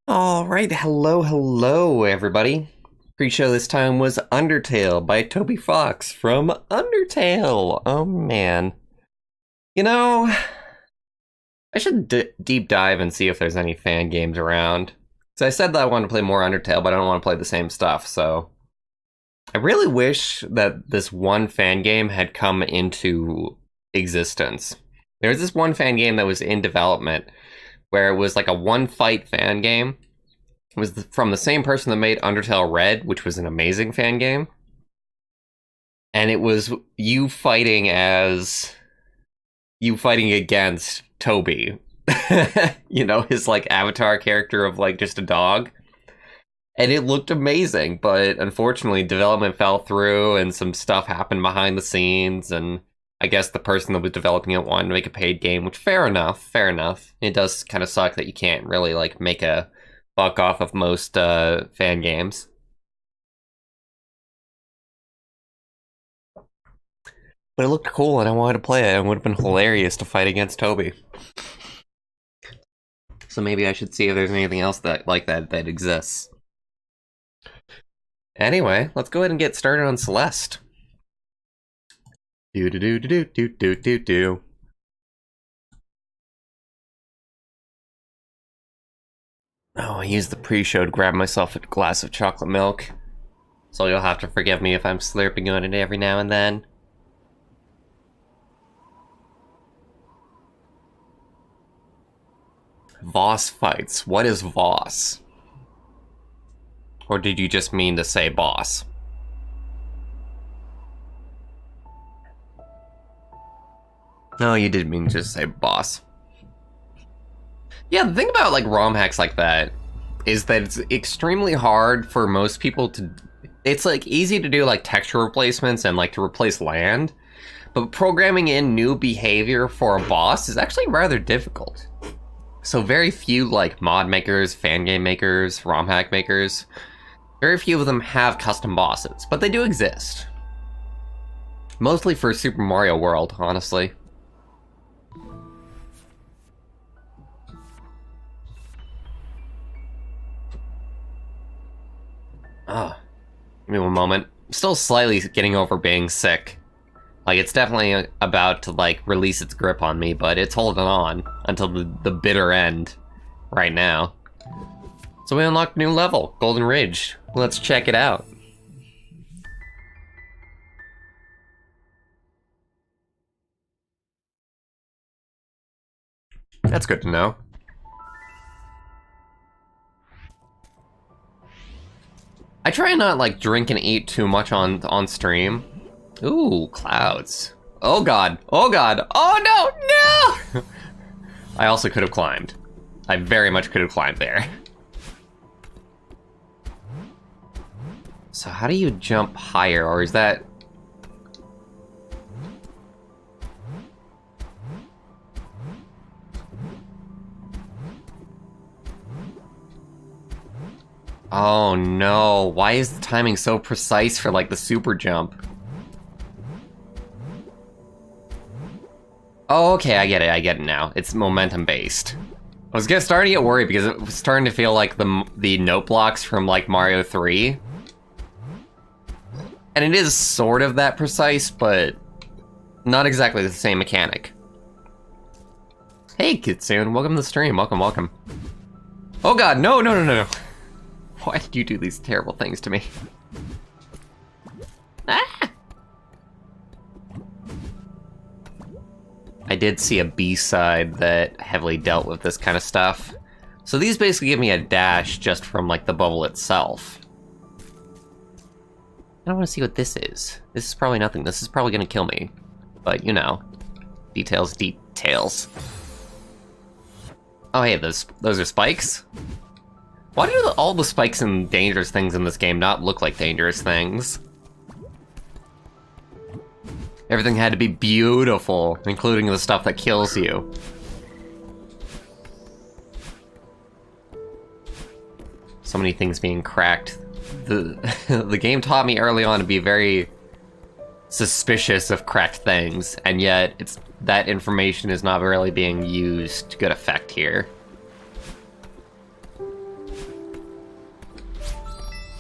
Alright, hello everybody. Pre-show this time was Undertale by Toby Fox from Undertale. Oh man. You know, I should deep dive and see if there's any fan games around. So I said that I want to play more Undertale, but I don't want to play the same stuff, so... I really wish that this one fan game had come into existence. There was this one fan game that was in development, where it was like a one-fight fan game. It was from the same person that made Undertale Red, which was an amazing fan game. And it was you fighting against Toby. You know, his like avatar character of like just a dog. And it looked amazing, but unfortunately development fell through and some stuff happened behind the scenes, and I guess the person that was developing it wanted to make a paid game, which fair enough. It does kind of suck that you can't really like make a buck off of most fan games. But it looked cool and I wanted to play it. It would have been hilarious to fight against Toby. So maybe I should see if there's anything else that exists. Anyway, let's go ahead and get started on Celeste. Do. Oh, I used the pre-show to grab myself a glass of chocolate milk. So you'll have to forgive me if I'm slurping on it every now and then. Voss fights. What is Voss? Or did you just mean to say boss? No, you did mean to just say boss. Yeah, the thing about like ROM hacks like that is that it's extremely hard for most people to... It's like easy to do like texture replacements and like to replace land, but programming in new behavior for a boss is actually rather difficult. So very few like mod makers, fan game makers, ROM hack makers, very few of them have custom bosses, but they do exist. Mostly for Super Mario World, honestly. Oh, give me one moment. I'm still slightly getting over being sick. Like, it's definitely about to, like, release its grip on me, but it's holding on until the bitter end right now. So we unlocked a new level, Golden Ridge. Let's check it out. That's good to know. I try and not like drink and eat too much on stream. Ooh, clouds. Oh god. Oh god. Oh no! No! I also could have climbed. I very much could have climbed there. So how do you jump higher, or is that... Oh no, why is the timing so precise for like the super jump? Oh, okay, I get it now. It's momentum based. I was starting to get worried because it was starting to feel like the note blocks from like Mario 3. And it is sort of that precise, but not exactly the same mechanic. Hey, Kitsune, welcome to the stream. Welcome. Oh god, no. Why did you do these terrible things to me? Ah! I did see a B-side that heavily dealt with this kind of stuff. So these basically give me a dash just from like the bubble itself. I don't want to see what this is. This is probably nothing. This is probably going to kill me. But, you know. Details. Oh, hey, those are spikes? Why do all the spikes and dangerous things in this game not look like dangerous things? Everything had to be beautiful, including the stuff that kills you. So many things being cracked. The game taught me early on to be very suspicious of cracked things, and yet that information is not really being used to good effect here.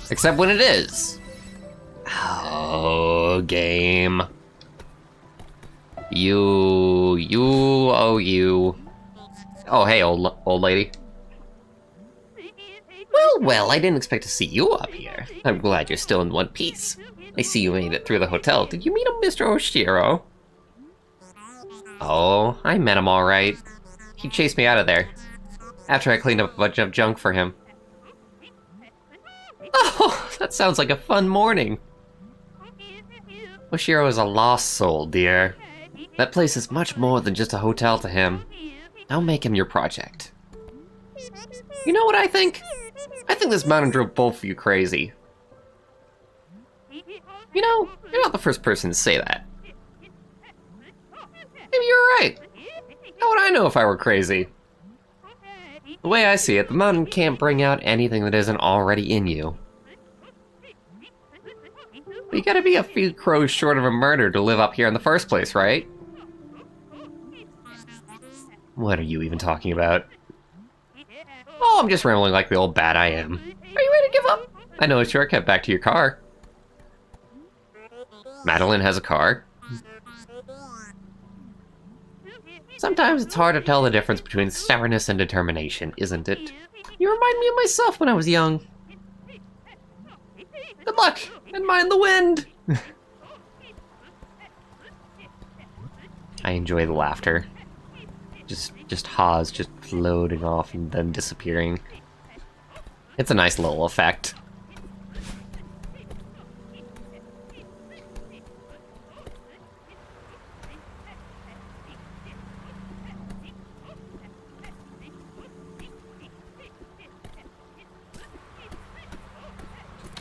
Except when it is. Oh, game. You. Oh, hey, old lady. Well, I didn't expect to see you up here. I'm glad you're still in one piece. I see you made it through the hotel. Did you meet a Mr. Oshiro? Oh, I met him all right. He chased me out of there, after I cleaned up a bunch of junk for him. Oh, that sounds like a fun morning. Oshiro is a lost soul, dear. That place is much more than just a hotel to him. Don't make him your project. You know what I think? I think this mountain drove both of you crazy. You know, you're not the first person to say that. Maybe you're right. How would I know if I were crazy? The way I see it, the mountain can't bring out anything that isn't already in you. But you gotta be a few crows short of a murder to live up here in the first place, right? What are you even talking about? Oh, I'm just rambling like the old bat I am. Are you ready to give up? I know a shortcut back to your car. Madeline has a car. Sometimes it's hard to tell the difference between stubbornness and determination, isn't it? You remind me of myself when I was young. Good luck, and mind the wind! I enjoy the laughter. Just Haas just floating off and then disappearing. It's a nice little effect.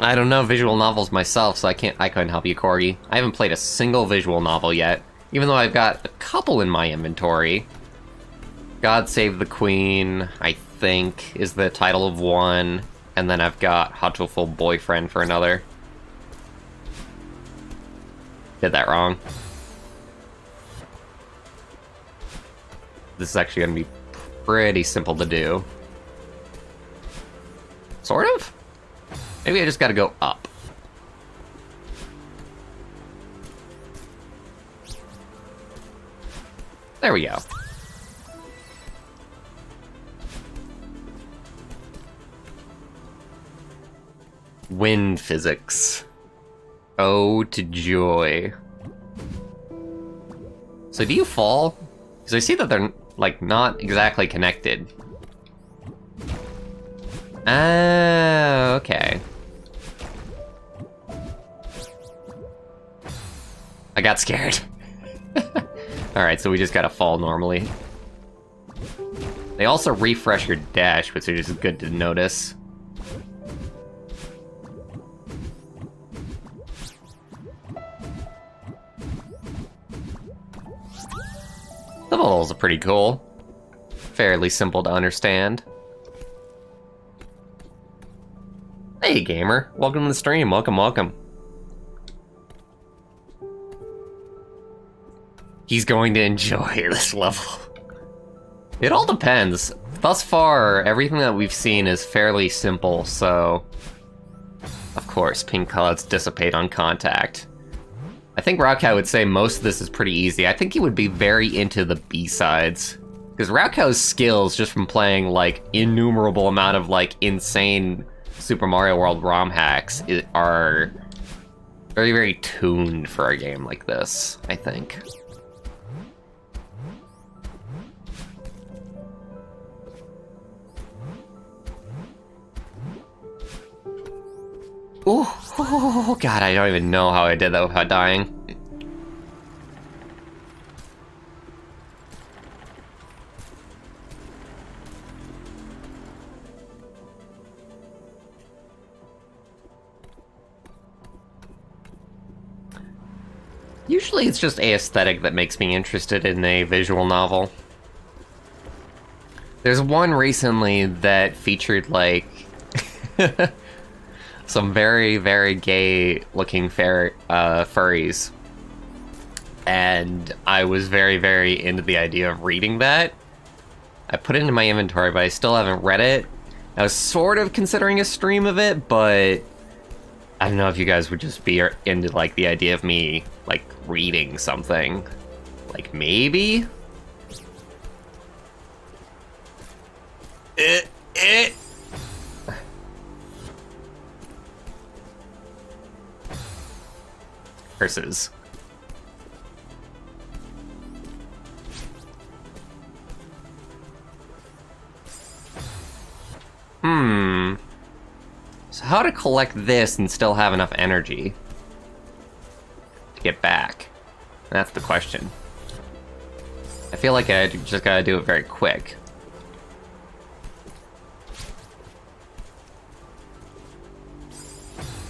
I don't know visual novels myself, so I couldn't help you, Corgi. I haven't played a single visual novel yet, even though I've got a couple in my inventory. God Save the Queen, I think, is the title of one, and then I've got Hatoful Boyfriend for another. Did that wrong. This is actually going to be pretty simple to do. Sort of? Maybe I just gotta go up. There we go. Wind physics. Oh, to joy. So do you fall? Because I see that they're, like, not exactly connected. Ah, okay. I got scared. Alright, so we just gotta fall normally. They also refresh your dash, which is good to notice. The levels are pretty cool. Fairly simple to understand. Hey, gamer. Welcome to the stream. Welcome, welcome. He's going to enjoy this level. It all depends. Thus far, everything that we've seen is fairly simple, so... Of course, pink clouds dissipate on contact. I think Raukau would say most of this is pretty easy. I think he would be very into the B-sides. Because Raukau's skills, just from playing, like, innumerable amount of, like, insane Super Mario World ROM hacks, are very, very tuned for a game like this, I think. Ooh, oh, God, I don't even know how I did that without dying. Usually it's just aesthetic that makes me interested in a visual novel. There's one recently that featured, like... some very, very gay-looking furries. And I was very, very into the idea of reading that. I put it in my inventory, but I still haven't read it. I was sort of considering a stream of it, but I don't know if you guys would just be into, like, the idea of me, like, reading something. Like, maybe? Curses. So how to collect this and still have enough energy to get back? That's the question. I feel like I just gotta do it very quick.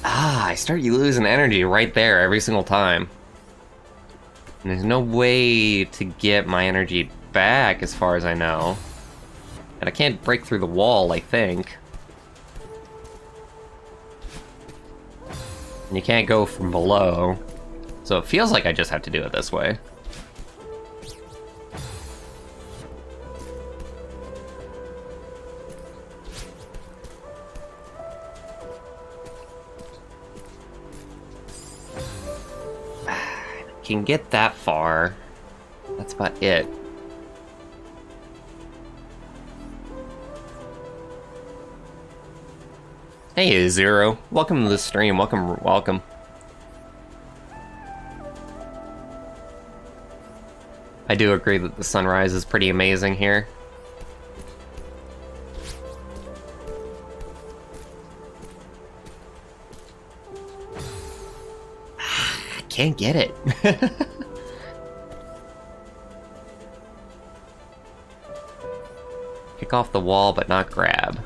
Ah, I start losing energy right there every single time. And there's no way to get my energy back as far as I know. And I can't break through the wall, I think. And you can't go from below. So it feels like I just have to do it this way. Can get that far. That's about it. Hey, Zero. Welcome to the stream. Welcome. I do agree that the sunrise is pretty amazing here. I can't get it. Kick off the wall, but not grab.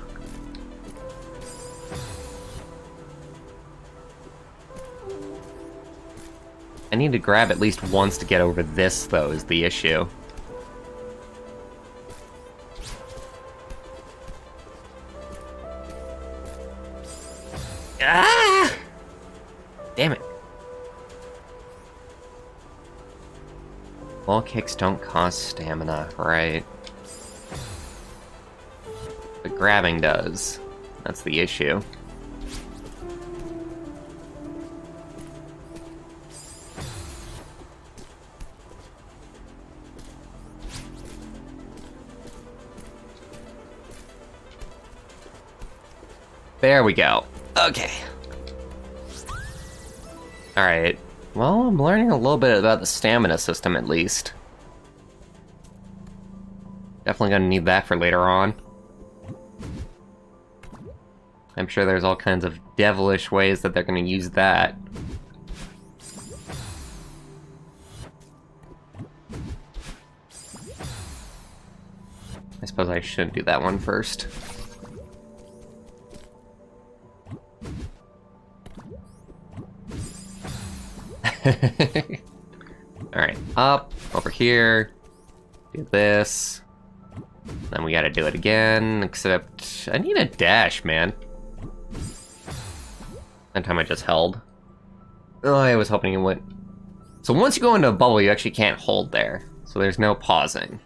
I need to grab at least once to get over this, though, is the issue. Ah! Damn it. Wall kicks don't cost stamina, right? But grabbing does. That's the issue. There we go. Okay. Alright. Well, I'm learning a little bit about the stamina system, at least. Definitely gonna need that for later on. I'm sure there's all kinds of devilish ways that they're gonna use that. I suppose I shouldn't do that one first. Alright, up, over here, do this, then we gotta do it again, except I need a dash, man. That time I just held. Oh, I was hoping it went. So once you go into a bubble, you actually can't hold there, so there's no pausing.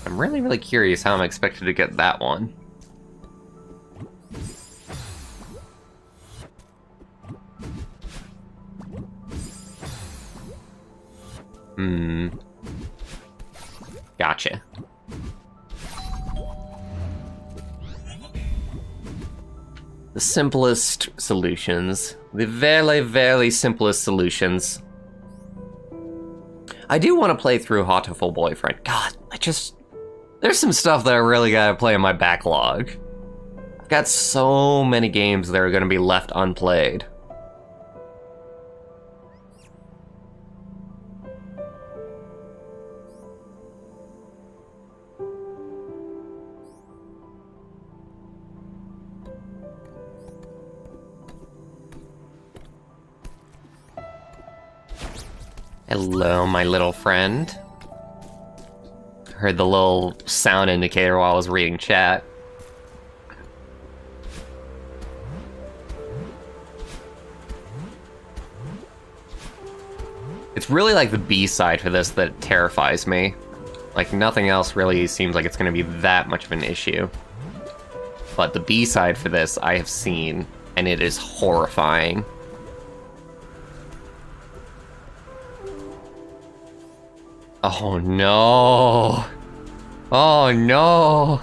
I'm really curious how I'm expected to get that one. Gotcha. The simplest solutions. The very simplest solutions. I do want to play through Hatoful Boyfriend. God, there's some stuff that I really gotta play in my backlog. I've got so many games that are gonna be left unplayed. Hello, my little friend. Heard the little sound indicator while I was reading chat. It's really like the B side for this that terrifies me. Like, nothing else really seems like it's going to be that much of an issue. But the B side for this I have seen, and it is horrifying. Oh no! Oh no!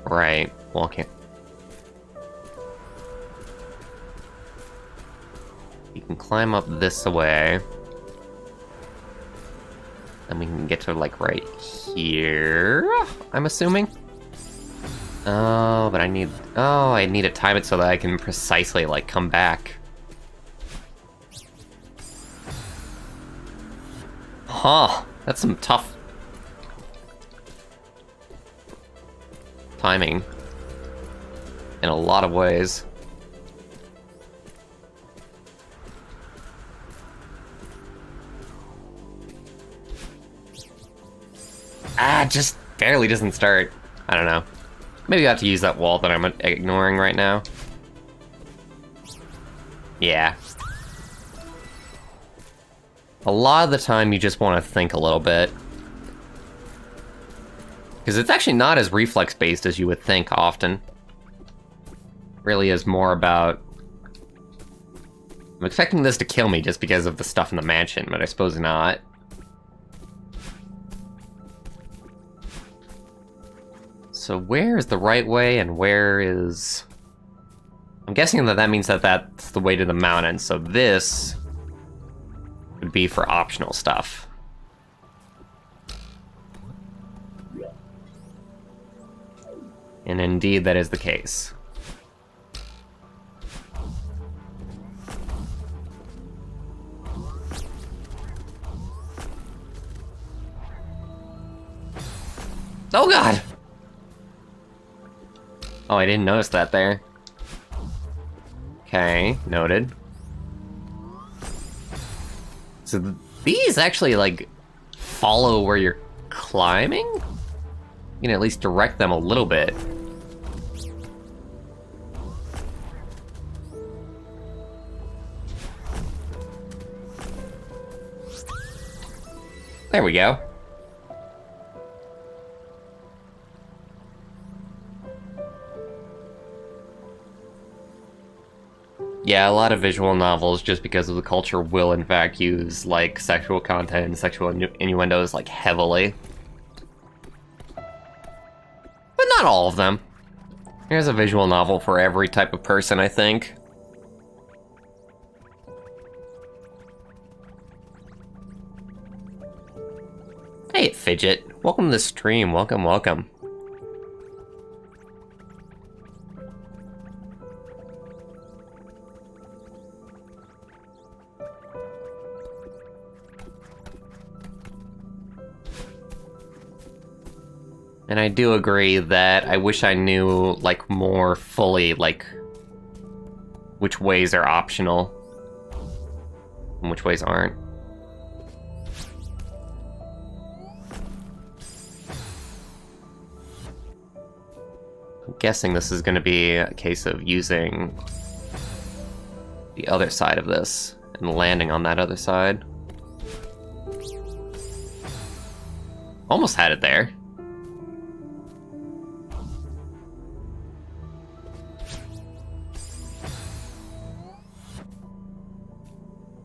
Right, well, okay. You can climb up this way. And we can get to, like, right here, I'm assuming. Oh, but I need to time it so that I can precisely, like, come back. Huh, that's some tough timing in a lot of ways. Ah, just barely doesn't start. I don't know. Maybe I have to use that wall that I'm ignoring right now. Yeah. A lot of the time you just want to think a little bit. Because it's actually not as reflex-based as you would think often. Really is more about... I'm expecting this to kill me just because of the stuff in the mansion, but I suppose not. So where is the right way and where is... I'm guessing that means that that's the way to the mountain, so this would be for optional stuff. And indeed, that is the case. Oh god! Oh, I didn't notice that there. Okay, noted. So these actually, like, follow where you're climbing? You can at least direct them a little bit. There we go. Yeah, a lot of visual novels, just because of the culture, will in fact use, like, sexual content and sexual innuendos, like, heavily. But not all of them. There's a visual novel for every type of person, I think. Hey, Fidget. Welcome to the stream. Welcome, welcome. And I do agree that I wish I knew, like, more fully, like, which ways are optional and which ways aren't. I'm guessing this is going to be a case of using the other side of this and landing on that other side. Almost had it there.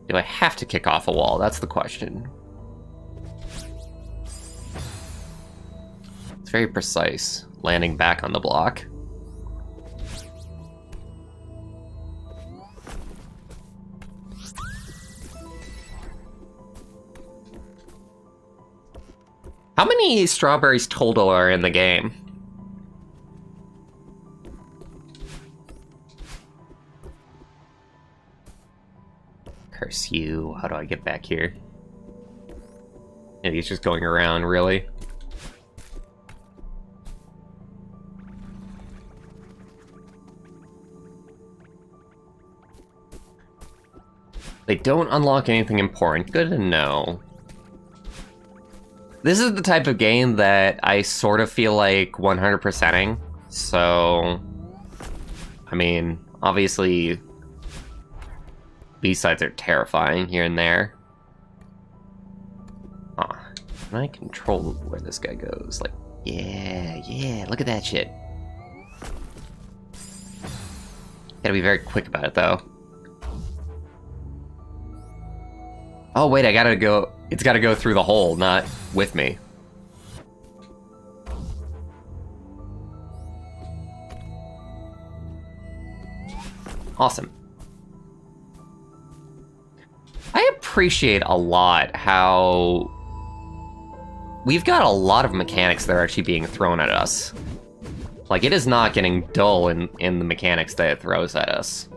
Do I have to kick off a wall? That's the question. It's very precise, landing back on the block. How many strawberries total are in the game? Curse you. How do I get back here? Maybe he's just going around, really. They don't unlock anything important. Good to know. This is the type of game that I sort of feel like 100%ing, so I mean, obviously, B-sides are terrifying here and there. Can I control where this guy goes? Like, yeah, look at that shit. Gotta be very quick about it, though. Oh, wait, I gotta go... It's gotta go through the hole, not with me. Awesome. I appreciate a lot how... We've got a lot of mechanics that are actually being thrown at us. Like, it is not getting dull in the mechanics that it throws at us.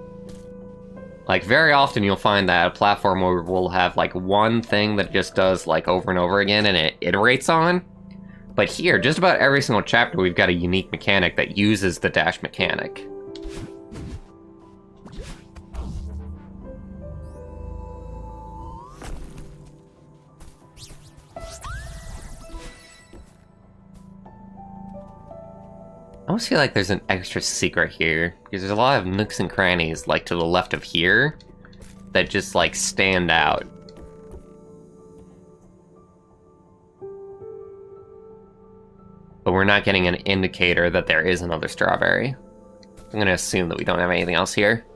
Like, very often you'll find that a platform will have, like, one thing that it just does, like, over and over again and it iterates on. But here, just about every single chapter, we've got a unique mechanic that uses the dash mechanic. I almost feel like there's an extra secret here, because there's a lot of nooks and crannies, like, to the left of here, that just, like, stand out. But we're not getting an indicator that there is another strawberry. I'm gonna assume that we don't have anything else here.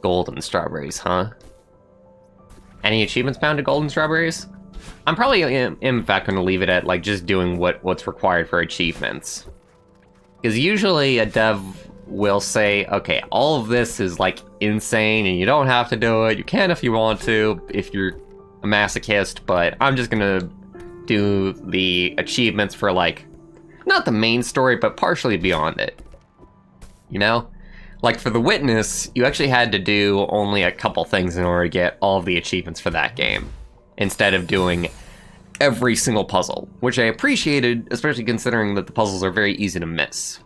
Golden strawberries, huh? Any achievements bound to golden strawberries? I'm probably, in fact, going to leave it at, like, just doing what's required for achievements. Because usually a dev will say, okay, all of this is, like, insane, and you don't have to do it. You can if you want to, if you're a masochist, but I'm just going to do the achievements for, like, not the main story, but partially beyond it. You know? Like, for The Witness, you actually had to do only a couple things in order to get all of the achievements for that game, instead of doing every single puzzle, which I appreciated, especially considering that the puzzles are very easy to miss.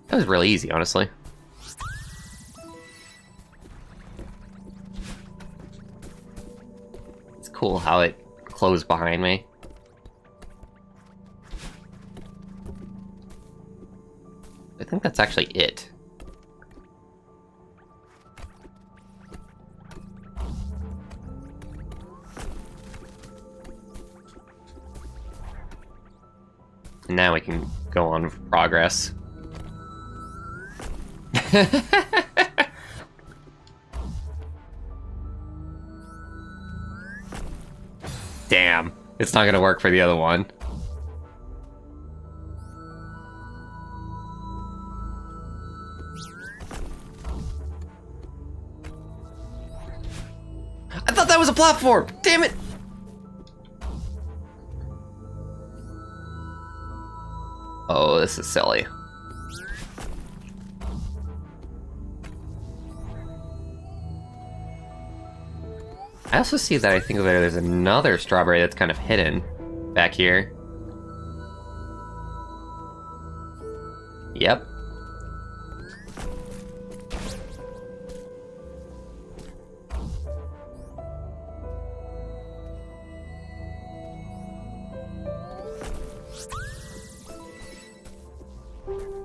That was really easy, honestly. Cool how it closed behind me. I think that's actually it. And now we can go on with progress. Damn, it's not gonna work for the other one. I thought that was a platform! Damn it! Oh, this is silly. I also see that I think there's another strawberry that's kind of hidden back here. Yep.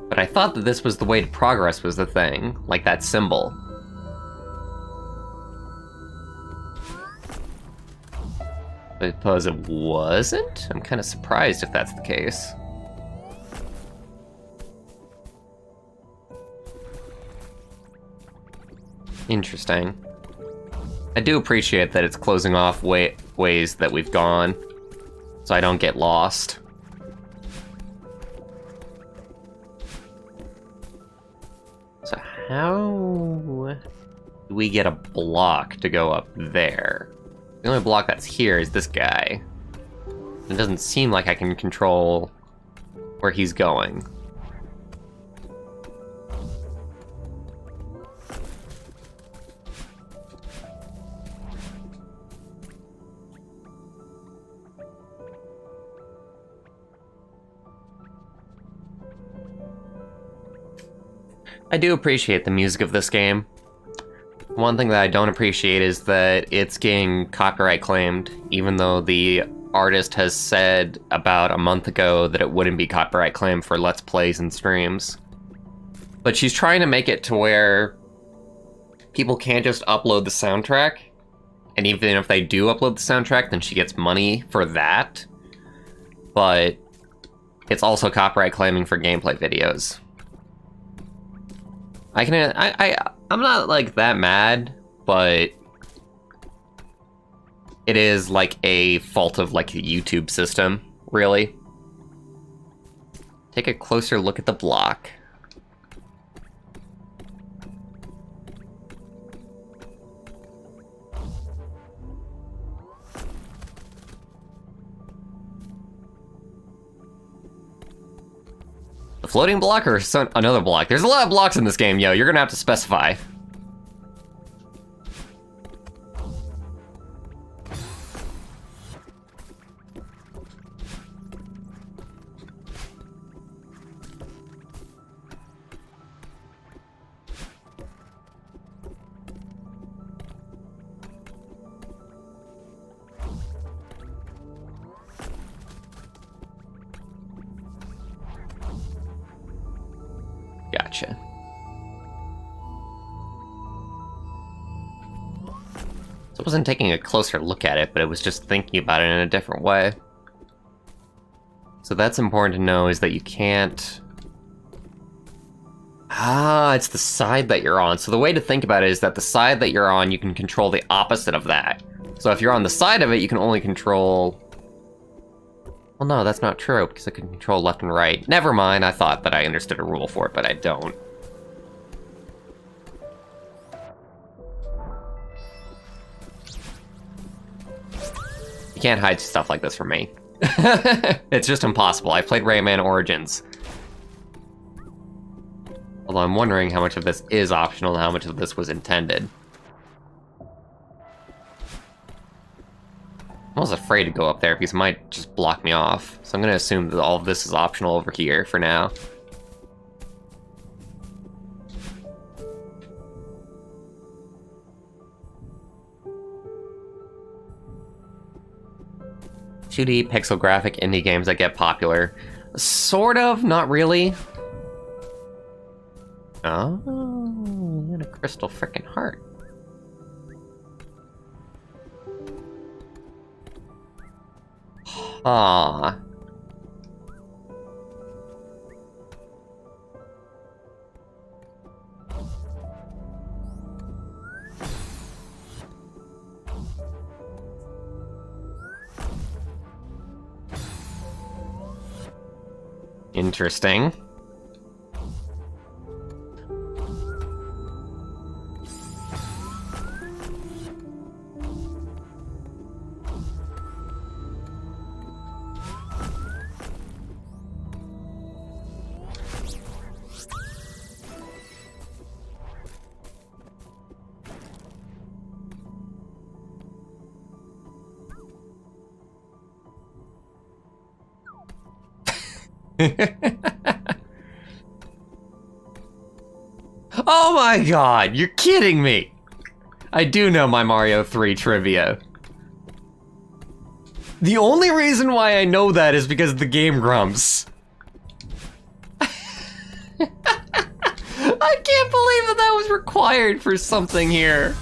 But I thought that this was the way to progress was the thing, like that symbol. I suppose it wasn't? I'm kind of surprised if that's the case. Interesting. I do appreciate that it's closing off ways that we've gone, so I don't get lost. So how do we get a block to go up there? The only block that's here is this guy. It doesn't seem like I can control where he's going. I do appreciate the music of this game. One thing that I don't appreciate is that it's getting copyright claimed, even though the artist has said about a month ago that it wouldn't be copyright claimed for Let's Plays and streams. But she's trying to make it to where people can't just upload the soundtrack, and even if they do upload the soundtrack, then she gets money for that. But it's also copyright claiming for gameplay videos. I'm not like that mad, but it is like a fault of like the YouTube system, really. Take a closer look at the block. The floating block or another block? There's a lot of blocks in this game, yo. You're gonna have to specify. Gotcha. So I wasn't taking a closer look at it, but it was just thinking about it in a different way. So that's important to know, is that you can't... Ah, it's the side that you're on. So the way to think about it is that the side that you're on, you can control the opposite of that. So if you're on the side of it, you can only control... Well, no, that's not true, because I can control left and right. Never mind, I thought that I understood a rule for it, but I don't. You can't hide stuff like this from me. It's just impossible. I played Rayman Origins. Although I'm wondering how much of this is optional and how much of this was intended. I'm almost afraid to go up there because it might just block me off. So I'm going to assume that all of this is optional over here for now. "2D pixel graphic indie games that get popular." Sort of, not really. Oh, you got a crystal frickin' heart. Aww. Interesting. Oh my god, you're kidding me! I do know my Mario 3 trivia. The only reason why I know that is because of the Game Grumps. I can't believe that that was required for something here.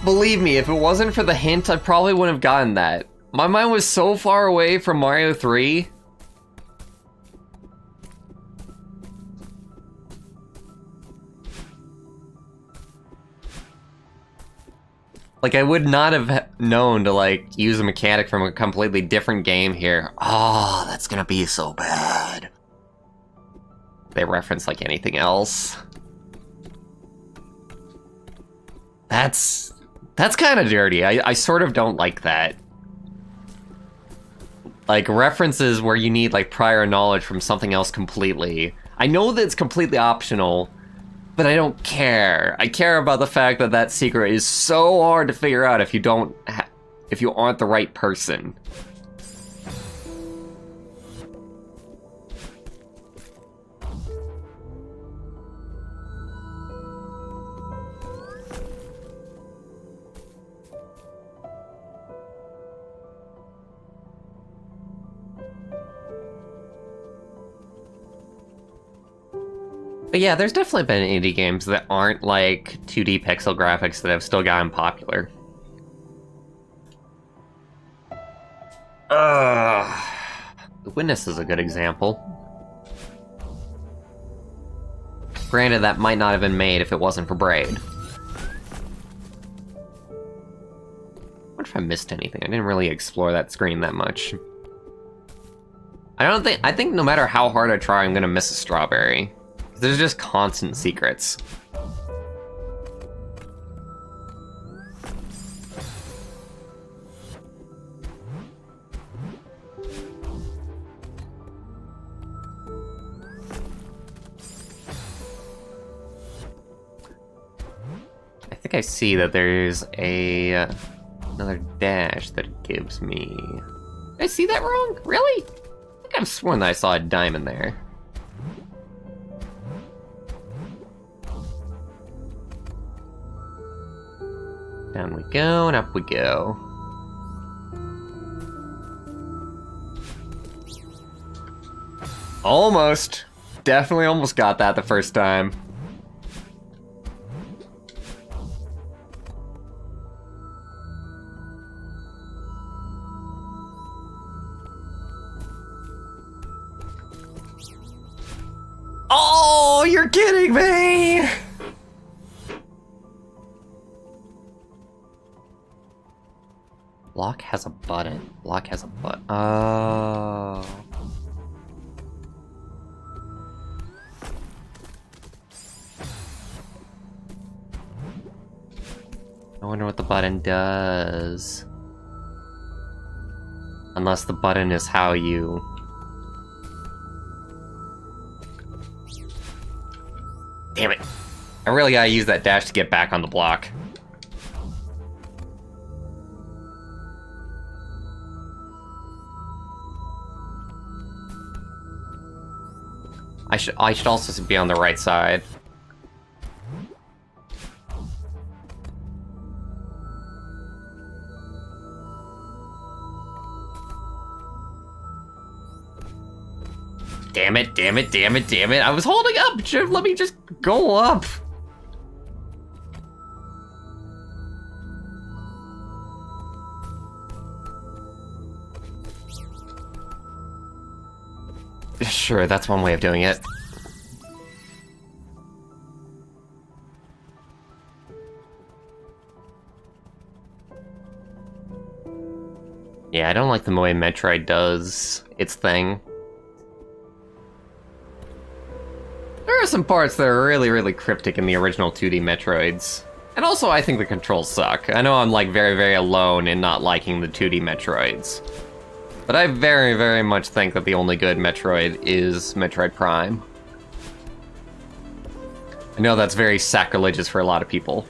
Believe me, if it wasn't for the hint, I probably wouldn't have gotten that. My mind was so far away from Mario 3. Like, I would not have known to, like, use a mechanic from a completely different game here. Oh, that's gonna be so bad. They reference, like, anything else. That's kind of dirty. I sort of don't like that. Like, references where you need, like, prior knowledge from something else completely. I know that it's completely optional, but I don't care. I care about the fact that that secret is so hard to figure out if you don't if you aren't the right person. But yeah, there's definitely been indie games that aren't like 2D pixel graphics that have still gotten popular. The Witness is a good example. Granted, that might not have been made if it wasn't for Braid. I wonder if I missed anything. I didn't really explore that screen that much. I think no matter how hard I try, I'm gonna miss a strawberry. There's just constant secrets. I think I see that there's another dash that it gives me. Did I see that wrong? Really? I think I've sworn that I saw a diamond there. Down we go, and up we go. Almost. Definitely almost got that the first time. Oh, you're kidding me! Block has a button. Block has a button. Oh. I wonder what the button does. Unless the button is how you... Damn it. I really gotta use that dash to get back on the block. I should also be on the right side. Damn it, damn it, damn it, damn it. I was holding up! Let me just go up! Sure, that's one way of doing it. Yeah, I don't like the way Metroid does its thing. There are some parts that are really, really cryptic in the original 2D Metroids. And also, I think the controls suck. I know I'm like very, very alone in not liking the 2D Metroids. But I very, very much think that the only good Metroid is Metroid Prime. I know that's very sacrilegious for a lot of people.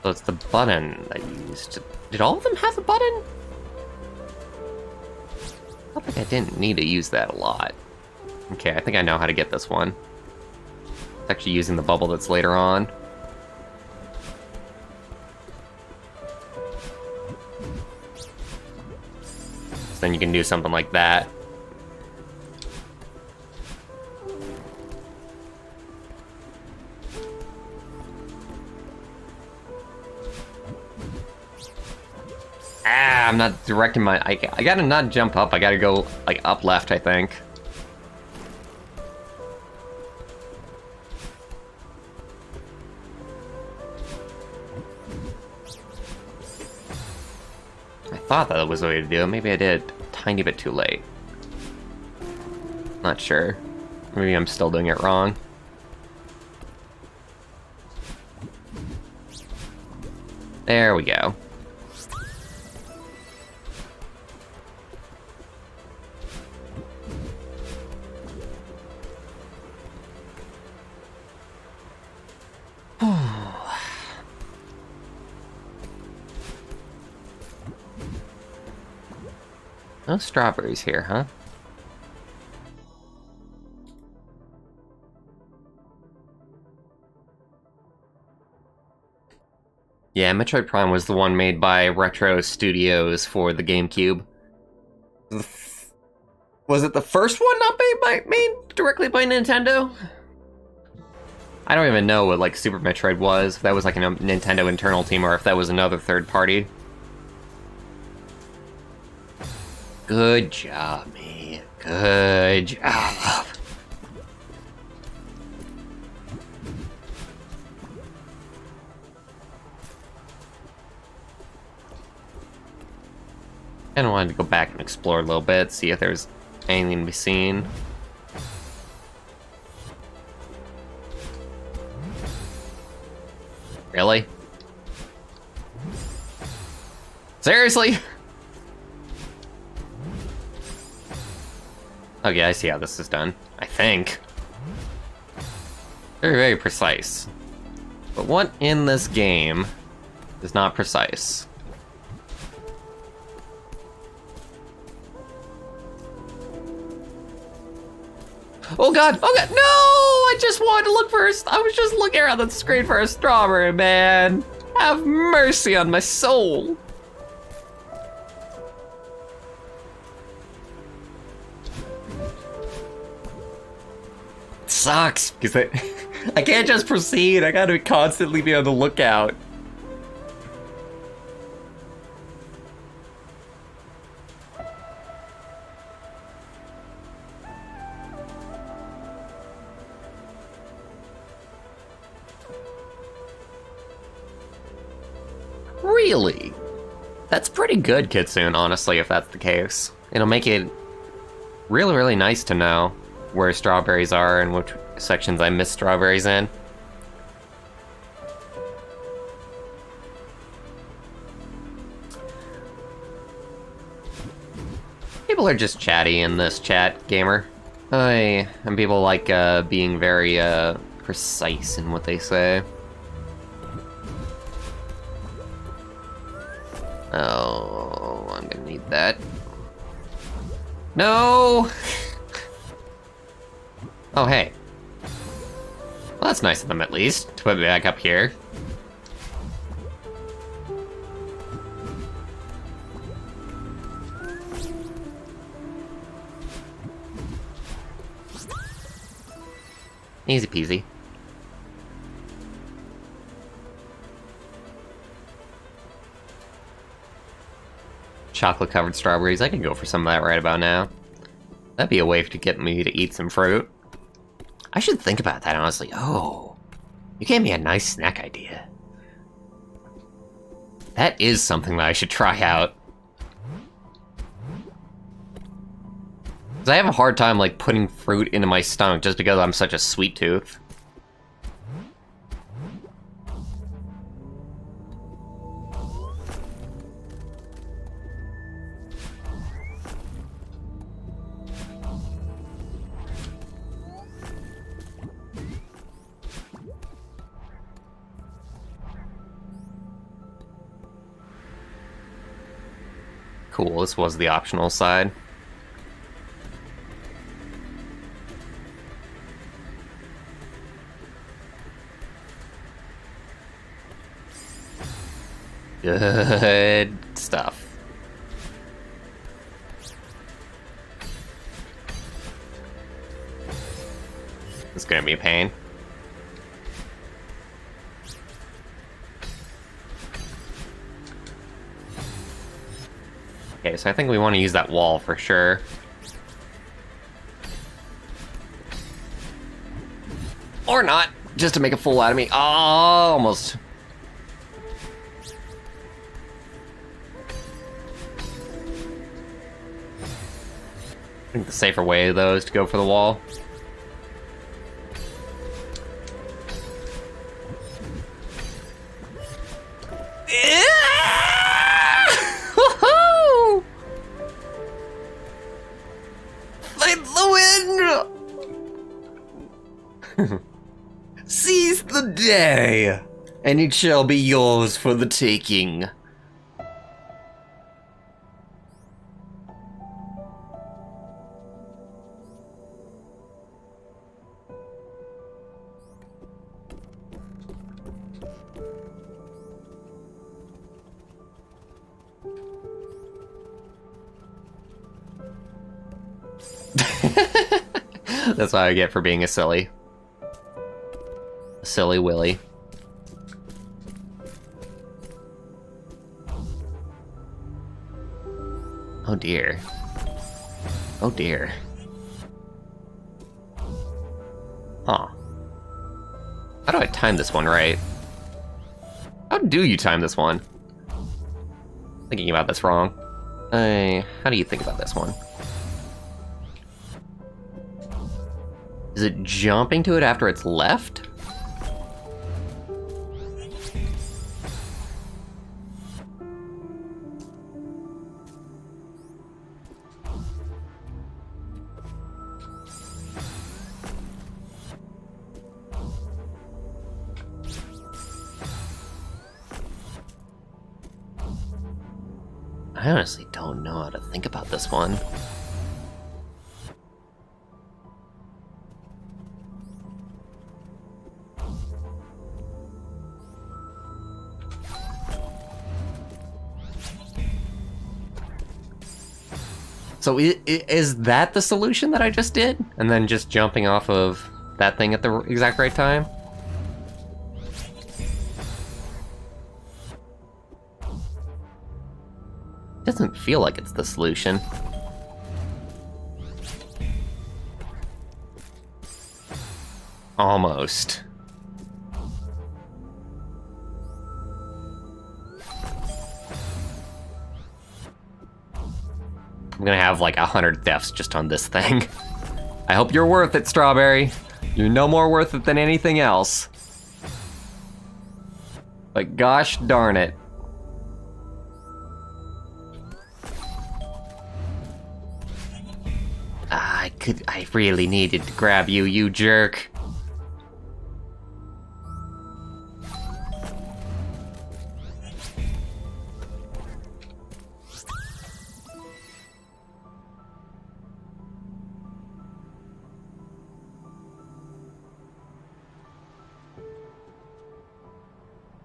So it's the button I used. Did all of them have a button? I felt like I didn't need to use that a lot. Okay, I think I know how to get this one. It's actually using the bubble that's later on. So then you can do something like that. Ah, I'm not directing my... I gotta not jump up, I gotta go, like, up left, I think. I thought that was the way to do it. Maybe I did a tiny bit too late. Not sure. Maybe I'm still doing it wrong. There we go. No strawberries here, huh? Yeah, Metroid Prime was the one made by Retro Studios for the GameCube. Was it the first one not made directly by Nintendo? I don't even know what like Super Metroid was, if that was like a Nintendo internal team or if that was another third party. Good job, me. Good job. Kinda wanted to go back and explore a little bit, see if there's anything to be seen. Really? Seriously? Okay, I see how this is done. I think. Very, very precise. But what in this game is not precise? Oh god! Oh god! No! I just wanted to look first. I was just looking around the screen for a strawberry, man. Have mercy on my soul. Sucks because I can't just proceed. I gotta constantly be on the lookout. Really? That's pretty good, Kitsune, honestly, if that's the case. It'll make it really, really nice to know where strawberries are and which sections I miss strawberries in. People are just chatty in this chat, gamer. And people like being very precise in what they say. Oh, I'm gonna need that. No! Oh, hey. Well, that's nice of them, at least, to put me back up here. Easy peasy. Chocolate-covered strawberries. I could go for some of that right about now. That'd be a way to get me to eat some fruit. I should think about that, honestly. Oh, you gave me a nice snack idea. That is something that I should try out. Because I have a hard time, like, putting fruit into my stomach just because I'm such a sweet tooth. Cool, this was the optional side. Good stuff. It's gonna be a pain. Okay, so I think we want to use that wall for sure. Or not, just to make a fool out of me. Oh, almost. I think the safer way, though, is to go for the wall. Seize the day, and it shall be yours for the taking. That's what I get for being a silly. A silly Willy. Oh dear. Oh dear. Huh. How do I time this one right? How do you time this one? Thinking about this wrong. How do you think about this one? Is it jumping to it after it's left? I honestly don't know how to think about this one. So is that the solution that I just did? And then just jumping off of that thing at the exact right time? Doesn't feel like it's the solution. Almost. I'm gonna have like 100 deaths just on this thing. I hope you're worth it, Strawberry. You're no more worth it than anything else. But gosh darn it. I really needed to grab you, you jerk.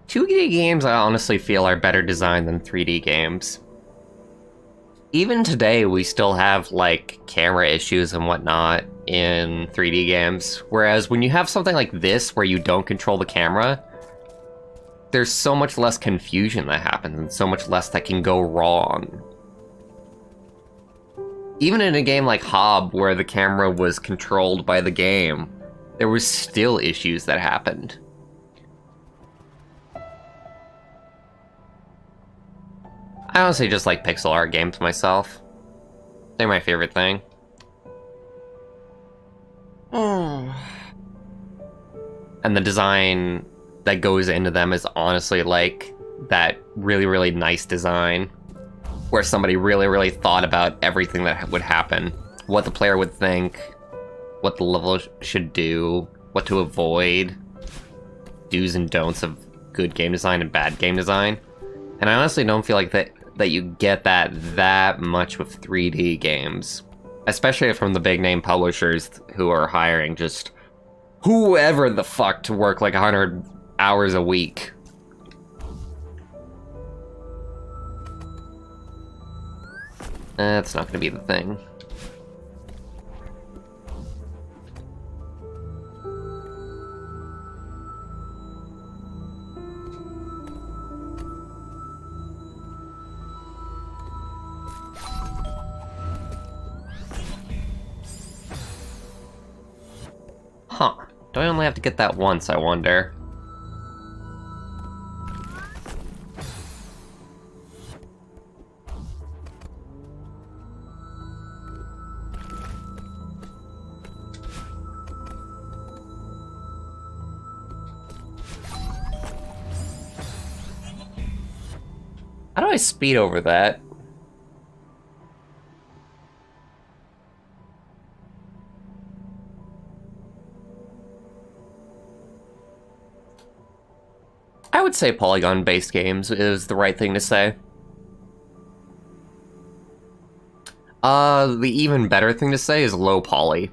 .2D games I honestly feel are better designed than 3D games. Even today, we still have, like, camera issues and whatnot in 3D games. Whereas when you have something like this, where you don't control the camera, there's so much less confusion that happens, and so much less that can go wrong. Even in a game like Hob, where the camera was controlled by the game, there was still issues that happened. I honestly just like pixel art games myself. They're my favorite thing. And the design that goes into them is honestly like that really, really nice design where somebody really, really thought about everything that would happen, what the player would think, what the level should do, what to avoid, do's and don'ts of good game design and bad game design. And I honestly don't feel like that you get that much with 3D games, especially from the big name publishers who are hiring just whoever the fuck to work like 100 hours a week. That's not gonna be the thing. Huh. Do I only have to get that once, I wonder? How do I speed over that? I would say polygon-based games is the right thing to say. The even better thing to say is low poly.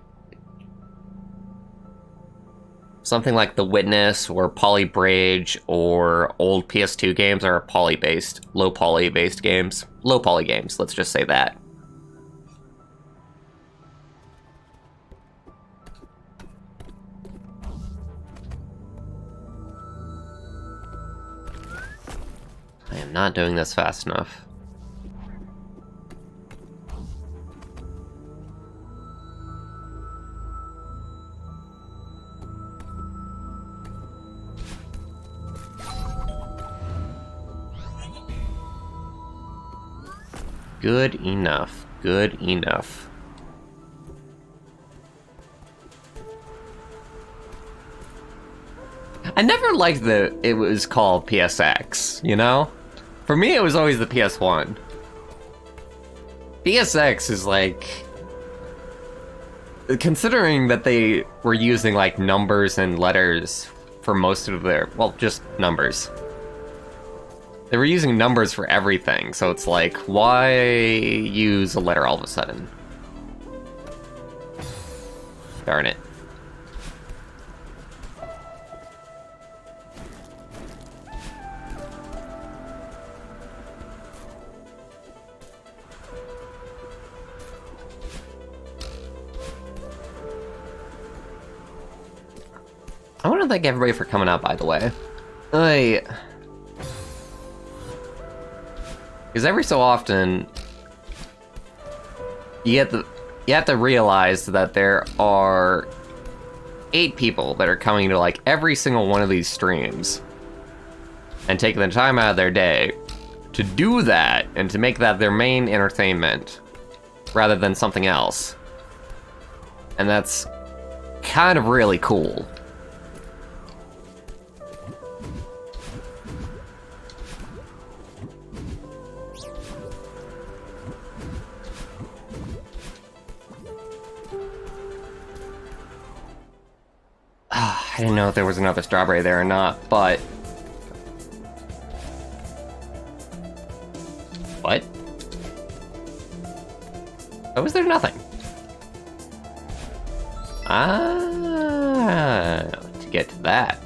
Something like The Witness or Poly Bridge or old PS2 games are poly-based, low poly-based games. Low poly games, let's just say that. Man, not doing this fast enough. Good enough. Good enough. I never liked that it was called PSX, you know? For me, it was always the PS1. PSX is like... Considering that they were using, like, numbers and letters for most of their... Well, just numbers. They were using numbers for everything, so it's like, why use a letter all of a sudden? Darn it. I want to thank everybody for coming out, by the way. Because every so often, you have to realize that there are 8 people that are coming to like every single one of these streams and taking the time out of their day to do that and to make that their main entertainment rather than something else. And that's kind of really cool. I didn't know if there was another strawberry there or not, but... What? Why was there nothing? To get to that.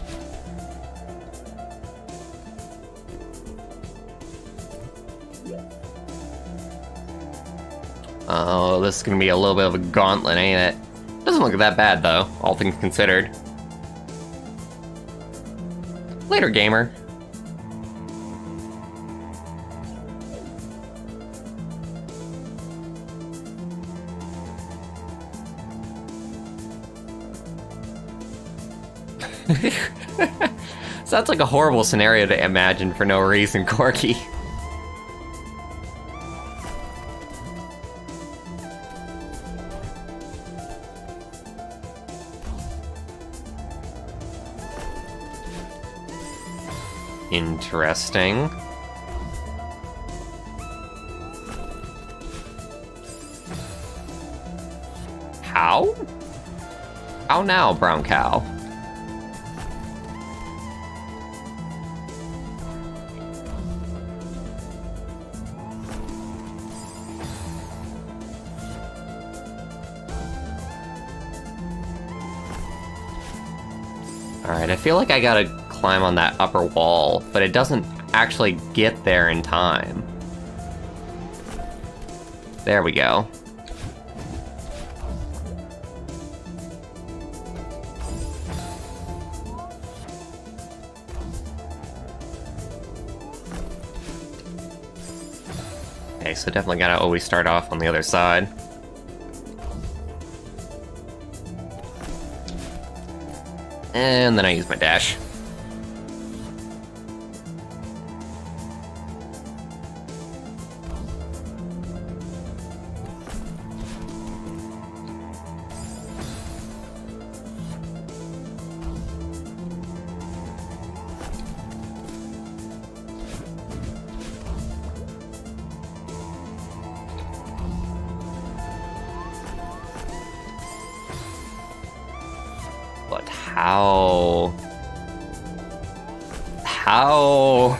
Oh, this is gonna be a little bit of a gauntlet, ain't it? Doesn't look that bad, though, all things considered. Later, gamer. Sounds like a horrible scenario to imagine for no reason, Corky. Interesting. How? How now, brown cow? Alright, I feel like I gotta climb on that upper wall, but it doesn't actually get there in time. There we go. Okay, so definitely gotta always start off on the other side. And then I use my dash. But how? How?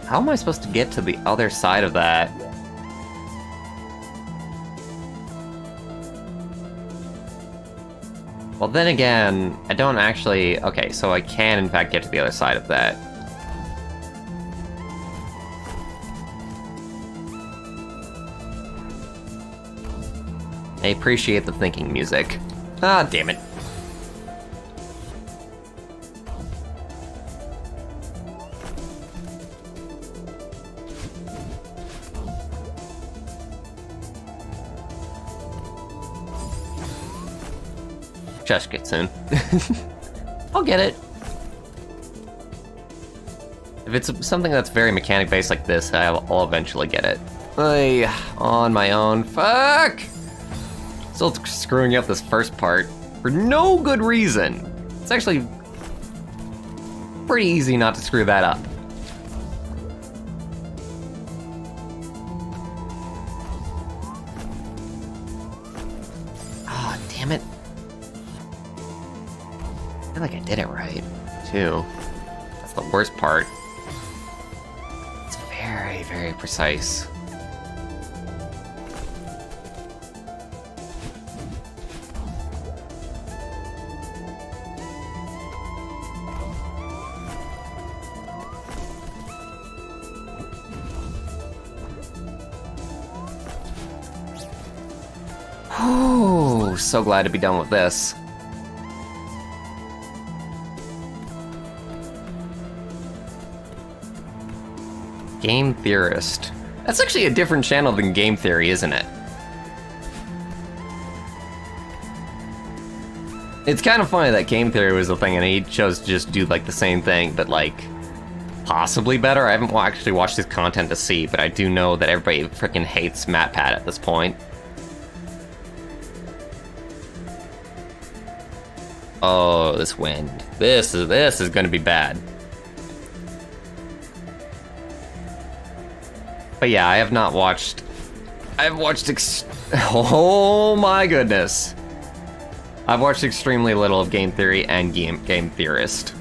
How am I supposed to get to the other side of that? Well, then again, I don't actually... Okay, so I can, in fact, get to the other side of that. I appreciate the thinking music. Ah, damn it. Just get soon. I'll get it. If it's something that's very mechanic based like this, I'll eventually get it. On my own. Fuck! Still screwing up this first part for no good reason. It's actually pretty easy not to screw that up. Ah, oh, damn it. I feel like I did it right, too. That's the worst part. It's very, very precise. Oh, so glad to be done with this. Game Theorist. That's actually a different channel than Game Theory, isn't it? It's kind of funny that Game Theory was the thing and he chose to just do like the same thing, but like possibly better. I haven't actually watched his content to see, but I do know that everybody freaking hates MatPat at this point. Oh, this wind. This is gonna be bad. But yeah, I have not watched... I've watched oh my goodness. I've watched extremely little of Game Theory and Game Theorist.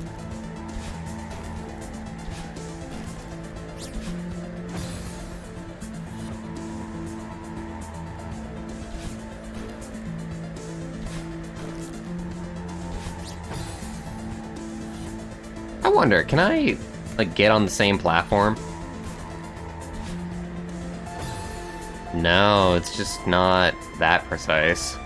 I wonder, can I, like, get on the same platform? No, it's just not that precise.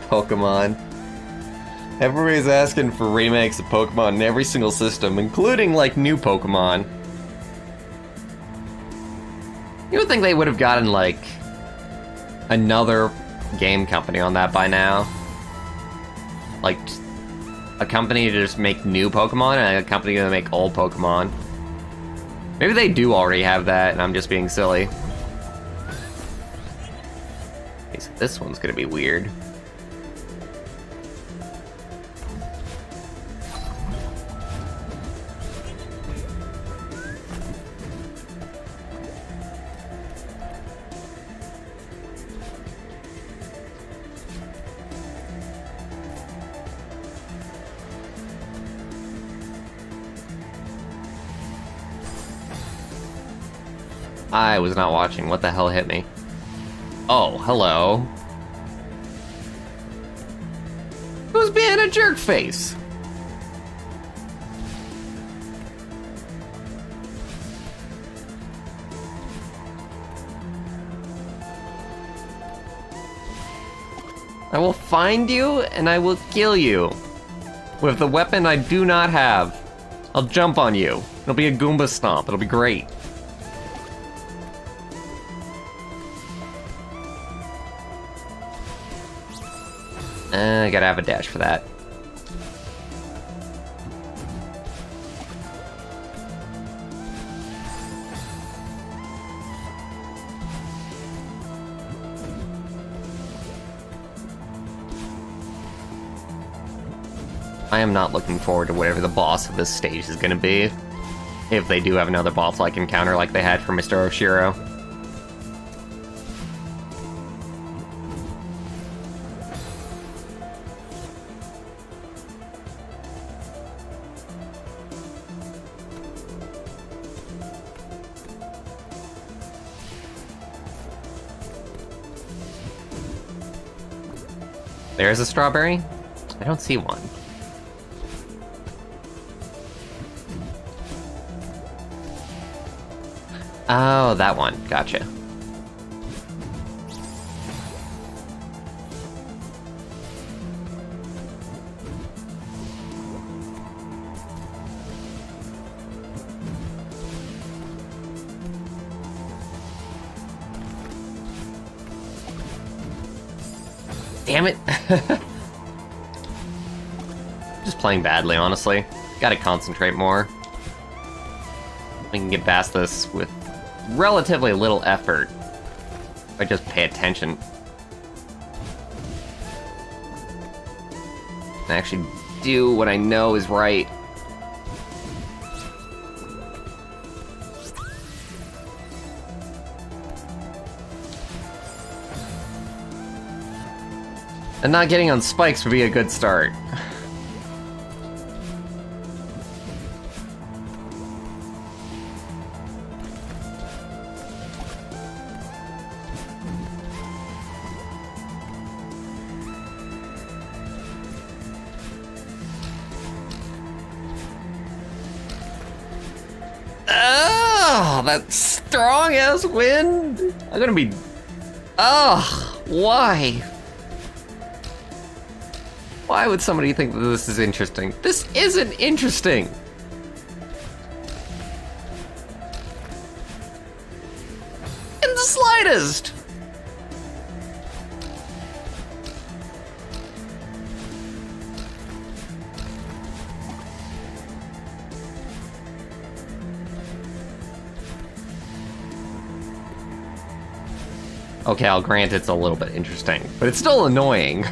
Pokemon. Everybody's asking for remakes of Pokemon in every single system, including, like, new Pokemon. You would think they would have gotten, like, another game company on that by now. Like, a company to just make new Pokemon and a company to make old Pokemon. Maybe they do already have that and I'm just being silly. Okay, so this one's gonna be weird. I was not watching. What the hell hit me? Oh, hello. Who's being a jerk face? I will find you and I will kill you. With the weapon I do not have. I'll jump on you. It'll be a Goomba stomp. It'll be great. I gotta have a dash for that. I am not looking forward to whatever the boss of this stage is gonna be. If they do have another boss-like encounter like they had for Mr. Oshiro. There's a strawberry? I don't see one. Oh, that one. Gotcha. Damn it! Just playing badly, honestly. Gotta concentrate more. We can get past this with relatively little effort if I just pay attention. And actually do what I know is right. And not getting on spikes would be a good start. Oh, that strong-ass wind! I'm gonna be... Ugh, why? Why would somebody think that this is interesting? This isn't interesting! In the slightest! Okay, I'll grant it's a little bit interesting, but it's still annoying.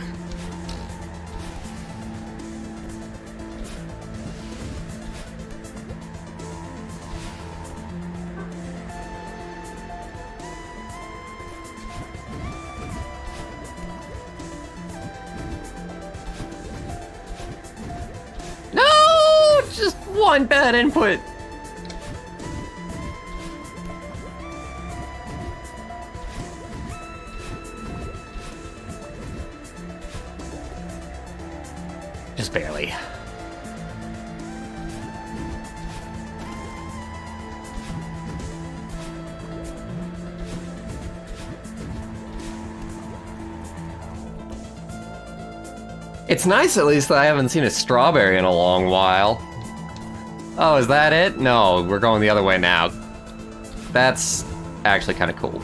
No! Just one bad input! Just barely. It's nice at least that I haven't seen a strawberry in a long while. Oh, is that it? No, we're going the other way now. That's actually kind of cool.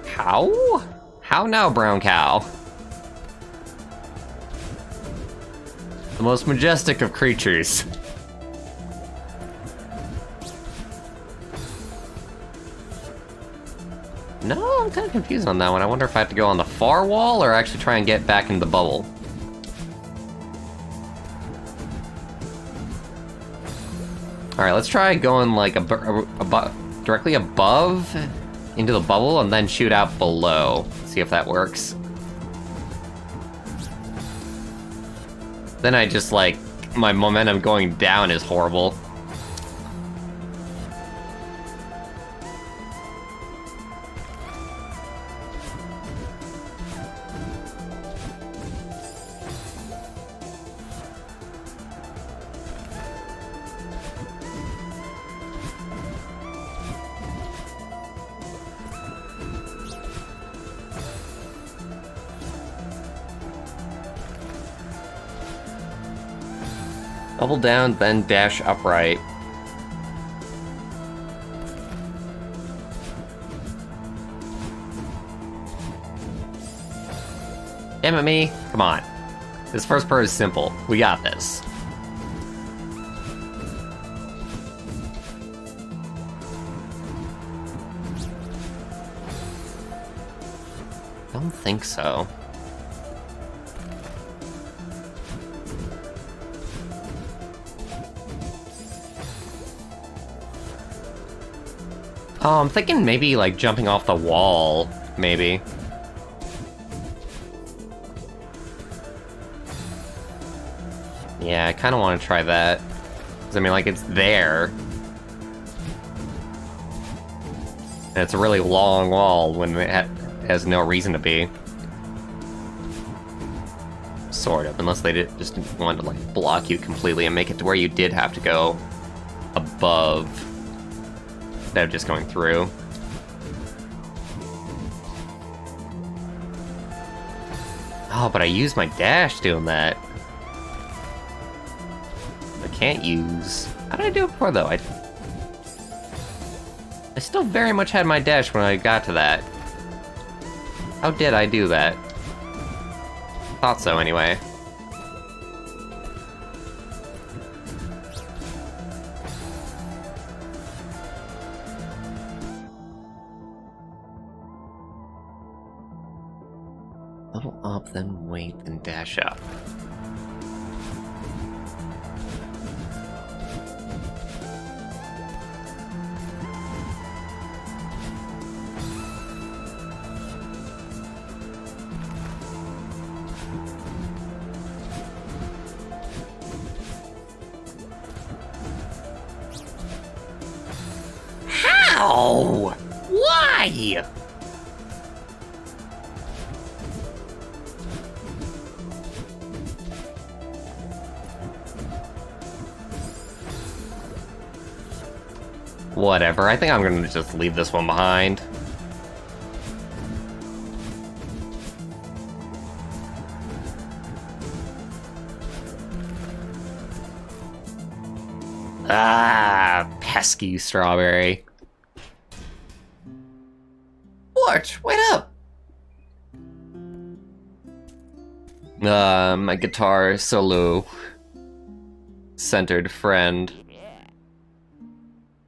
How? How now, brown cow? The most majestic of creatures. No, I'm kind of confused on that one. I wonder if I have to go on the far wall or actually try and get back in the bubble. Alright, let's try going like directly above into the bubble and then shoot out below. See if that works. Then I just like, my momentum going down is horrible. Double down, then dash upright. Damn it, me. Come on. This first part is simple. We got this. Don't think so. Oh, I'm thinking maybe, like, jumping off the wall, maybe. Yeah, I kind of want to try that. 'Cause, I mean, like, it's there. And it's a really long wall when it has no reason to be. Sort of, unless they just wanted to like block you completely and make it to where you did have to go above instead of just going through. Oh, but I used my dash doing that. I can't use... How did I do it before, though? I still very much had my dash when I got to that. How did I do that? Thought so, anyway. Level up, then wait, then dash up. How? Why? Whatever, I think I'm gonna just leave this one behind. Ah, pesky strawberry. Bwarch, wait up! My guitar solo centered friend.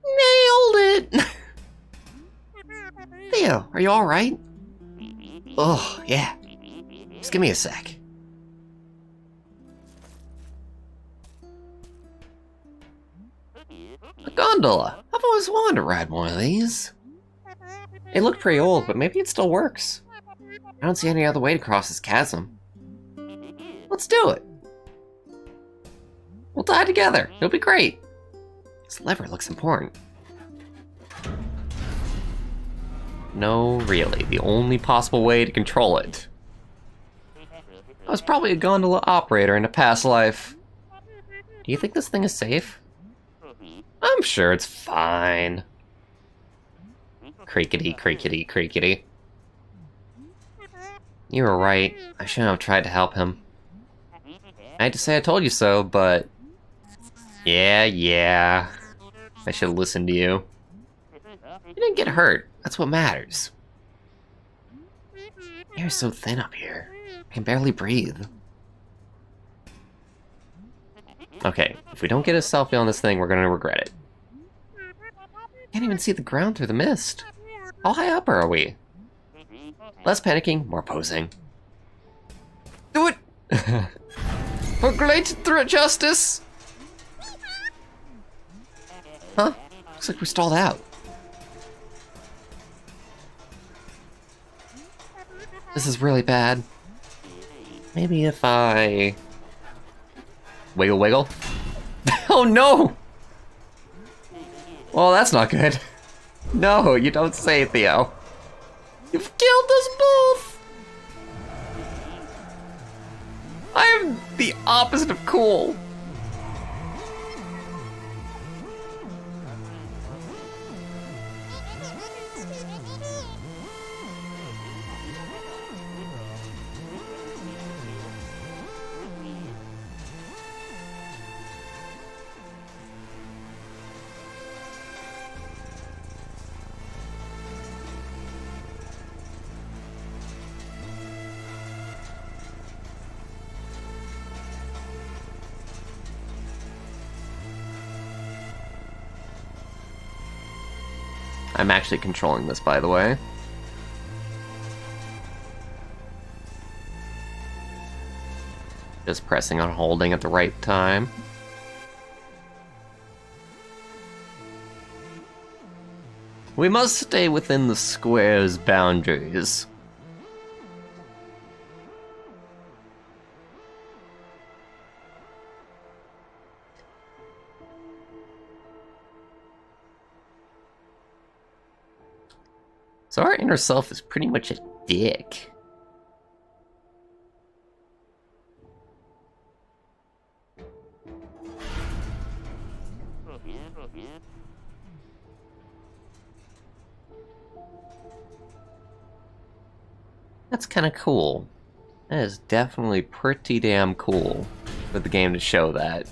Nailed it! Theo, are you alright? Oh, yeah. Just give me a sec. A gondola. I've always wanted to ride one of these. It looked pretty old, but maybe it still works. I don't see any other way to cross this chasm. Let's do it. We'll die together. It'll be great. This lever looks important. No, really. The only possible way to control it. I was probably a gondola operator in a past life. Do you think this thing is safe? I'm sure it's fine. Creakity, creakity, creakity. You were right. I shouldn't have tried to help him. I hate to say I told you so, but... Yeah. I should have listened to you. You didn't get hurt. That's what matters. Air's so thin up here. I can barely breathe. Okay, if we don't get a selfie on this thing, we're gonna regret it. Can't even see the ground through the mist. How high up are we? Less panicking, more posing. Do it! For great justice! Huh? Looks like we stalled out. This is really bad. Maybe if I... Wiggle, wiggle? Oh no! Well, that's not good. No, you don't say, Theo. You've killed us both! I am the opposite of cool. I'm actually controlling this, by the way. Just pressing on holding at the right time. We must stay within the square's boundaries. So our inner self is pretty much a dick. That's kind of cool. That is definitely pretty damn cool for the game to show that.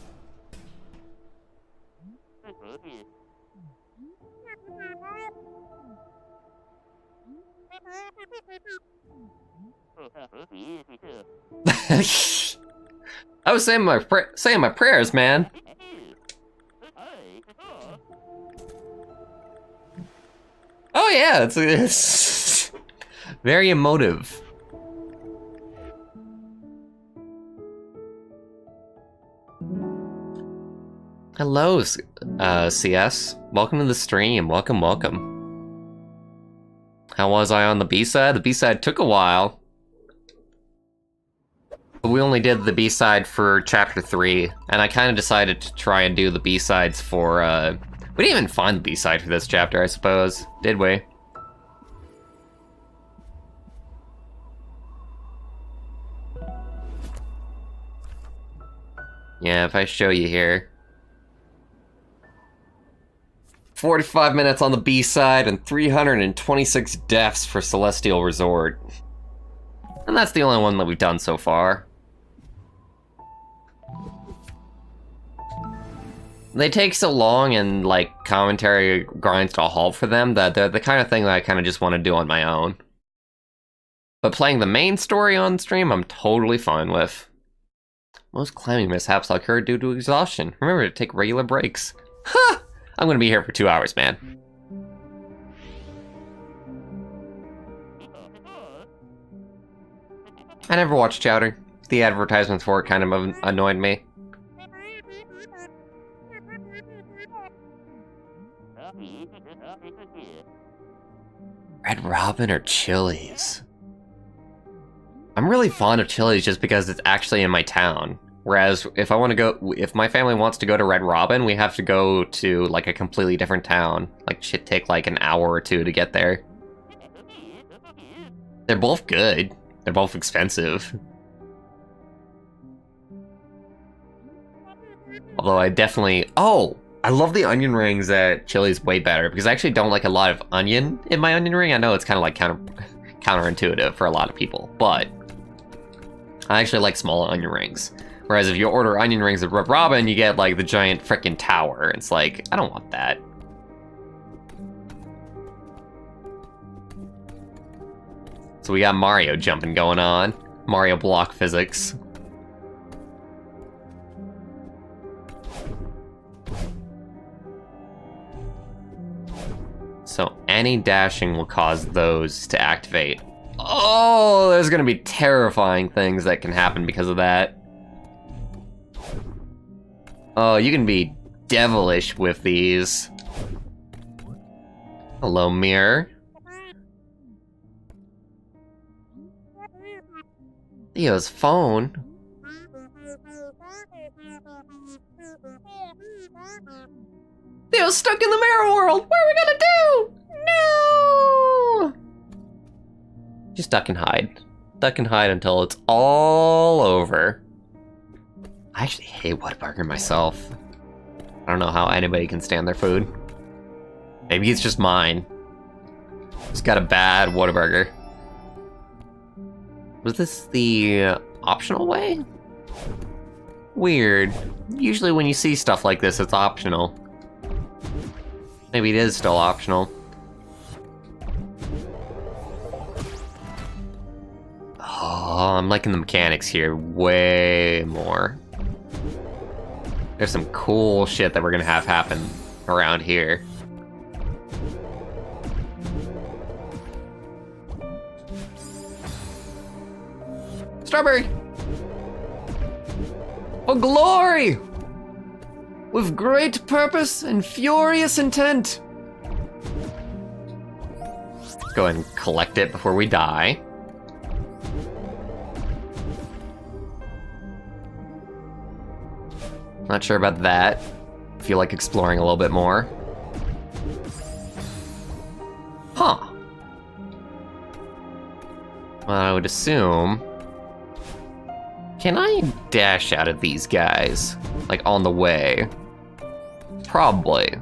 I was saying my prayers, man. Oh yeah, it's very emotive. Hello, CS. Welcome to the stream. Welcome, welcome. How was I on the B-side? The B-side took a while. But we only did the B-side for Chapter 3, and I kind of decided to try and do the B-sides for, we didn't even find the B-side for this chapter, I suppose. Did we? Yeah, if I show you here. 45 minutes on the B-side and 326 deaths for Celestial Resort. And that's the only one that we've done so far. They take so long and, like, commentary grinds to a halt for them that they're the kind of thing that I kind of just want to do on my own. But playing the main story on stream, I'm totally fine with. Most climbing mishaps occur due to exhaustion. Remember to take regular breaks. Ha! I'm gonna be here for 2 hours, man. I never watched Chowder. The advertisements for it kind of annoyed me. Red Robin or Chili's? I'm really fond of Chili's just because it's actually in my town. Whereas if I want to go, if my family wants to go to Red Robin, we have to go to like a completely different town. Like shit take like an hour or two to get there. They're both good. They're both expensive. Although I definitely, I love the onion rings at Chili's way better because I actually don't like a lot of onion in my onion ring. I know it's kind of like counterintuitive for a lot of people, but I actually like small onion rings. Whereas if you order onion rings at Red Robin, you get like the giant frickin' tower. It's like, I don't want that. So we got Mario jumping going on. Mario block physics. So any dashing will cause those to activate. Oh, there's gonna be terrifying things that can happen because of that. Oh, you can be devilish with these. Hello, mirror. Theo's phone. Theo's stuck in the mirror world. What are we gonna do? No! Just duck and hide. Duck and hide until it's all over. I actually hate Whataburger myself. I don't know how anybody can stand their food. Maybe it's just mine. It's got a bad Whataburger. Was this the optional way? Weird. Usually when you see stuff like this, it's optional. Maybe it is still optional. Oh, I'm liking the mechanics here way more. There's some cool shit that we're gonna have happen around here. Strawberry! Oh, glory! With great purpose and furious intent. Let's go ahead and collect it before we die. Not sure about that. Feel like exploring a little bit more. Huh. Well, I would assume... Can I dash out of these guys? Like, on the way? Probably.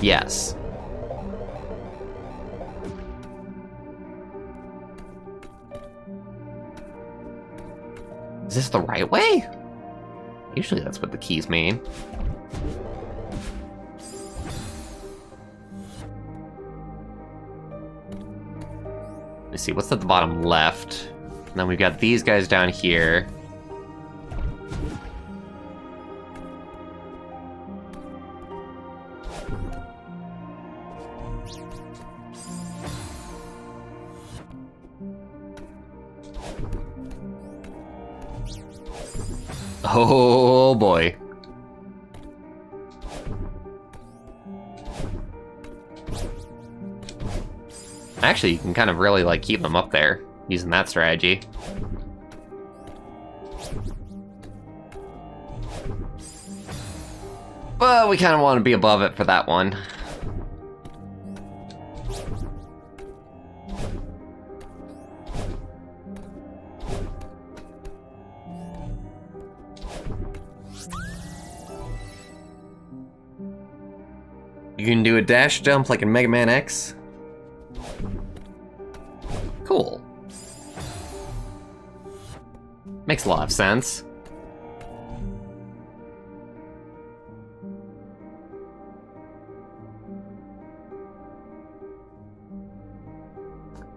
Yes. Is this the right way? Usually that's what the keys mean. Let's see, what's at the bottom left? And then we've got these guys down here. Oh boy. Actually, you can kind of really, like, keep them up there using that strategy. But we kind of want to be above it for that one. You can do a dash jump like in Mega Man X. Cool. Makes a lot of sense.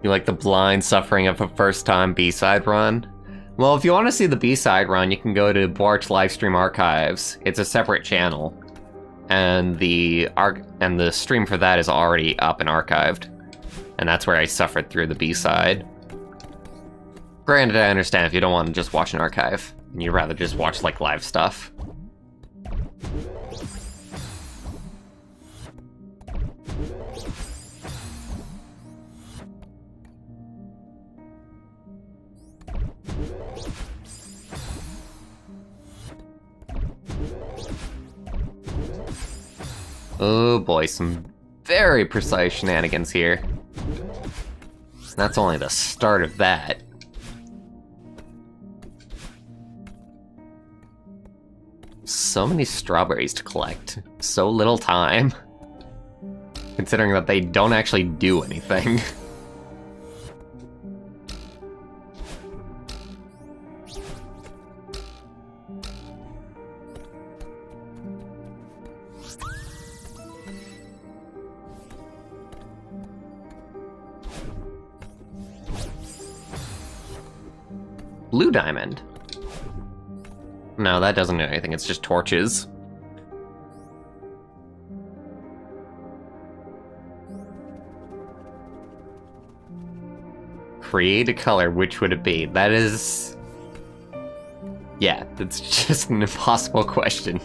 You like the blind suffering of a first-time B-side run? Well, if you want to see the B-side run, you can go to Bwarch Livestream Archives. It's a separate channel. And the stream for that is already up and archived. And that's where I suffered through the B-side. Granted, I understand if you don't want to just watch an archive, and you'd rather just watch, like, live stuff. Oh boy, some very precise shenanigans here. That's only the start of that. So many strawberries to collect. So little time. Considering that they don't actually do anything. Blue diamond. No, that doesn't do anything, it's just torches. Create a color, which would it be? That is... Yeah, that's just an impossible question.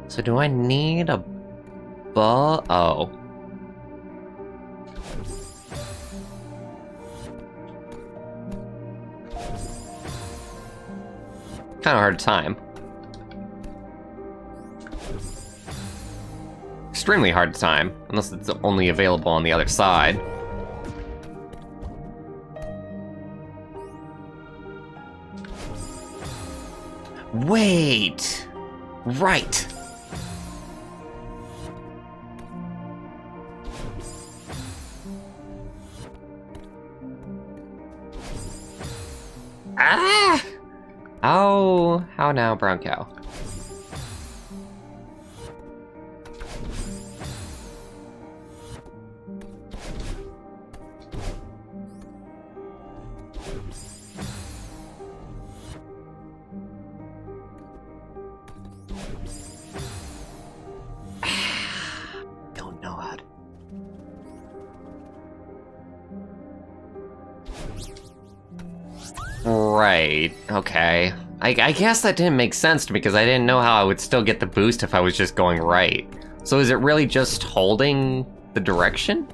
So do I need a ball? Oh. Kind of hard to time. Extremely hard to time, unless it's only available on the other side. Wait! Right! Ah! Oh, how now, brown cow? Right, okay. I guess that didn't make sense to me because I didn't know how I would still get the boost if I was just going right. So is it really just holding the direction?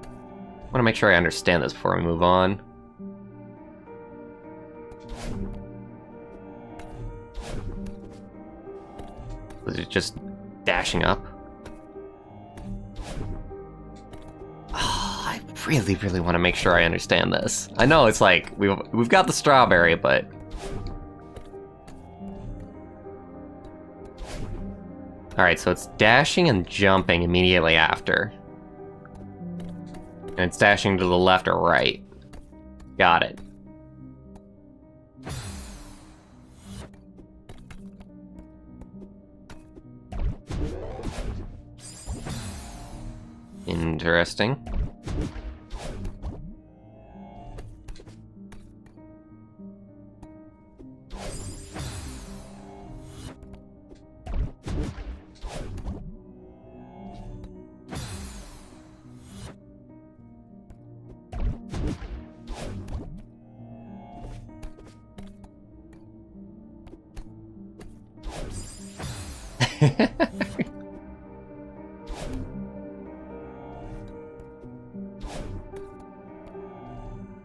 I want to make sure I understand this before we move on. Is it just dashing up? Oh, I really, really want to make sure I understand this. I know it's like, we've got the strawberry, but... Alright, so it's dashing and jumping immediately after. And it's dashing to the left or right. Got it. Interesting.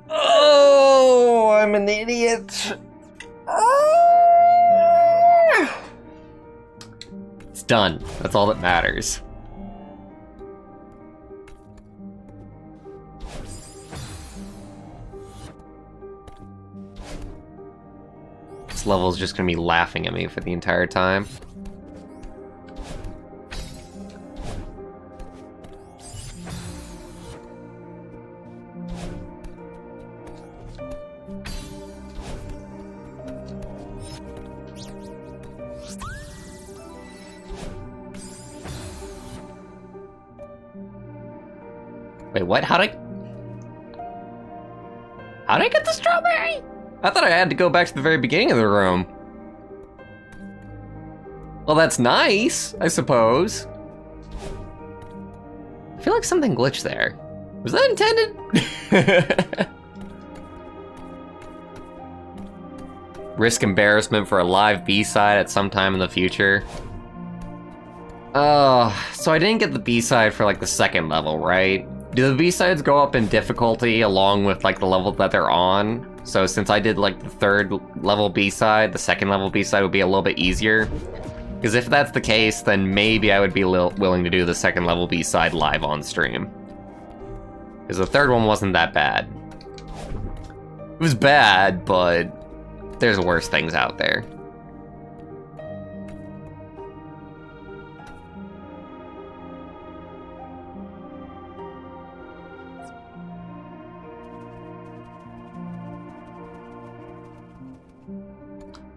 Oh, I'm an idiot. It's done. That's all that matters. This level's just gonna be laughing at me for the entire time. Wait, what? How'd I get the strawberry? I thought I had to go back to the very beginning of the room. Well, that's nice, I suppose. I feel like something glitched there. Was that intended? Risk embarrassment for a live B-side at some time in the future. Oh, so I didn't get the B-side for like the second level, right? Do the B-sides go up in difficulty along with like the level that they're on? So since I did like the third level B-side, the second level B-side would be a little bit easier. Because if that's the case, then maybe I would be willing to do the second level B-side live on stream. Because the third one wasn't that bad. It was bad, but there's worse things out there.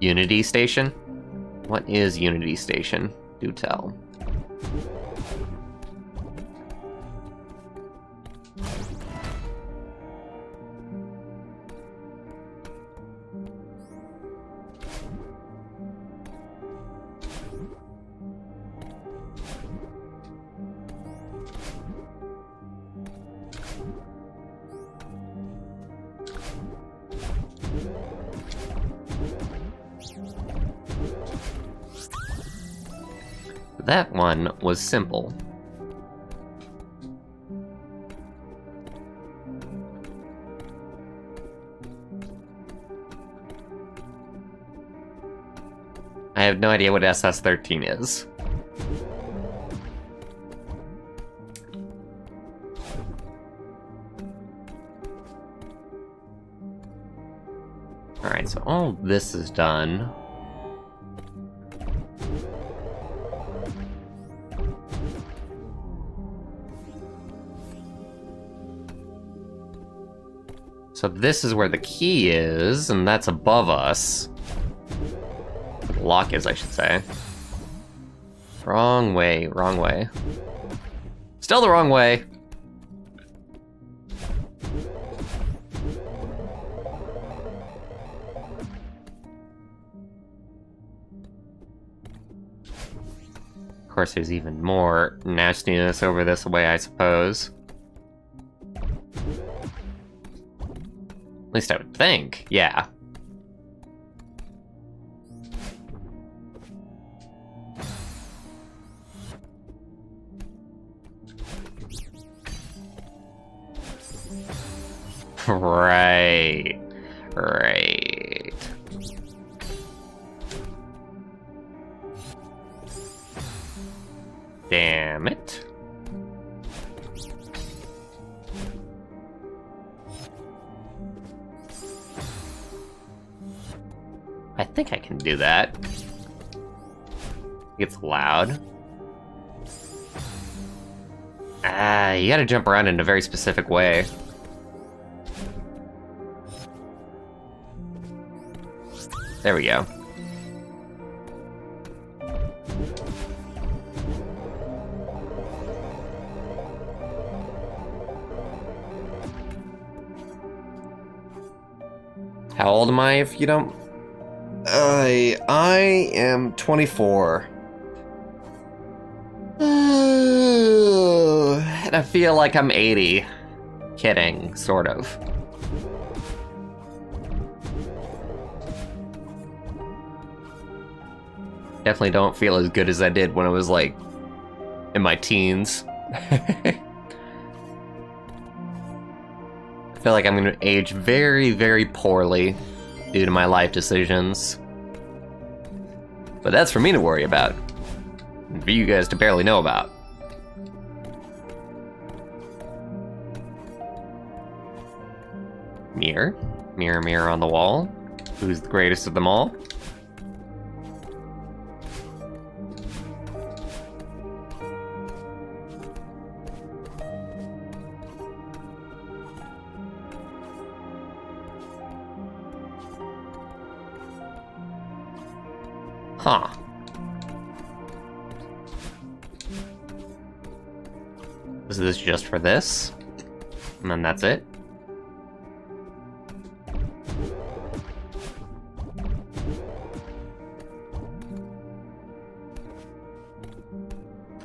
Unity Station? What is Unity Station? Do tell. That one was simple. I have no idea what SS13 is. Alright, so all this is done. So this is where the key is, and that's above us. The lock is, I should say. Wrong way, wrong way. Still the wrong way. Of course, there's even more nastiness over this way, I suppose. At least I would think, yeah. Right. Right. Damn it. I think I can do that. It's loud. Ah, you gotta jump around in a very specific way. There we go. How old am I, if you don't... I am 24. And I feel like I'm 80. Kidding, sort of. Definitely don't feel as good as I did when I was, like, in my teens. I feel like I'm gonna age very, very poorly due to my life decisions. But that's for me to worry about. And for you guys to barely know about. Mirror. Mirror, mirror on the wall. Who's the greatest of them all? Huh. Is this just for this? And then that's it?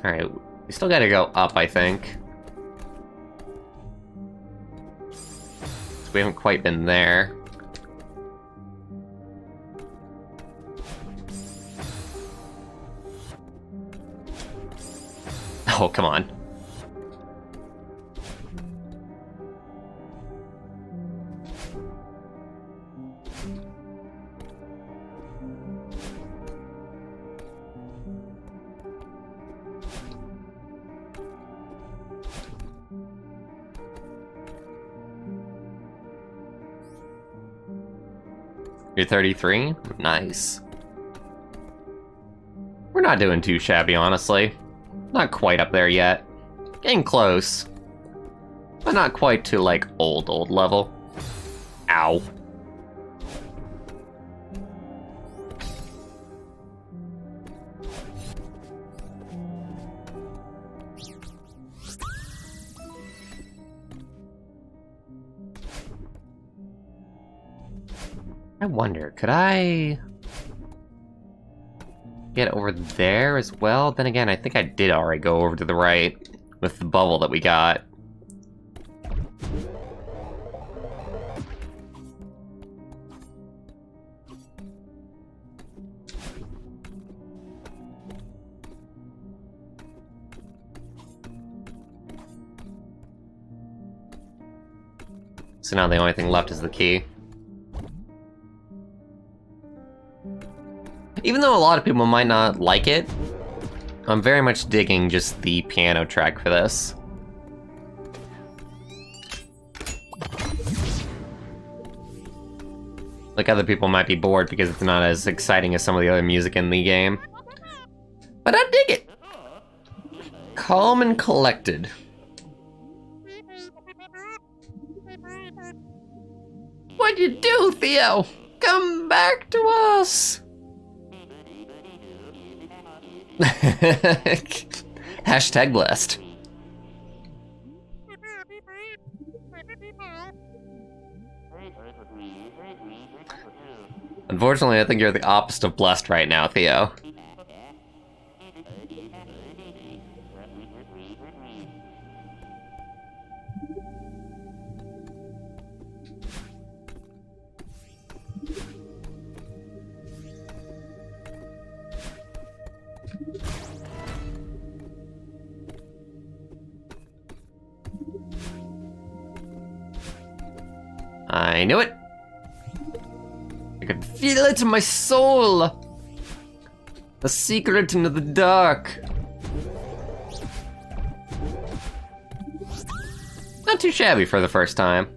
Alright, we still gotta go up, I think. So we haven't quite been there. Oh, come on. You're 33? Nice. We're not doing too shabby, honestly. Not quite up there yet. Getting close. But not quite to, like, old level. Ow. I wonder, could I get over there as well? Then again, I think I did already go over to the right with the bubble that we got. So now the only thing left is the key. Even though a lot of people might not like it, I'm very much digging just the piano track for this. Like, other people might be bored because it's not as exciting as some of the other music in the game. But I dig it! Calm and collected. What'd you do, Theo? Come back to us! Hashtag blessed. Unfortunately, I think you're the opposite of blessed right now, Theo. I knew it! I could feel it in my soul! A secret into the dark. Not too shabby for the first time.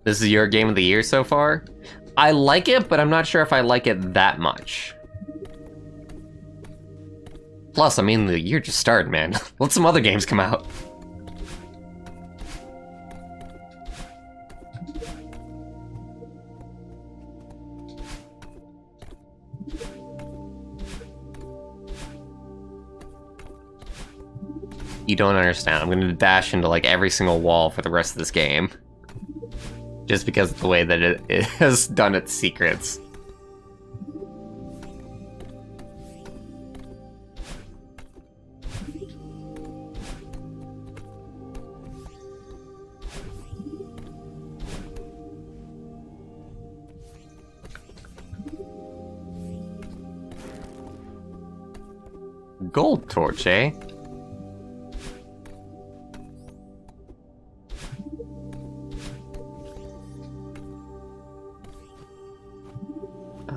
This is your game of the year so far? I like it, but I'm not sure if I like it that much. Plus, I mean, the year just started, man. Let some other games come out. You don't understand. I'm gonna dash into like every single wall for the rest of this game. Just because of the way that it has done its secrets. Gold torch, eh?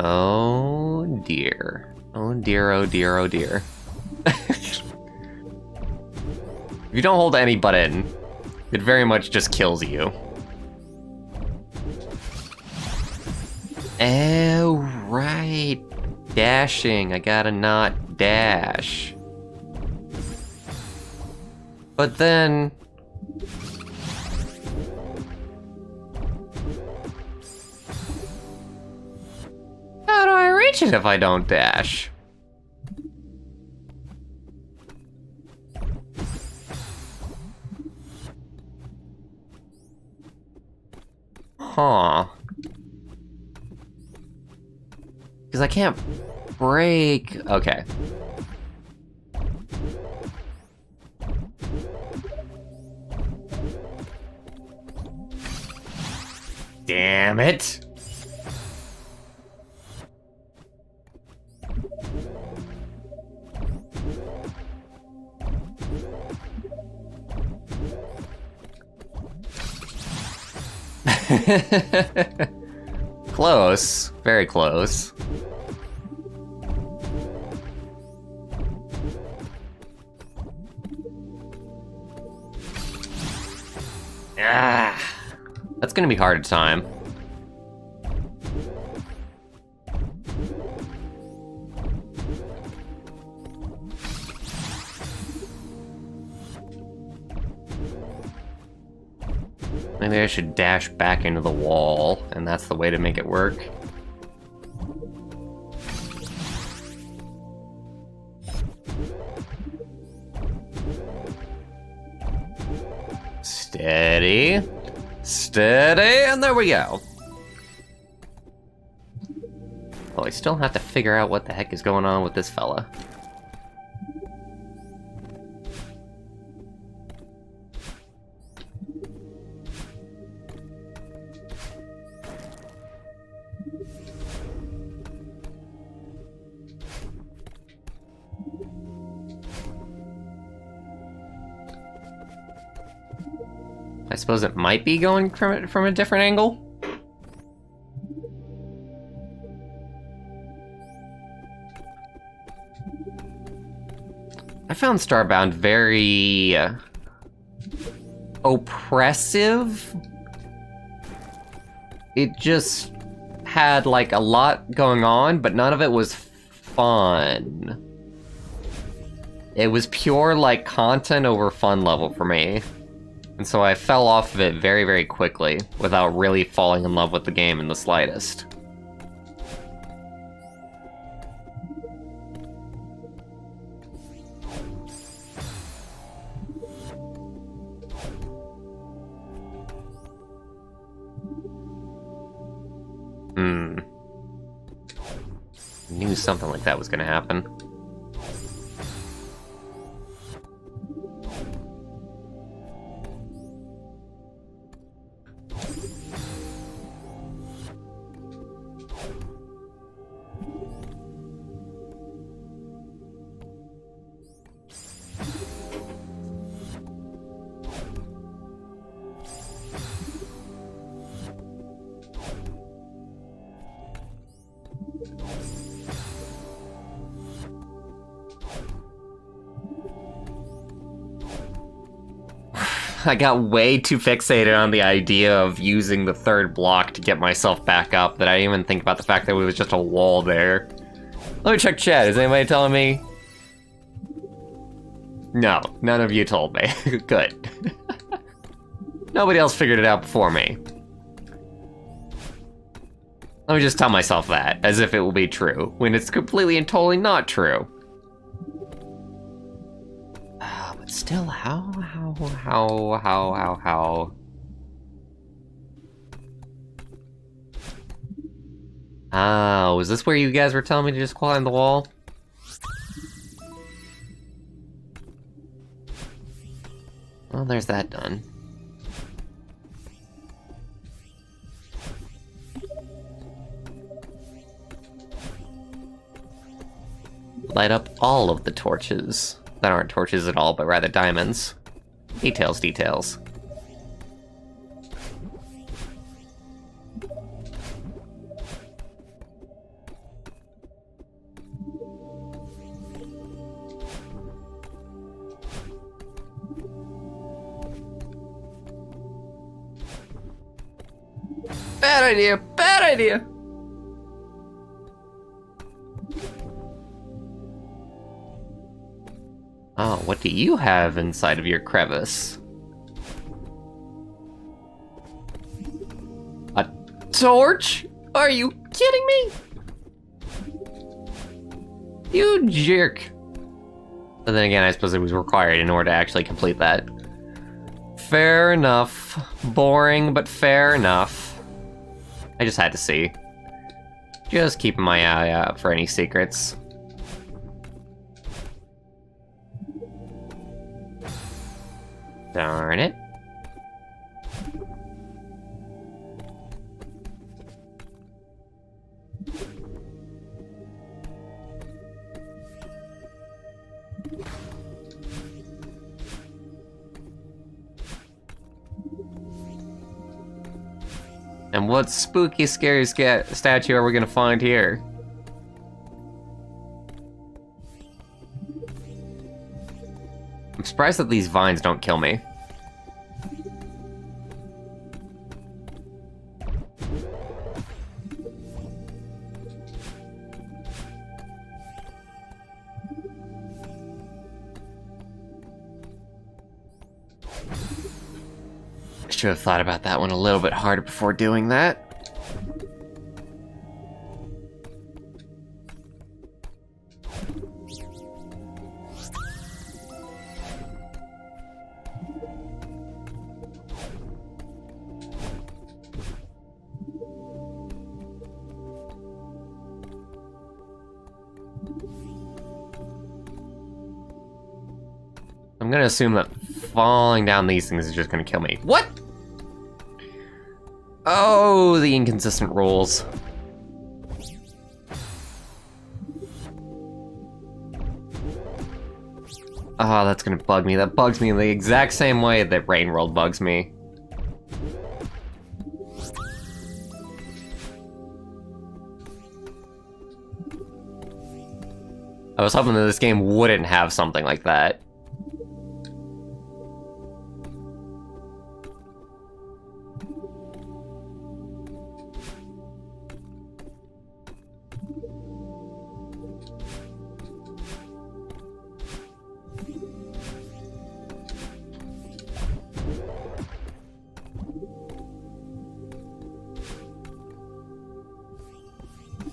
Oh dear. Oh dear, oh dear, oh dear. If you don't hold any button, it very much just kills you. Oh, right. Dashing. I gotta not dash. But then... how do I reach it if I don't dash? Huh. Because I can't break... okay. Damn it! Close. Very close. Ah, that's gonna be hard to time. Maybe I should dash back into the wall, and that's the way to make it work. Steady. Steady, and there we go. Well, I still have to figure out what the heck is going on with this fella. I suppose it might be going from a different angle. I found Starbound very oppressive. It just had like a lot going on, but none of it was fun. It was pure like content over fun level for me. And so I fell off of it very, very quickly without really falling in love with the game in the slightest. Knew something like that was gonna happen. I got way too fixated on the idea of using the third block to get myself back up that I didn't even think about the fact that it was just a wall there. Let me check chat. Is anybody telling me? No, none of you told me. Good. Nobody else figured it out before me. Let me just tell myself that, as if it will be true, when it's completely and totally not true. But still, how? Oh, is this where you guys were telling me to just climb the wall? Well, there's that done. Light up all of the torches. That aren't torches at all, but rather diamonds. Details, details. Bad idea, bad idea! Oh, what do you have inside of your crevice? A torch? Are you kidding me? You jerk. But then again, I suppose it was required in order to actually complete that. Fair enough. Boring, but fair enough. I just had to see. Just keeping my eye out for any secrets. Darn it. And what spooky, scary statue are we gonna find here? I'm surprised that these vines don't kill me. I should have thought about that one a little bit harder before doing that. I'm gonna assume that falling down these things is just gonna kill me. What? Oh, the inconsistent rules. Oh, that's gonna bug me. That bugs me in the exact same way that Rain World bugs me. I was hoping that this game wouldn't have something like that.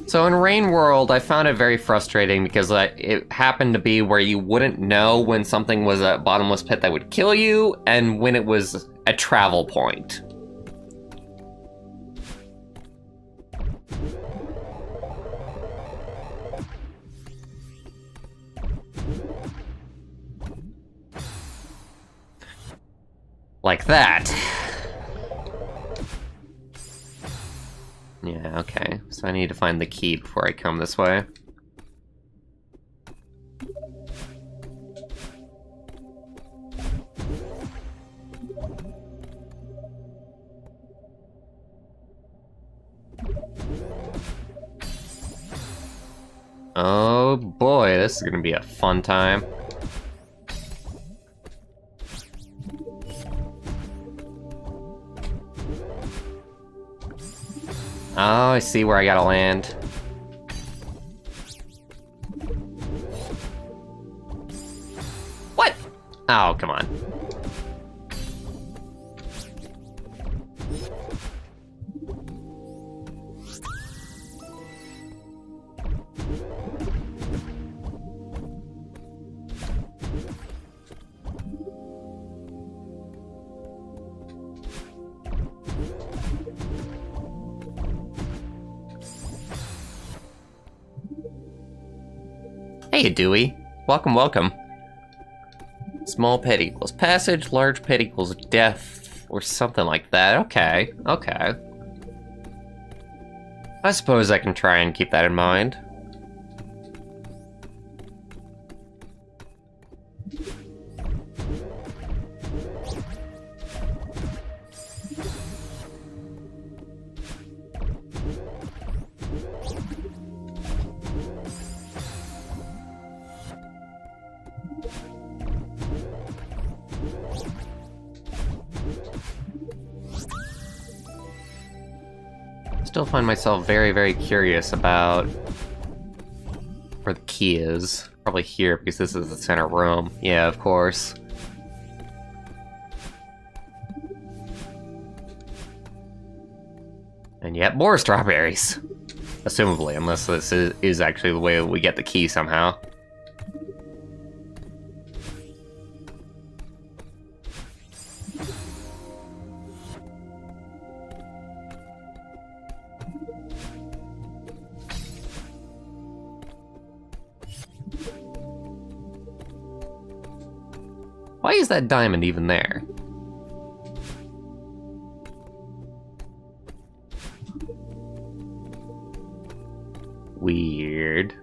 So in Rain World, I found it very frustrating because it happened to be where you wouldn't know when something was a bottomless pit that would kill you, and when it was a travel point. Like that. Yeah, okay. So I need to find the key before I come this way. Oh boy, this is gonna be a fun time. Oh, I see where I gotta land. What? Oh, come on. Hey, Dewey. Welcome, welcome. Small pit equals passage, large pit equals death, or something like that. Okay, okay. I suppose I can try and keep that in mind. Still find myself very, very curious about where the key is. Probably here, because this is the center room. Yeah, of course. And yet more strawberries. Assumably, unless this is actually the way we get the key somehow. Why is that diamond even there? Weird.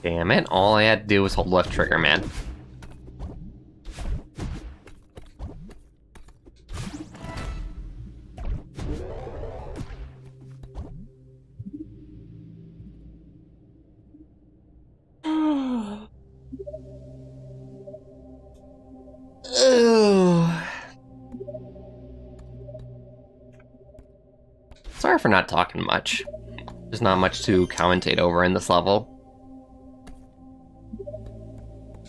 Damn it, all I had to do was hold left trigger, man. Sorry for not talking much. There's not much to commentate over in this level.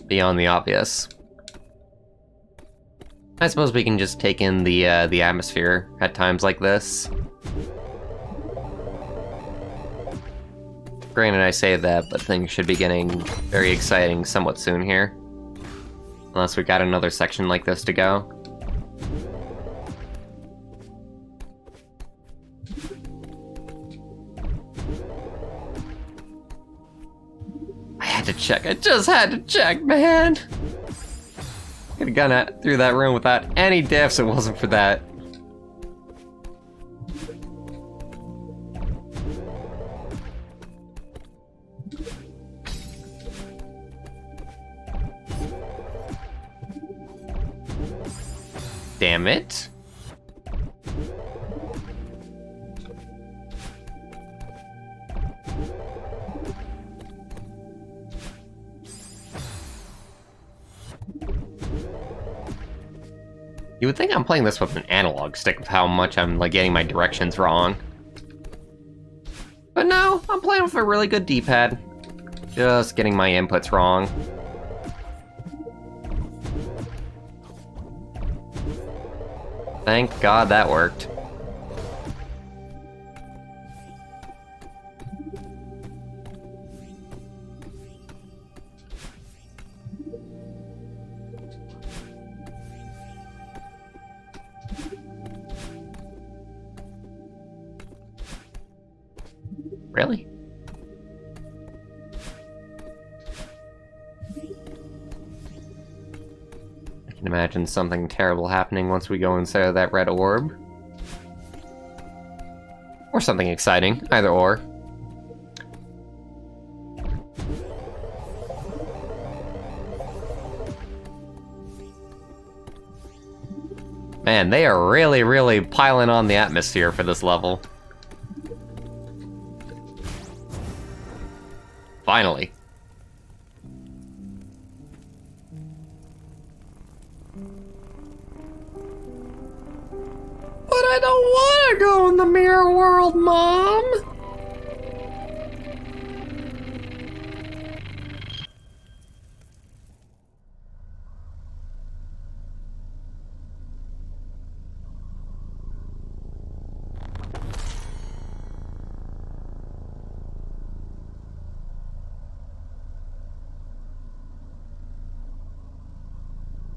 Beyond the obvious. I suppose we can just take in the atmosphere at times like this. Granted, I say that, but things should be getting very exciting somewhat soon here. Unless we got another section like this to go. Check. I just had to check, man. Could have gone through that room without any diffs if it wasn't for that. Damn it. You would think I'm playing this with an analog stick with how much I'm like getting my directions wrong. But no, I'm playing with a really good D-pad. Just getting my inputs wrong. Thank God that worked. Really? I can imagine something terrible happening once we go inside of that red orb. Or something exciting, either or. Man, they are really, really piling on the atmosphere for this level. Finally. But I don't want to go in the mirror world, Mom!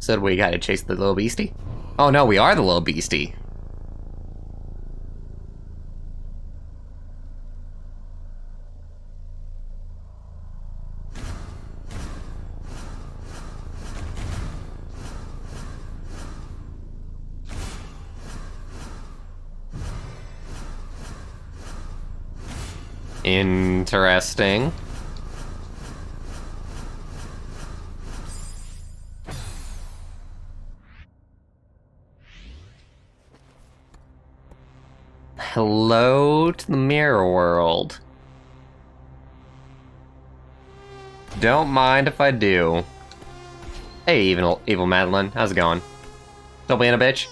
Said we gotta chase the little beastie? Oh no, we are the little beastie. Interesting. Hello to the mirror world. Don't mind if I do. Hey, evil Madeline, how's it going? Still being a bitch?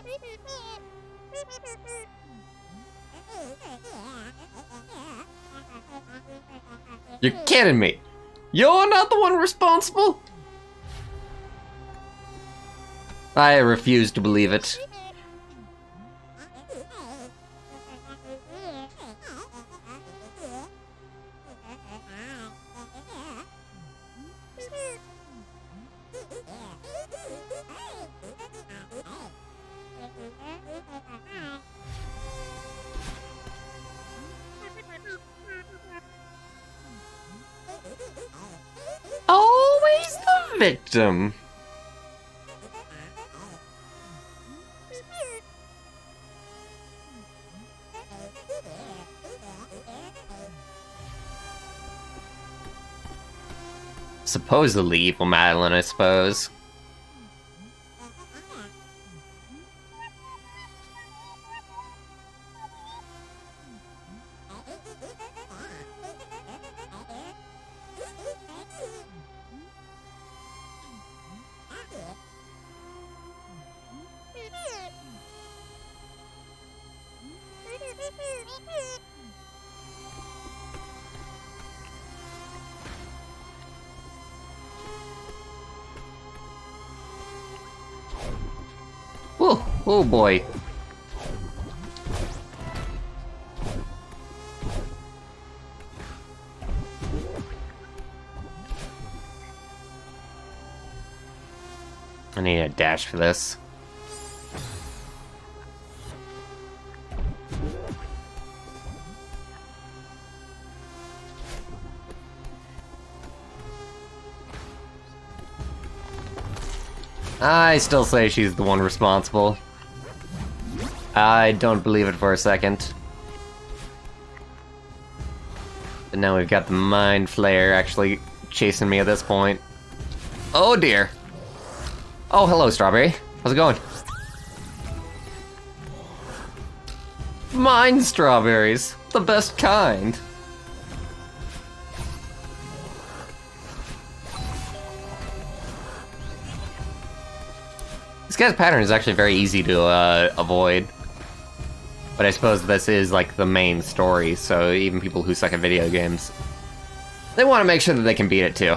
You're kidding me! You're not the one responsible? I refuse to believe it. Always the victim. Supposedly evil Madeline, I suppose. Oh boy. I need a dash for this. I still say she's the one responsible. I don't believe it for a second. But now we've got the Mind Flayer actually chasing me at this point. Oh dear. Oh, hello, Strawberry. How's it going? Mind strawberries. The best kind. This guy's pattern is actually very easy to avoid. But I suppose this is like the main story, so even people who suck at video games, they want to make sure that they can beat it too.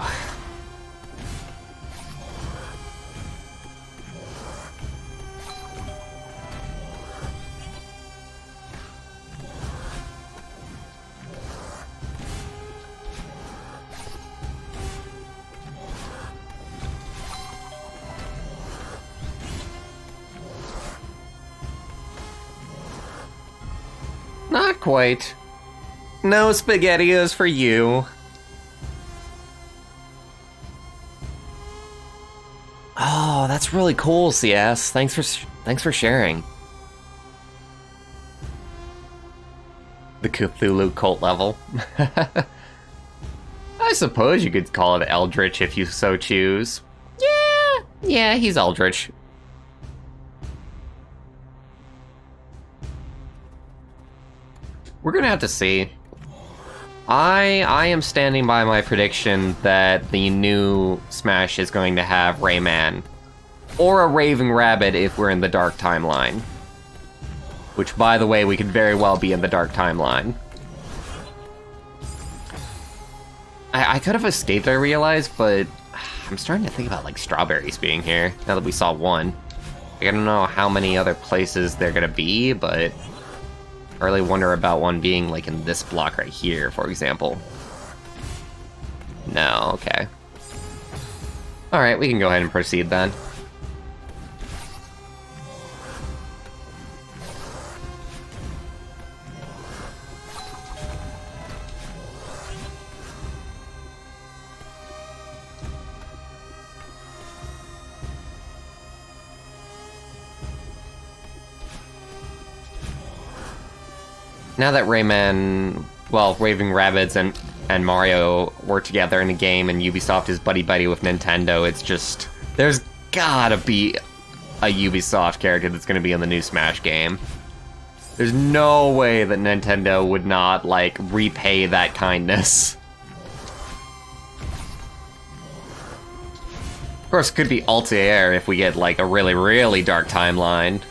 Not quite. No SpaghettiOs for you. Oh, that's really cool, CS. Thanks for sharing. The Cthulhu cult level. I suppose you could call it Eldritch if you so choose. Yeah, he's Eldritch. We're gonna have to see. I am standing by my prediction that the new Smash is going to have Rayman. Or a Raving Rabbit if we're in the Dark Timeline. Which, by the way, we could very well be in the Dark Timeline. I could have escaped, I realize, but I'm starting to think about, like, strawberries being here, now that we saw one. I don't know how many other places they're gonna be, but I really wonder about one being, like, in this block right here, for example. No, okay. Alright, we can go ahead and proceed then. Now that Rayman, well, Raving Rabbids and Mario work together in a game and Ubisoft is buddy-buddy with Nintendo, it's just, there's gotta be a Ubisoft character that's gonna be in the new Smash game. There's no way that Nintendo would not, like, repay that kindness. Of course, it could be Altair if we get, like, a really, really dark timeline.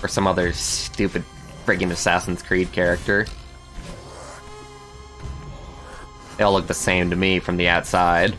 Or some other stupid friggin' Assassin's Creed character. They all look the same to me from the outside.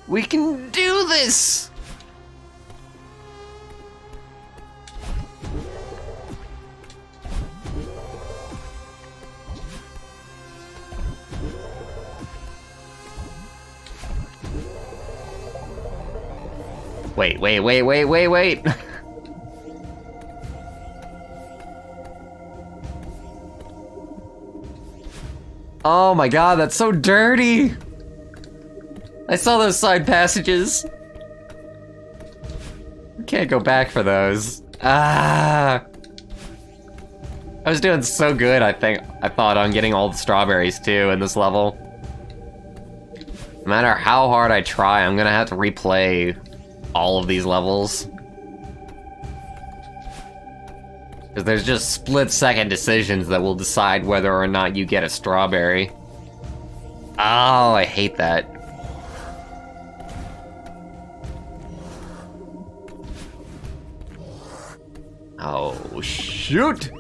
We can do this! Wait. Oh my god, that's so dirty! I saw those side passages. I can't go back for those. Ah! I was doing so good, I thought, on getting all the strawberries too in this level. No matter how hard I try, I'm gonna have to replay all of these levels. Because there's just split-second decisions that will decide whether or not you get a strawberry. Oh, I hate that. Oh, shoot!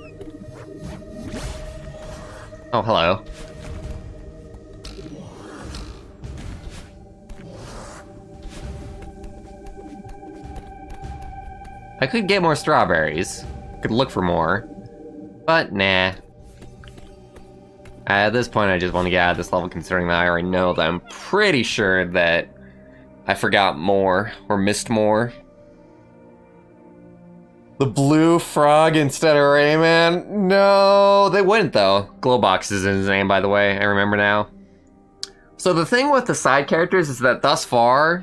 Oh, hello. I could get more strawberries. Could look for more. But, nah. At this point, I just want to get out of this level, considering that I already know that I'm pretty sure that I forgot more, or missed more. The blue frog instead of Rayman? No, they wouldn't though. Glowbox is in his name, by the way, I remember now. So the thing with the side characters is that thus far,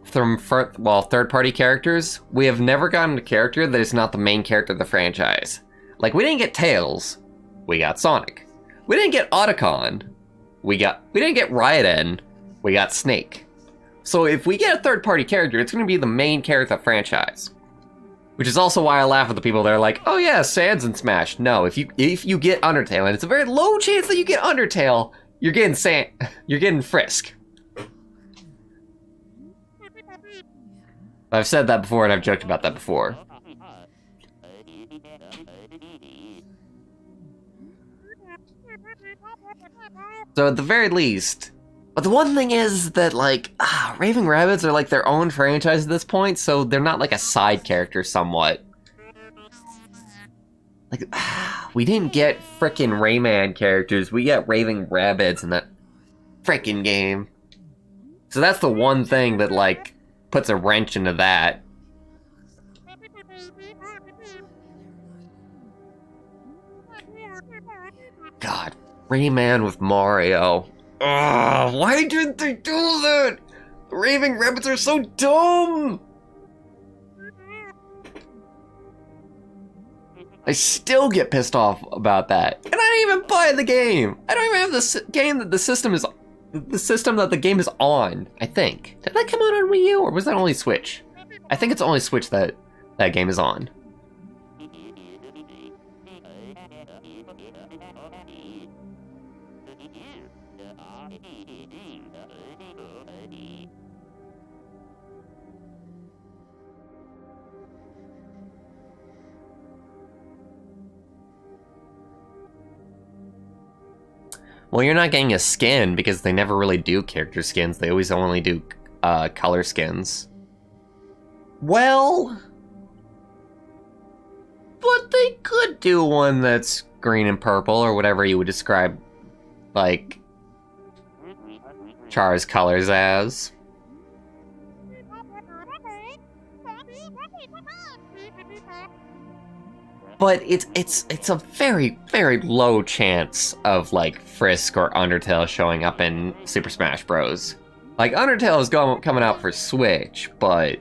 from third-party characters, we have never gotten a character that is not the main character of the franchise. Like, we didn't get Tails, we got Sonic. We didn't get Otacon, we didn't get Raiden, we got Snake. So if we get a third-party character, it's gonna be the main character of the franchise. Which is also why I laugh at the people that are like, oh yeah, Sans in Smash. No, if you get Undertale, and it's a very low chance that you get Undertale, You're getting Frisk. I've said that before and I've joked about that before. So at the very least, but the one thing is that, like, Raving Rabbits are like their own franchise at this point, so they're not like a side character somewhat. Like, we didn't get frickin' Rayman characters, we got Raving Rabbits in that frickin' game. So that's the one thing that, like, puts a wrench into that. God, Rayman with Mario. Ugh, why didn't they do that? The Raving Rabbits are so dumb! I still get pissed off about that. And I didn't even buy the game. I don't even have this game that the system that the game is on, I think. Did that come out on Wii U or was that only Switch? I think it's only Switch that that game is on. Well, you're not getting a skin because they never really do character skins. They always only do color skins. Well, but they could do one that's green and purple or whatever you would describe, like, Char's colors as. But it's a very, very low chance of, like, Frisk or Undertale showing up in Super Smash Bros. Like, Undertale is coming out for Switch, but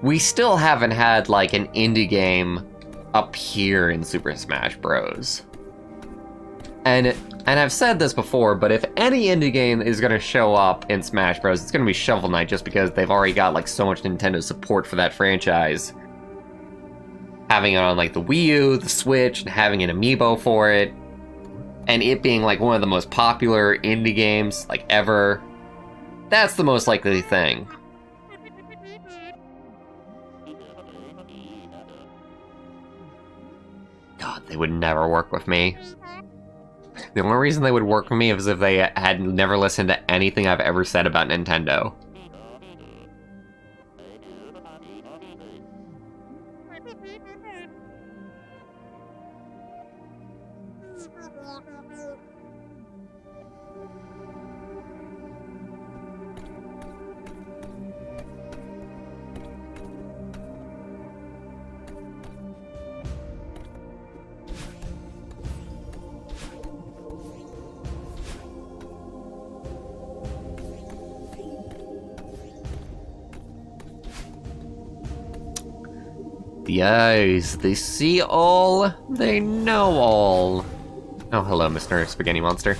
we still haven't had, like, an indie game appear in Super Smash Bros. And I've said this before, but if any indie game is gonna show up in Smash Bros, it's gonna be Shovel Knight, just because they've already got, like, so much Nintendo support for that franchise. Having it on, like, the Wii U, the Switch, and having an amiibo for it, and it being, like, one of the most popular indie games, like, ever, that's the most likely thing. God, they would never work with me. The only reason they would work with me is if they had never listened to anything I've ever said about Nintendo. The eyes, they see all, they know all. Oh, hello, Mr. Spaghetti Monster.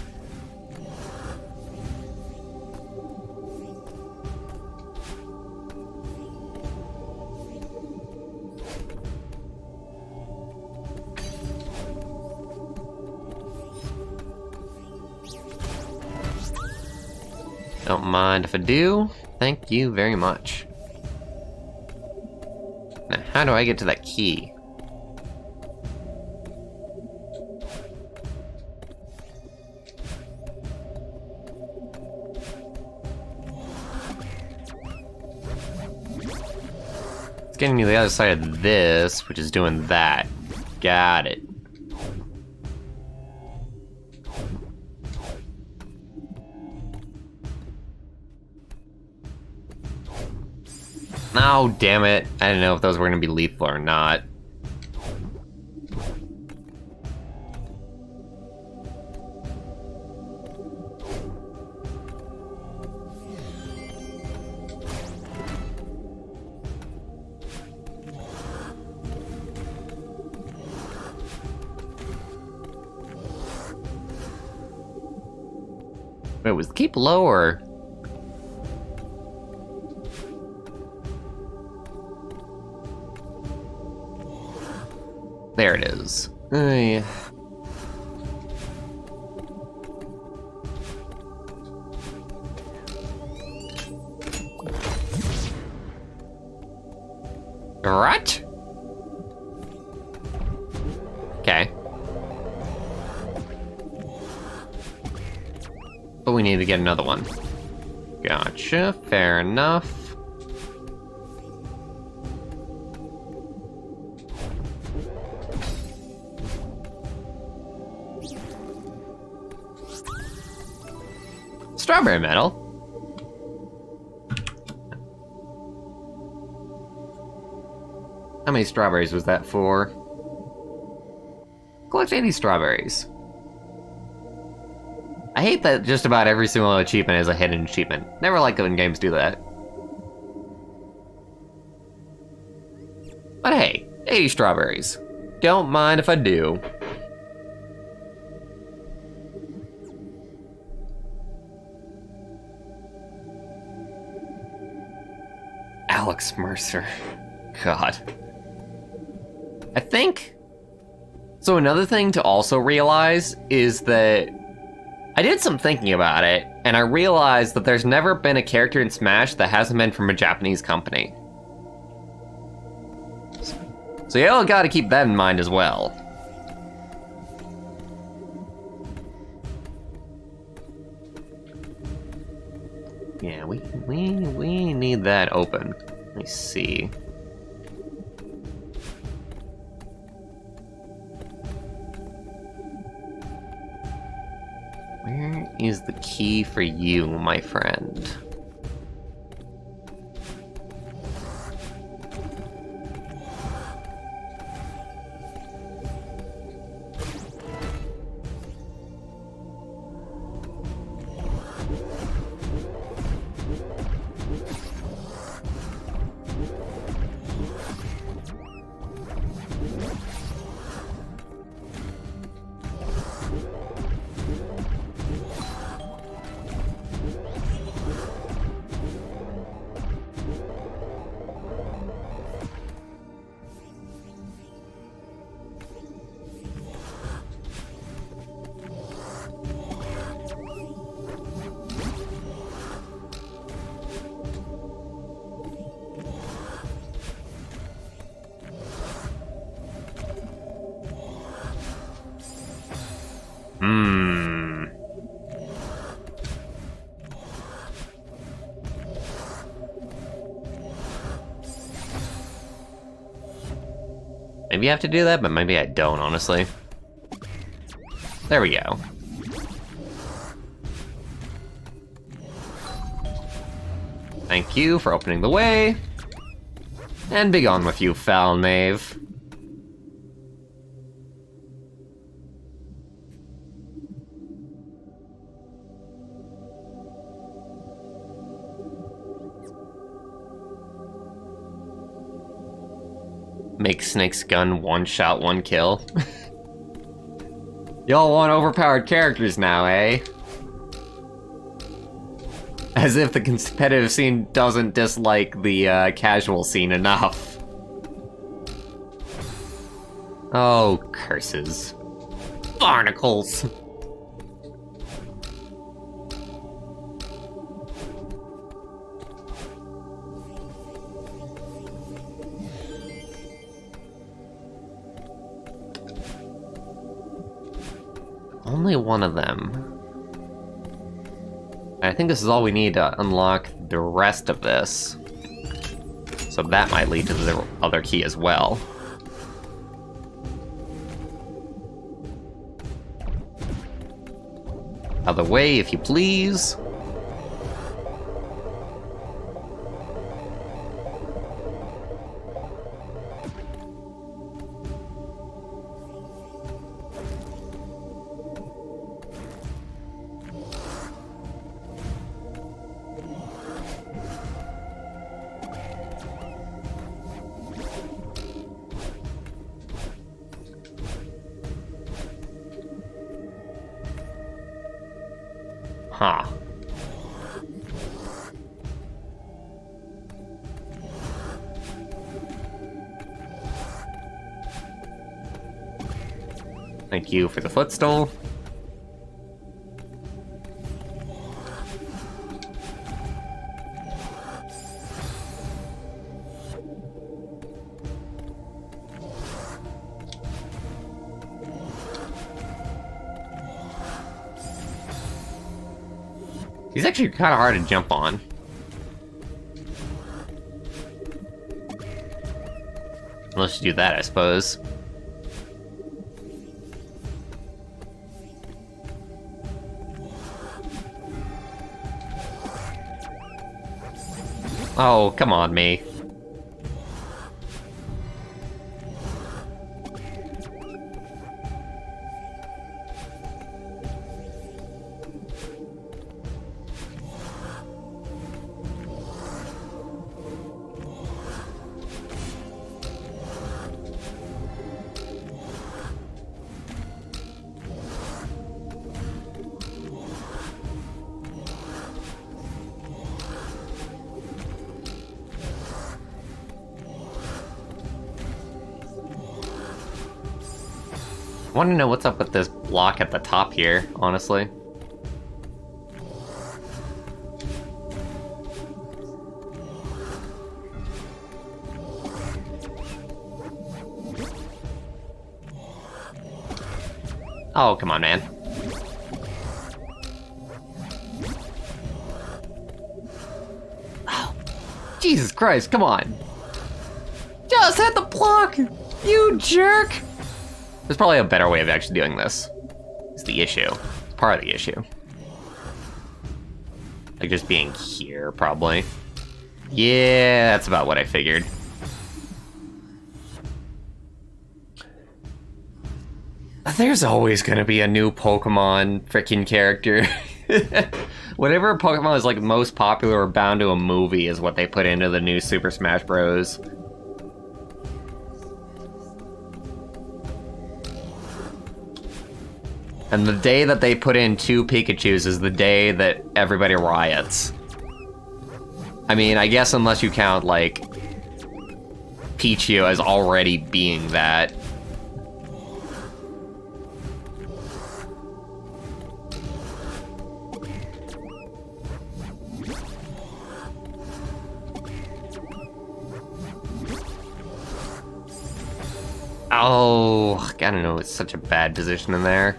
Don't mind if I do. Thank you very much. Now, how do I get to that key? It's getting to the other side of this, which is doing that. Got it. Oh, damn it. I didn't know if those were going to be lethal or not. Wait, was the keep lower? There it is. Yeah. What? Okay. But we need to get another one. Gotcha, fair enough. Strawberry medal. How many strawberries was that for? Collect 80 strawberries. I hate that just about every single achievement is a hidden achievement. Never like it when games do that. But hey, 80 strawberries. Don't mind if I do. Alex Mercer. God. I think... So another thing to also realize is that I did some thinking about it, and I realized that there's never been a character in Smash that hasn't been from a Japanese company. So y'all gotta keep that in mind as well. Yeah, we need that open. Let me see. Where is the key for you, my friend? Maybe I have to do that, but maybe I don't, honestly. There we go. Thank you for opening the way. And be gone with you, foul knave. Make Snake's gun one shot, one kill. Y'all want overpowered characters now, eh? As if the competitive scene doesn't dislike the casual scene enough. Oh, curses. Barnacles! Only one of them. I think this is all we need to unlock the rest of this. So that might lead to the other key as well. Out of the way, if you please. Huh. Thank you for the footstool. He's actually kind of hard to jump on. Unless you do that, I suppose. Oh, come on, me. I want to know what's up with this block at the top here, honestly. Oh, come on, man. Oh, Jesus Christ, come on. Just hit the block, you jerk! There's probably a better way of actually doing this. It's the issue. It's part of the issue. Like just being here, probably. Yeah, that's about what I figured. There's always gonna be a new Pokemon freaking character. Whatever Pokemon is like most popular or bound to a movie is what they put into the new Super Smash Bros. And the day that they put in 2 Pikachus is the day that everybody riots. I mean, I guess unless you count, like, Pichu as already being that. Oh, I don't know, it's such a bad position in there.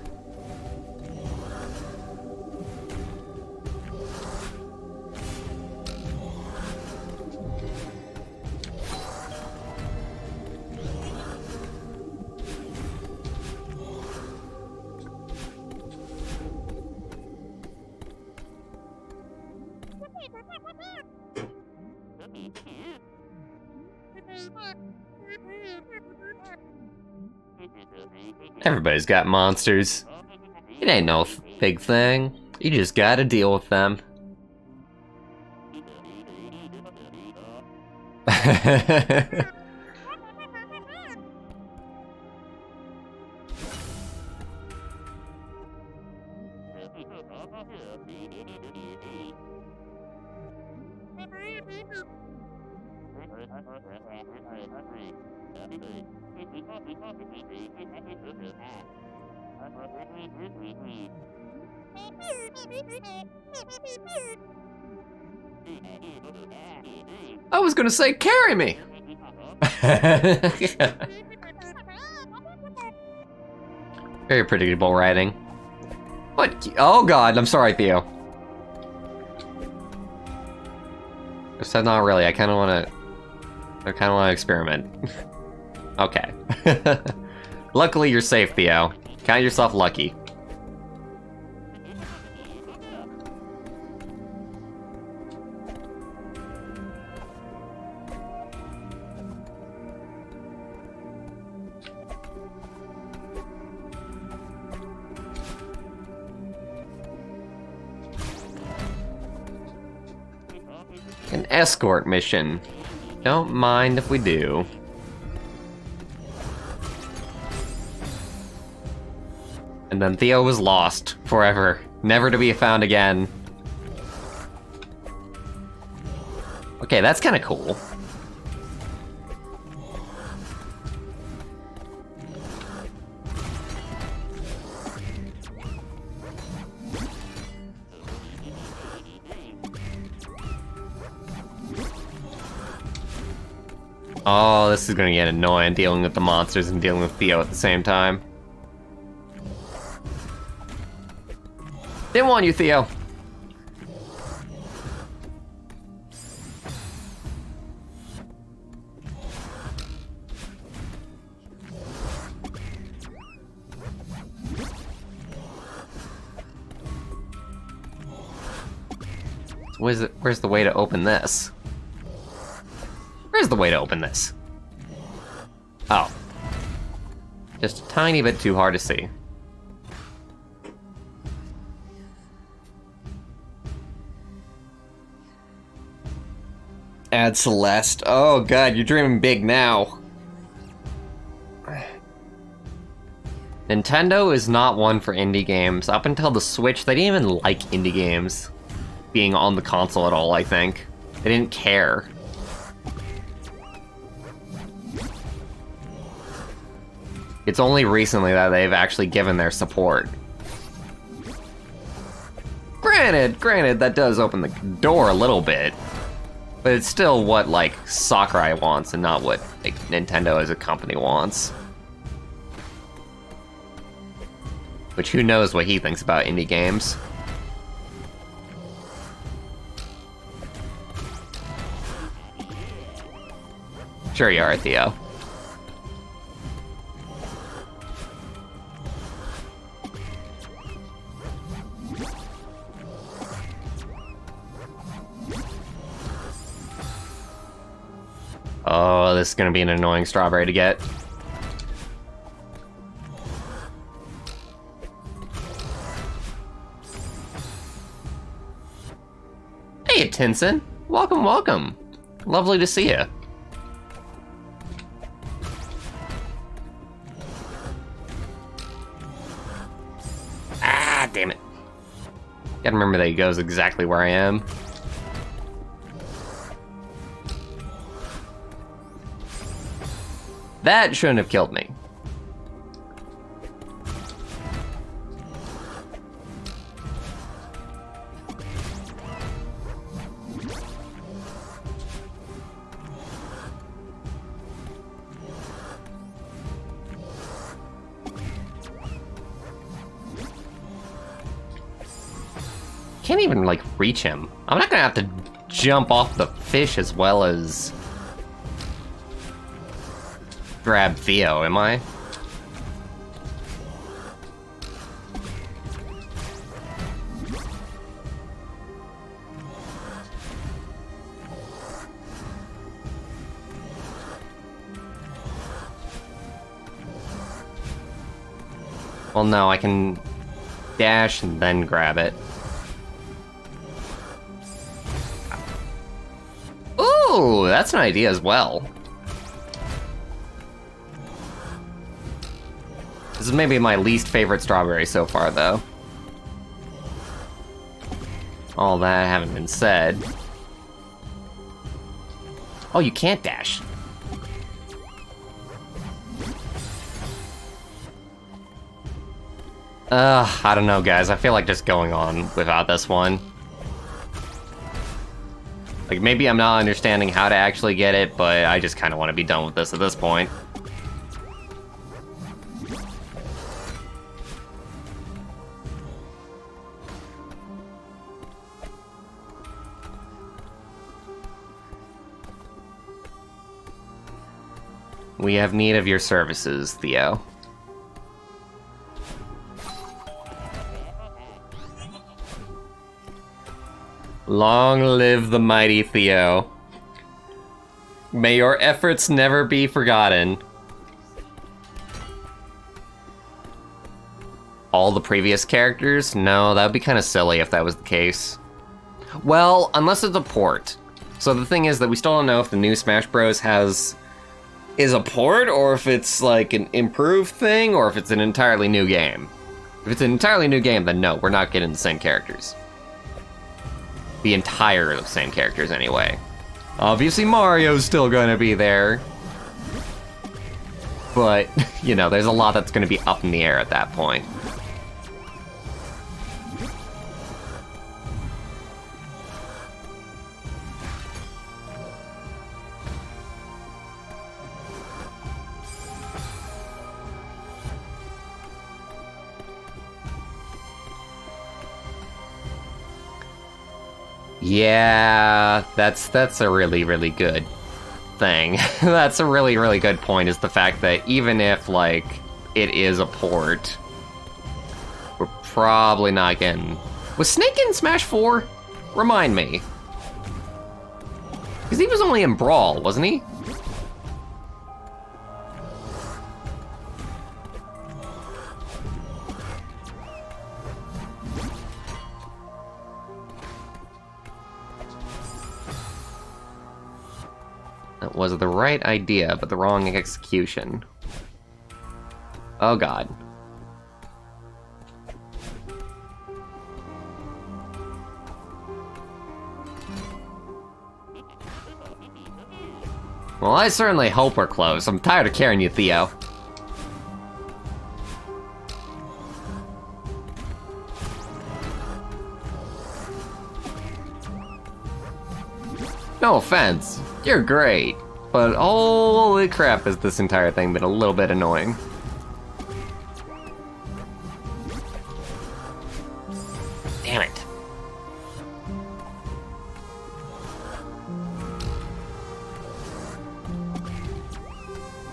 Everybody's got monsters. It ain't no big thing. You just gotta deal with them. I was gonna say, carry me! Very predictable writing. What? Oh god, I'm sorry, Theo. I said not really, I kinda wanna experiment. Okay. Luckily you're safe, Theo. Count yourself lucky. An escort mission. Don't mind if we do. And then Theo was lost forever, never to be found again. Okay, that's kind of cool. Oh, this is gonna get annoying, dealing with the monsters and dealing with Theo at the same time. Didn't want you, Theo. So where's the way to open this? Where's the way to open this? Oh. Just a tiny bit too hard to see. Add Celeste. Oh god, you're dreaming big now. Nintendo is not one for indie games. Up until the Switch, they didn't even like indie games being on the console at all, I think. They didn't care. It's only recently that they've actually given their support. Granted, that does open the door a little bit. But it's still what, like, Sakurai wants and not what, like, Nintendo as a company wants. Which, who knows what he thinks about indie games. Sure you are, Theo. Oh, this is gonna be an annoying strawberry to get. Hey, Tinson. Welcome, welcome. Lovely to see you. Ah, damn it. Gotta remember that he goes exactly where I am. That shouldn't have killed me. Can't even, like, reach him. I'm not gonna have to jump off the fish as well as grab Theo, am I? Well, no, I can dash and then grab it. Ooh, that's an idea as well. This is maybe my least favorite strawberry so far, though. All that having been said. Oh, you can't dash. I don't know, guys. I feel like just going on without this one. Like, maybe I'm not understanding how to actually get it, but I just kind of want to be done with this at this point. We have need of your services, Theo. Long live the mighty Theo. May your efforts never be forgotten. All the previous characters? No, that would be kind of silly if that was the case. Well, unless it's a port. So the thing is that we still don't know if the new Smash Bros. Is a port, or if it's like an improved thing, or if it's an entirely new game. If it's an entirely new game, then no, we're not getting the same characters. The entire same characters, anyway. Obviously, Mario's still gonna be there. But, you know, there's a lot that's gonna be up in the air at that point. Yeah, that's a really, really good thing. That's a really, really good point, is the fact that even if, like, it is a port, we're probably not getting... Was Snake in Smash 4? Remind me. Because he was only in Brawl, wasn't he? That was the right idea, but the wrong execution. Oh god. Well, I certainly hope we're close. I'm tired of carrying you, Theo. No offense, you're great. But holy crap, has this entire thing been a little bit annoying. Damn it.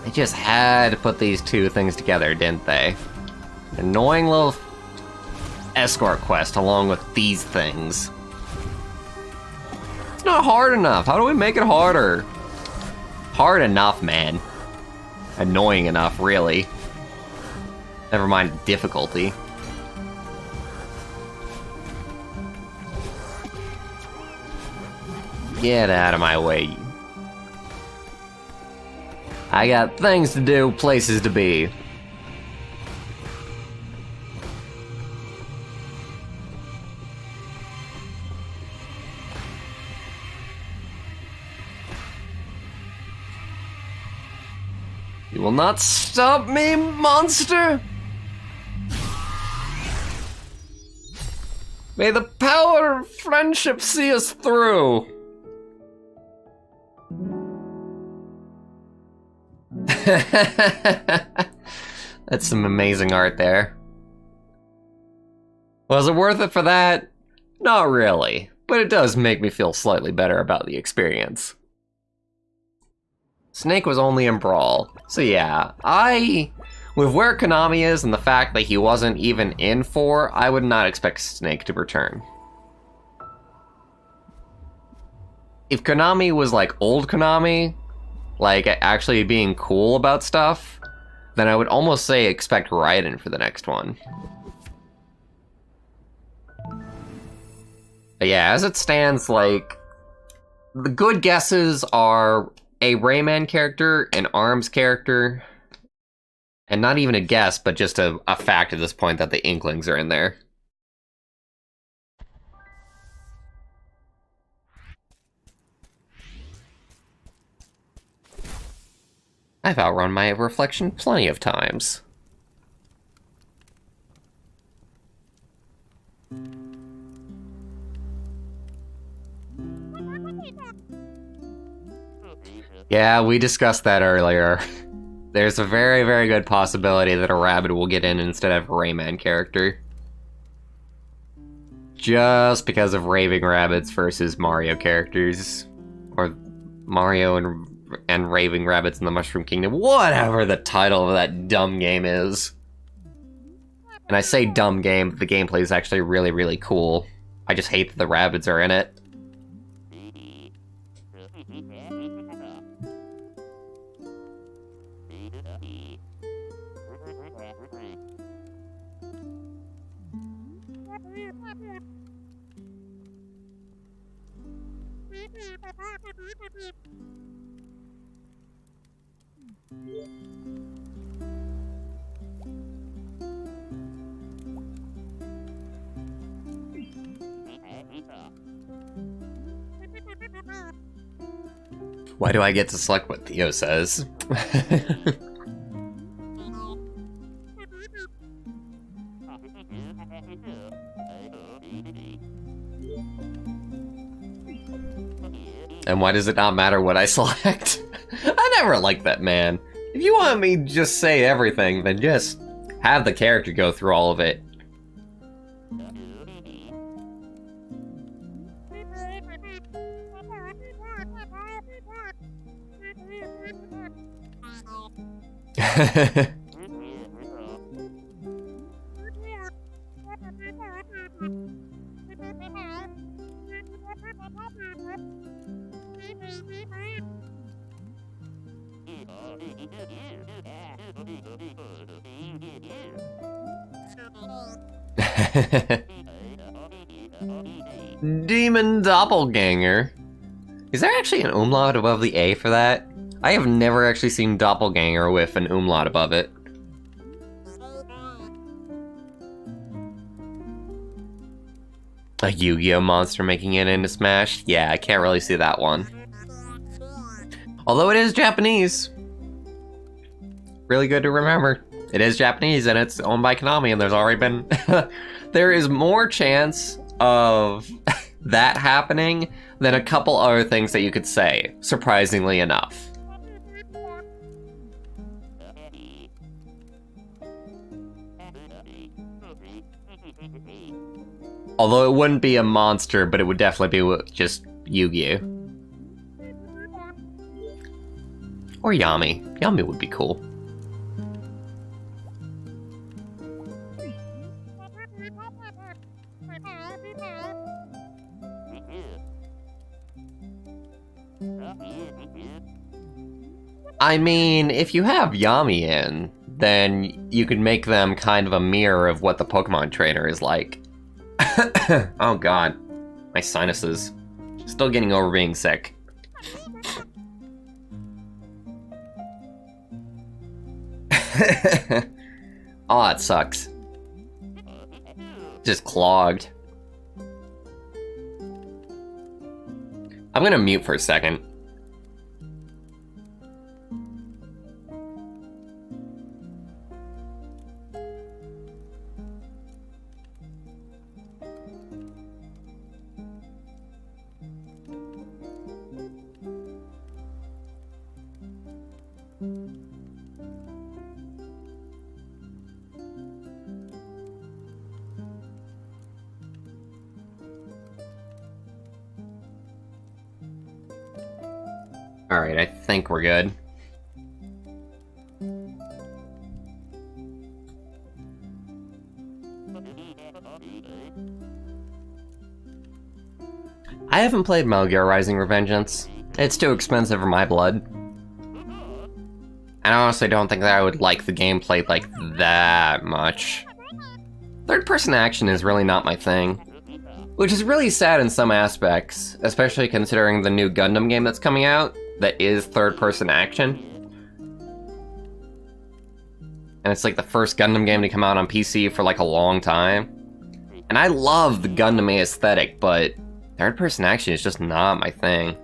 They just had to put these two things together, didn't they? Annoying little escort quest along with these things. It's not hard enough. How do we make it harder? Hard enough, man. Annoying enough, really. Never mind difficulty. Get out of my way. I got things to do, places to be. You will not stop me, monster! May the power of friendship see us through! That's some amazing art there. Was it worth it for that? Not really, but it does make me feel slightly better about the experience. Snake was only in Brawl, so yeah, with where Konami is and the fact that he wasn't even in 4, I would not expect Snake to return. If Konami was like old Konami, like actually being cool about stuff, then I would almost say expect Raiden for the next one. But yeah, as it stands, like, the good guesses are a Rayman character, an ARMS character, and not even a guess, but just a fact at this point that the Inklings are in there. I've outrun my reflection plenty of times. Yeah, we discussed that earlier. There's a very, very good possibility that a rabbit will get in instead of a Rayman character. Just because of raving rabbits versus Mario characters. Or Mario and raving rabbits in the Mushroom Kingdom. Whatever the title of that dumb game is. And I say dumb game, but the gameplay is actually really, really cool. I just hate that the rabbits are in it. Why do I get to select what Theo says? And why does it not matter what I select? I never liked that man. If you want me to just say everything, then just have the character go through all of it. Demon Doppelganger. Is there actually an umlaut above the A for that? I have never actually seen Doppelganger with an umlaut above it. A Yu-Gi-Oh monster making it into Smash? Yeah, I can't really see that one. Although it is Japanese. Really good to remember. It is Japanese and it's owned by Konami, and there's already been... There is more chance of that happening than a couple other things that you could say, surprisingly enough. Although it wouldn't be a monster, but it would definitely be just Yu-Gi-Oh! Or Yami. Yami would be cool. I mean, if you have Yami in, then you could make them kind of a mirror of what the Pokemon trainer is like. Oh god, my sinuses. Still getting over being sick. Oh, it sucks. Just clogged. I'm gonna mute for a second. Alright, I think we're good. I haven't played Metal Gear Rising Revengeance. It's too expensive for my blood. And I honestly don't think that I would like the gameplay like that much. Third-person action is really not my thing. Which is really sad in some aspects, especially considering the new Gundam game that's coming out that is third-person action. And it's like the first Gundam game to come out on PC for like a long time. And I love the Gundam aesthetic, but third-person action is just not my thing.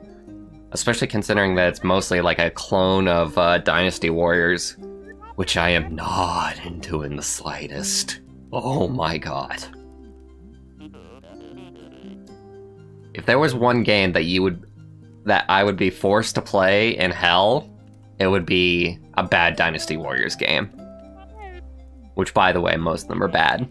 Especially considering that it's mostly like a clone of Dynasty Warriors, which I am not into in the slightest. Oh my god. If there was one game that I would be forced to play in hell, it would be a bad Dynasty Warriors game. Which, by the way, most of them are bad.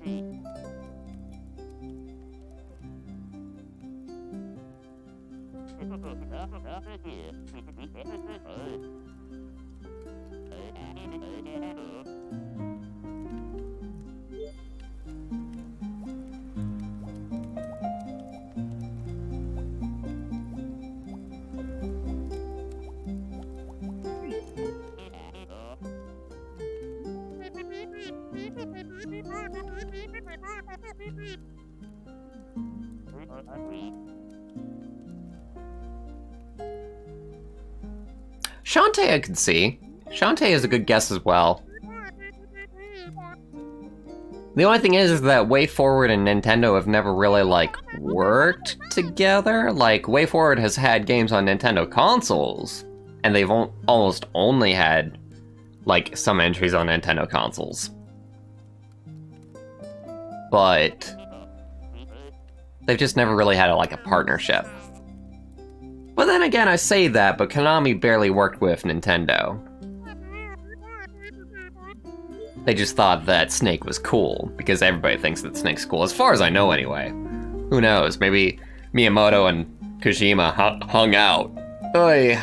Shantae I could see. Shantae is a good guess as well. The only thing is that WayForward and Nintendo have never really, like, worked together. Like, WayForward has had games on Nintendo consoles, and they've almost only had, like, some entries on Nintendo consoles. But they've just never really had, like, a partnership. But then again, I say that, but Konami barely worked with Nintendo. They just thought that Snake was cool, because everybody thinks that Snake's cool, as far as I know anyway. Who knows, maybe Miyamoto and Kojima hung out. Oy.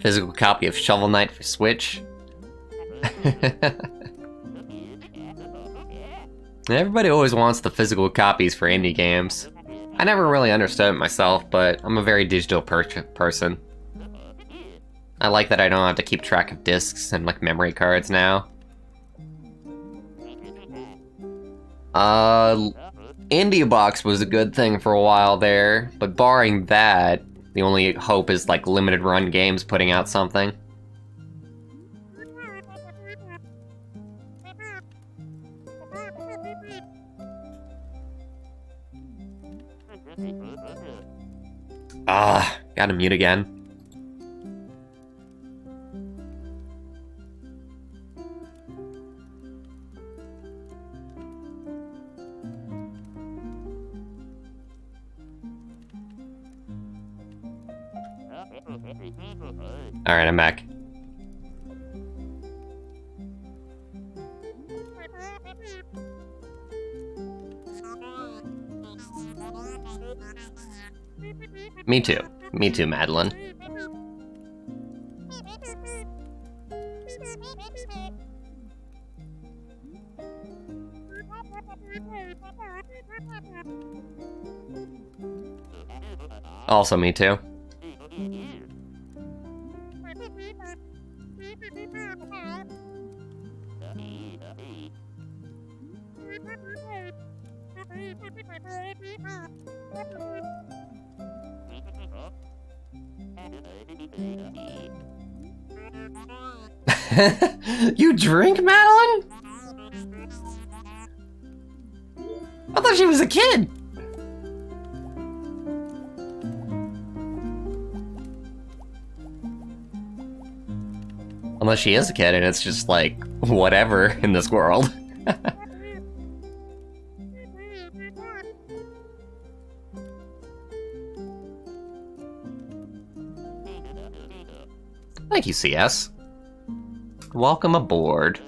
Physical copy of Shovel Knight for Switch. Everybody always wants the physical copies for indie games. I never really understood it myself, but I'm a very digital person. I like that I don't have to keep track of discs and like memory cards now. Indie Box was a good thing for a while there, but barring that, the only hope is like limited run games putting out something. Gotta mute again. Alright, I'm back. Me too. Me too, Madeline. Also me too. You drink, Madeline? I thought she was a kid. Unless she is a kid and it's just like, whatever in this world. Thank you, CS. Welcome aboard.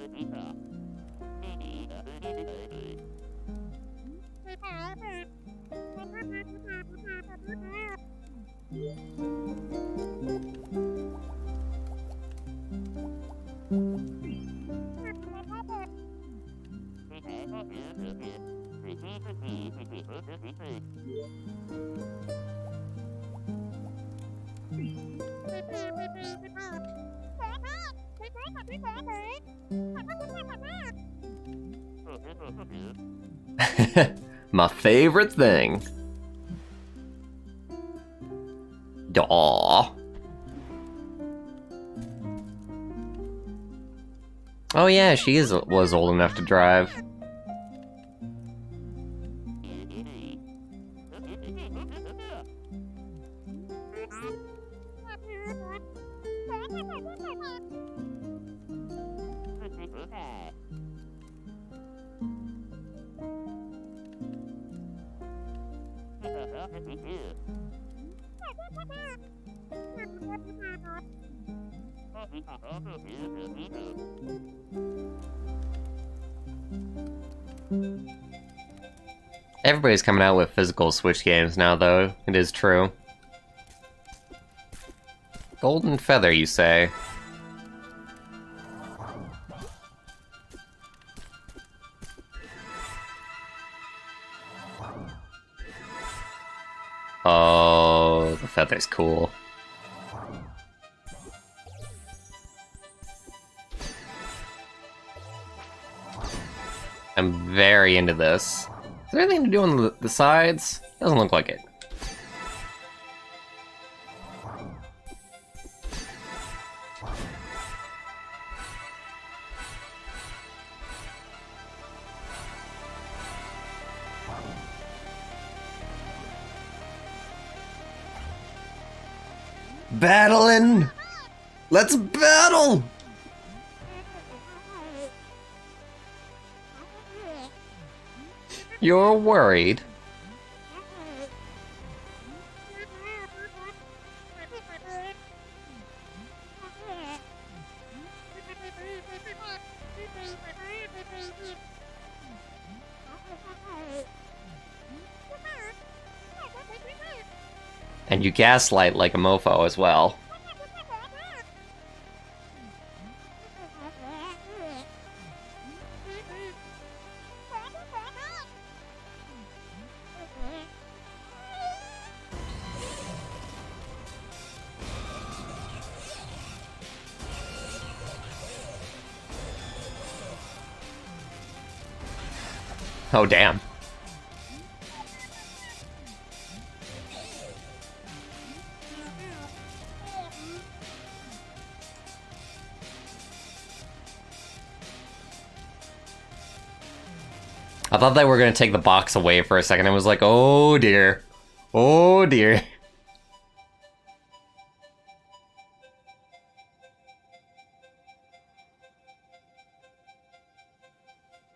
My favorite thing. Daw. Oh yeah, she was old enough to drive. Everybody's coming out with physical Switch games now, though. It is true. Golden Feather, you say? Oh, the feather's cool. I'm very into this. Is there anything to do on the sides? Doesn't look like it. Battling! Let's battle! You're worried? And you gaslight like a mofo as well. Oh, damn. I thought they were gonna take the box away for a second. I was like, oh dear. Oh dear.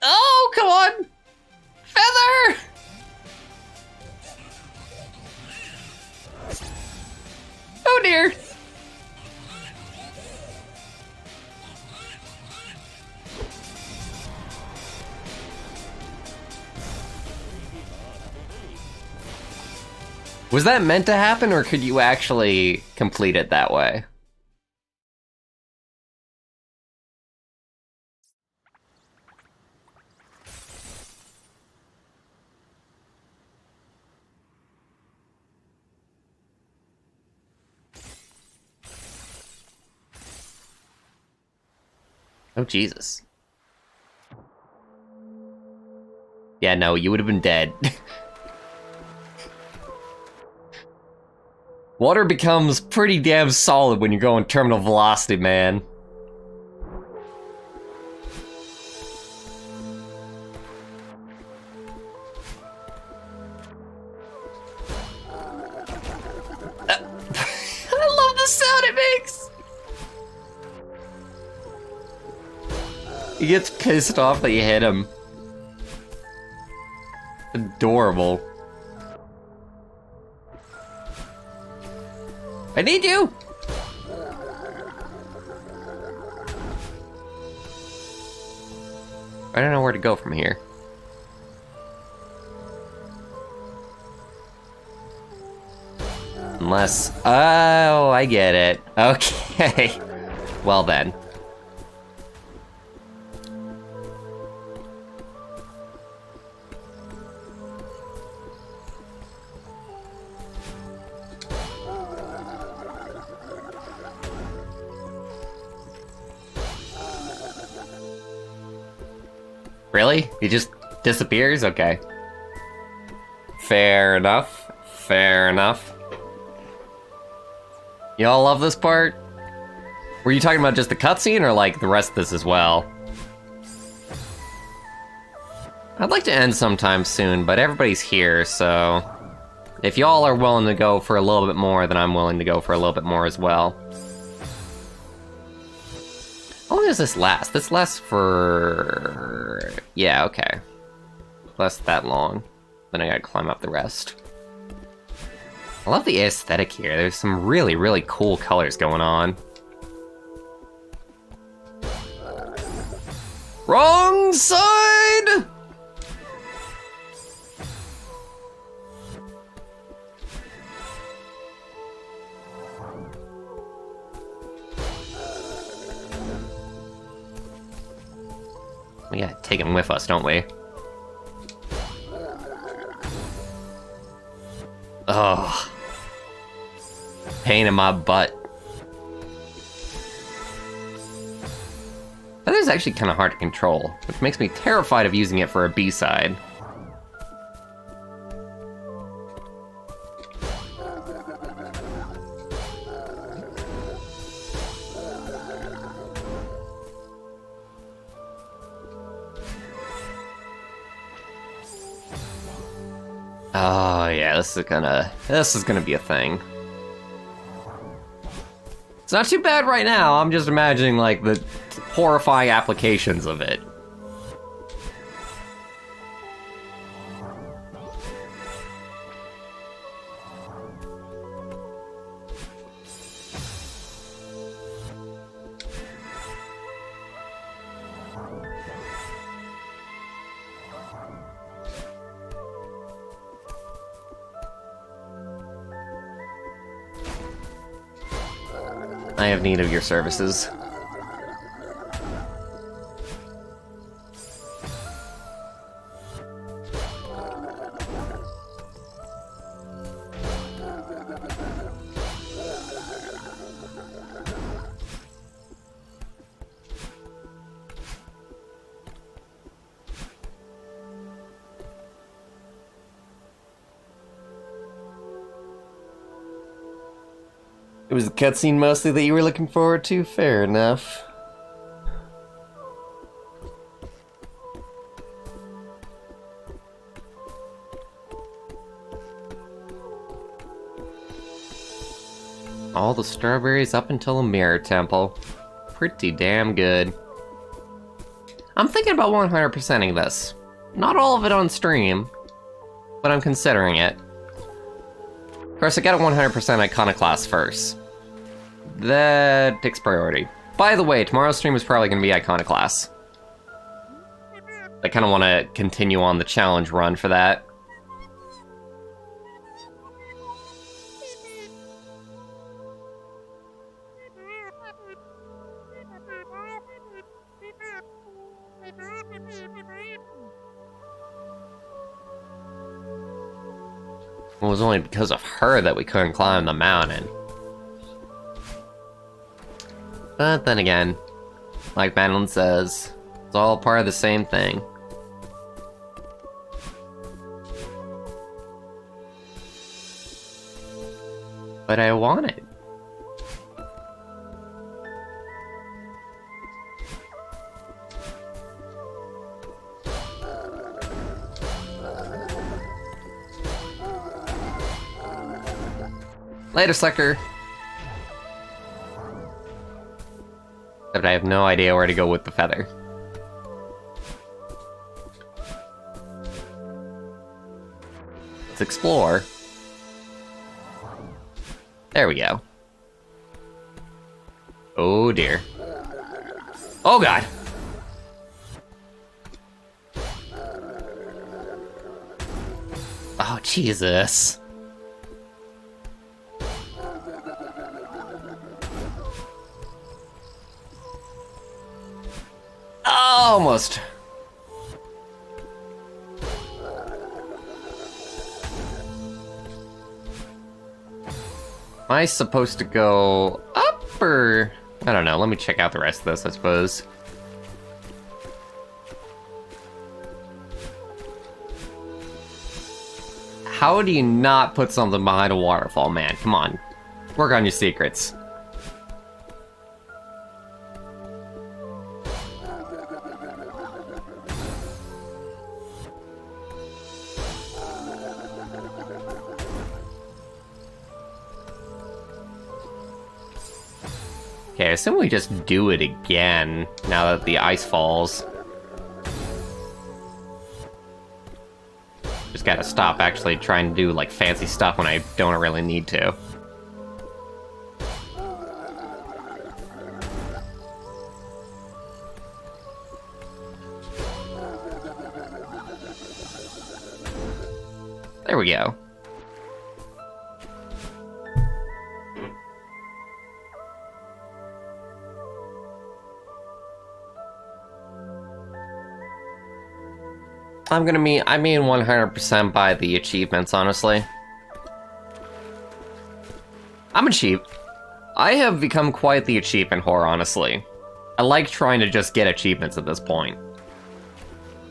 Oh, come on! Feather! Oh dear. Was that meant to happen, or could you actually complete it that way? Oh, Jesus. Yeah, no, you would have been dead. Water becomes pretty damn solid when you're going terminal velocity, man. I love the sound it makes! He gets pissed off that you hit him. Adorable. I need you! I don't know where to go from here. Unless... Oh, I get it. Okay. Well then. Really? He just disappears? Okay. Fair enough. Fair enough. Y'all love this part? Were you talking about just the cutscene or like the rest of this as well? I'd like to end sometime soon, but everybody's here, so... If y'all are willing to go for a little bit more, then I'm willing to go for a little bit more as well. How long does this last? This lasts for... Yeah, okay. Less that long. Then I gotta climb up the rest. I love the aesthetic here. There's some really, really cool colors going on. Wrong side! We gotta take him with us, don't we? Ugh. Pain in my butt. That is actually kind of hard to control, which makes me terrified of using it for a B-side. Oh yeah, this is gonna be a thing. It's not too bad right now, I'm just imagining like the horrifying applications of it. I have need of your services. was the cutscene mostly that you were looking forward to? Fair enough. All the strawberries up until the Mirror Temple. Pretty damn good. I'm thinking about 100%ing this. Not all of it on stream, but I'm considering it. Of course, I gotta 100% Iconoclast first. That takes priority. By the way, tomorrow's stream is probably gonna be Iconoclast. I kinda wanna continue on the challenge run for that. It was only because of her that we couldn't climb the mountain. But then again, like Madeline says, it's all part of the same thing. But I want it. Later, sucker! Except I have no idea where to go with the feather. Let's explore. There we go. Oh dear. Oh god! Oh Jesus. Almost. Am I supposed to go up or... I don't know, let me check out the rest of this, I suppose. How do you not put something behind a waterfall, man? Come on. Work on your secrets. Okay, I assume we just do it again now that the ice falls. Just gotta stop actually trying to do like fancy stuff when I don't really need to. There we go. I mean 100% by the achievements, honestly. I'm a cheap. I have become quite the achievement whore, honestly. I like trying to just get achievements at this point.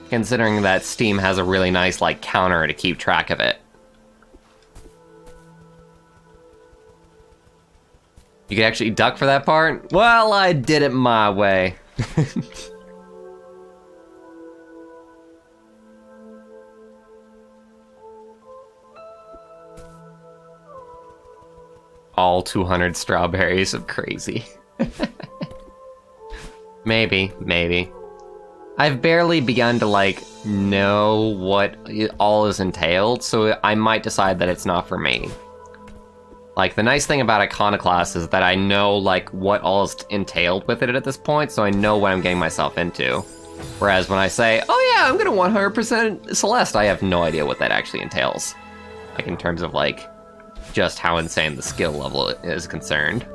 Considering that Steam has a really nice, like, counter to keep track of it. You could actually duck for that part? Well, I did it my way. All 200 strawberries of crazy. Maybe. I've barely begun to, like, know what it all is entailed, so I might decide that it's not for me. Like, the nice thing about Iconoclast is that I know, like, what all is entailed with it at this point, so I know what I'm getting myself into. Whereas when I say, oh yeah, I'm gonna 100% Celeste, I have no idea what that actually entails. Like, in terms of, like, just how insane the skill level is concerned.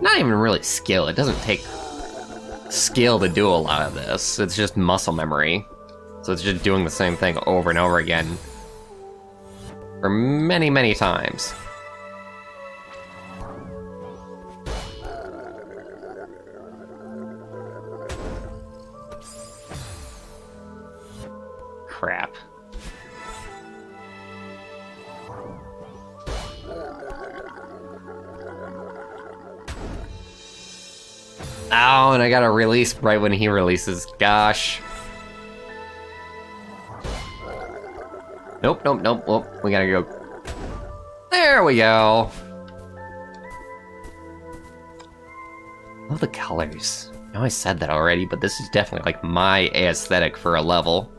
Not even really skill, it doesn't take skill to do a lot of this, it's just muscle memory. So it's just doing the same thing over and over again for many, many times. Crap. Oh, and I got a release right when he releases. Gosh. Nope, nope, nope. Oh, we gotta go. There we go. Love the colors. I know I said that already, but this is definitely like my aesthetic for a level.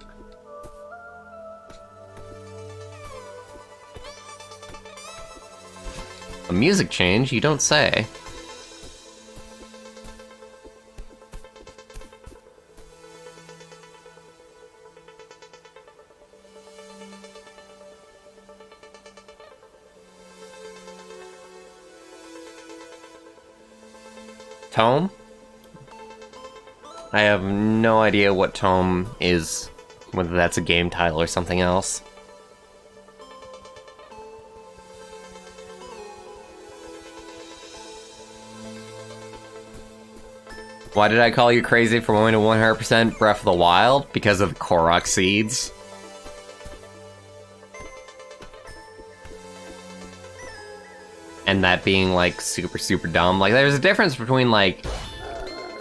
A music change? You don't say. Tome? I have no idea what Tome is, whether that's a game title or something else. Why did I call you crazy for going to 100% Breath of the Wild? Because of the Korok seeds. And that being, like, super, super dumb. Like, there's a difference between, like,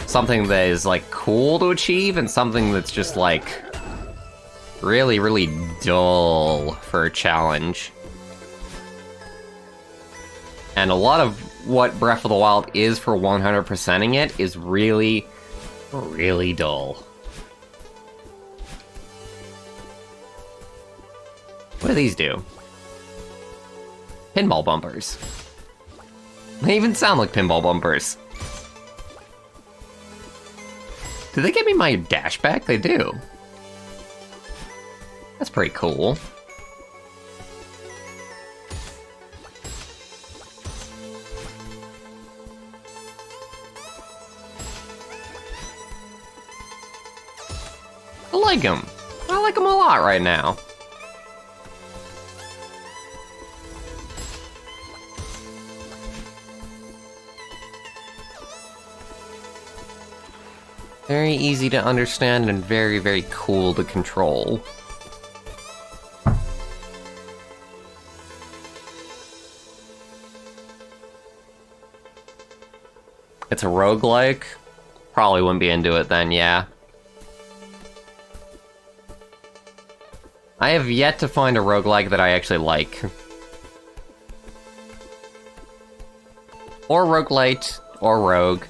something that is, like, cool to achieve and something that's just, like, really, really dull for a challenge. And a lot of what Breath of the Wild is for 100%ing it is really, really dull. What do these do? Pinball bumpers. They even sound like pinball bumpers. Do they give me my dash back? They do. That's pretty cool. I like them. I like them a lot right now. Very easy to understand and very, very cool to control. It's a roguelike? Probably wouldn't be into it then, yeah. I have yet to find a roguelike that I actually like. Or roguelite, or rogue.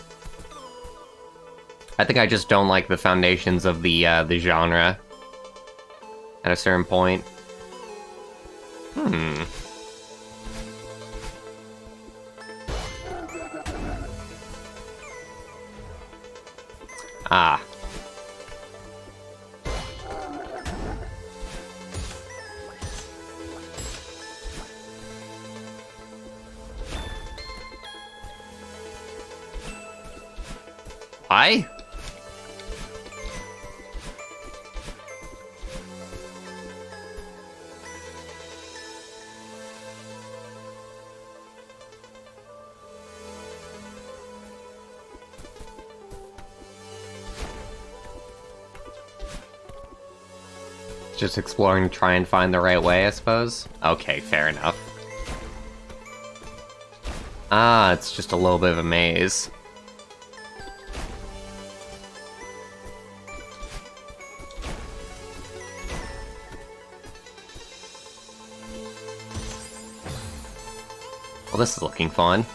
I think I just don't like the foundations of the genre at a certain point. Ah. Why? Just exploring to try and find the right way, I suppose? Okay, fair enough. Ah, it's just a little bit of a maze. Well, this is looking fun.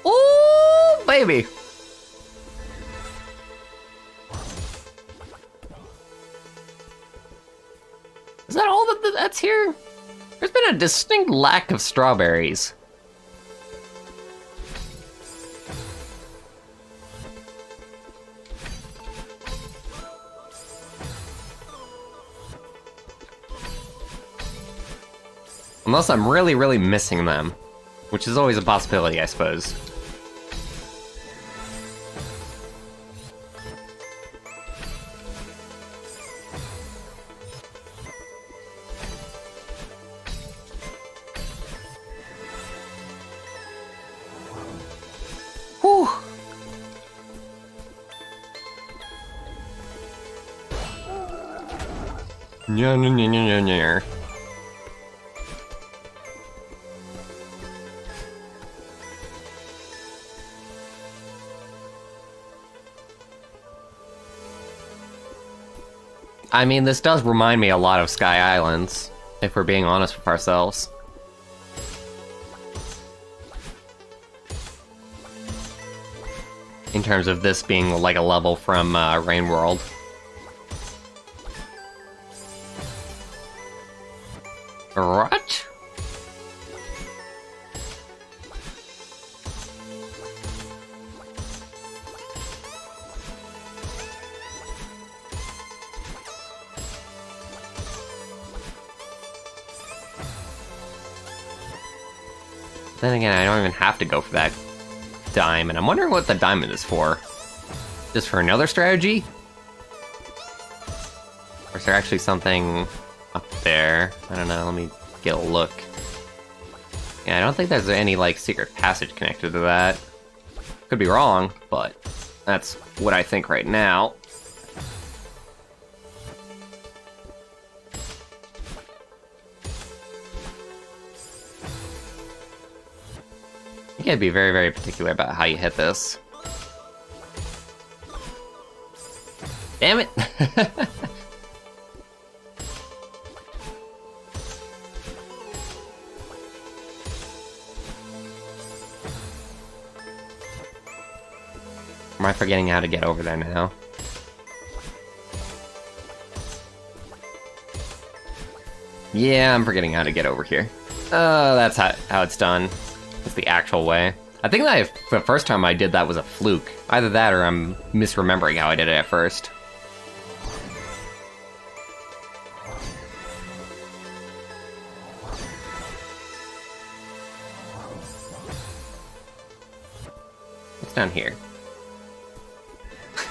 Oh, baby! Is that all that's here? There's been a distinct lack of strawberries. Unless I'm really, really missing them. Which is always a possibility, I suppose. I mean, this does remind me a lot of Sky Islands, if we're being honest with ourselves. In terms of this being like a level from Rain World. What? Then again, I don't even have to go for that diamond. I'm wondering what the diamond is for. Just for another strategy? Or is there actually something up there? I don't know, let me get a look. Yeah, I don't think there's any, like, secret passage connected to that. Could be wrong, but that's what I think right now. You gotta be very, very particular about how you hit this. Damn it! Am I forgetting how to get over there now? Yeah, I'm forgetting how to get over here. That's how it's done. It's the actual way. I think that the first time I did that was a fluke. Either that or I'm misremembering how I did it at first. What's down here?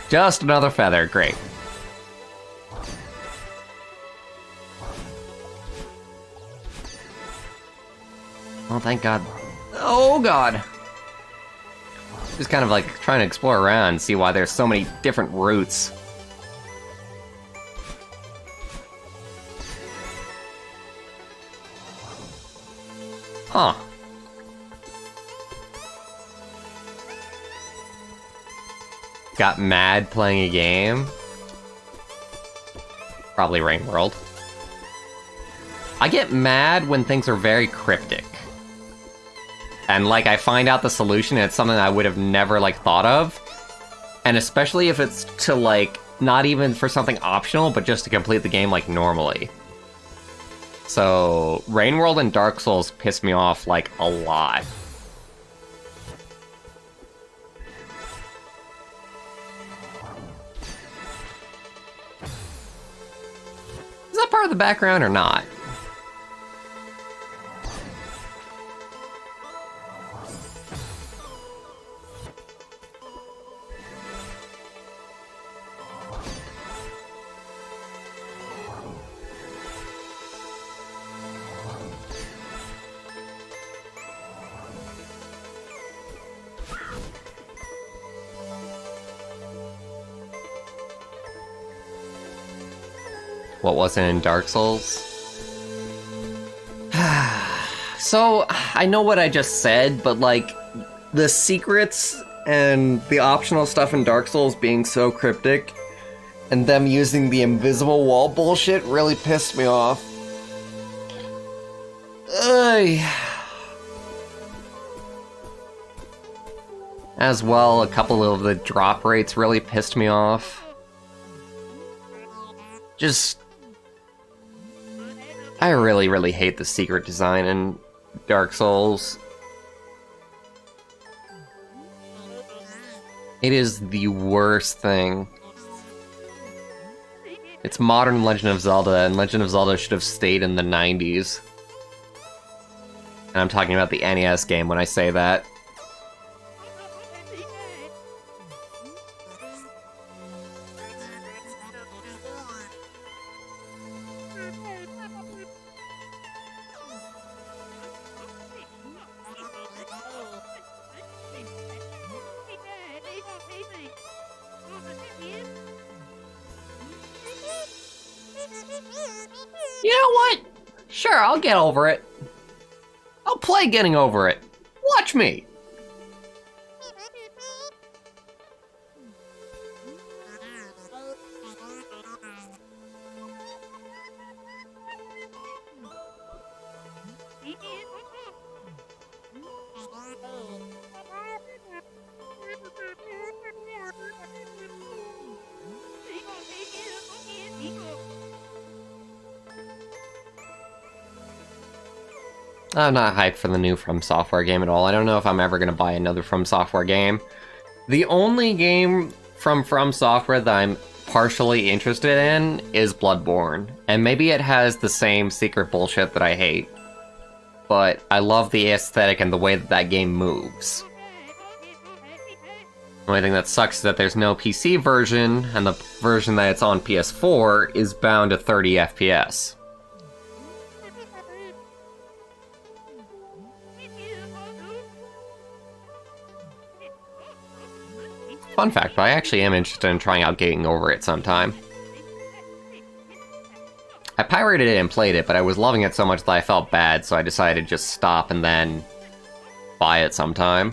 Just another feather, great. Oh, thank God. Oh God! Just kind of like trying to explore around and see why there's so many different routes. Huh. Got mad playing a game? Probably Rain World. I get mad when things are very cryptic. And, like, I find out the solution and it's something I would have never, like, thought of. And especially if it's to, like, not even for something optional, but just to complete the game, like, normally. So, Rain World and Dark Souls piss me off, like, a lot. Is that part of the background or not? What wasn't in Dark Souls? So, I know what I just said, but like, the secrets and the optional stuff in Dark Souls being so cryptic, and them using the invisible wall bullshit really pissed me off. As well, a couple of the drop rates really pissed me off. Just... I really, really hate the secret design in Dark Souls. It is the worst thing. It's modern Legend of Zelda, and Legend of Zelda should have stayed in the 90s. And I'm talking about the NES game when I say that. Sure, I'll get over it. I'll play getting over it. Watch me. I'm not hyped for the new From Software game at all. I don't know if I'm ever going to buy another From Software game. The only game from Software that I'm partially interested in is Bloodborne. And maybe it has the same secret bullshit that I hate. But I love the aesthetic and the way that that game moves. The only thing that sucks is that there's no PC version, and the version that it's on PS4 is bound to 30 FPS. Fun fact, but I actually am interested in trying out Getting Over It sometime. I pirated it and played it, but I was loving it so much that I felt bad, so I decided to just stop and then buy it sometime.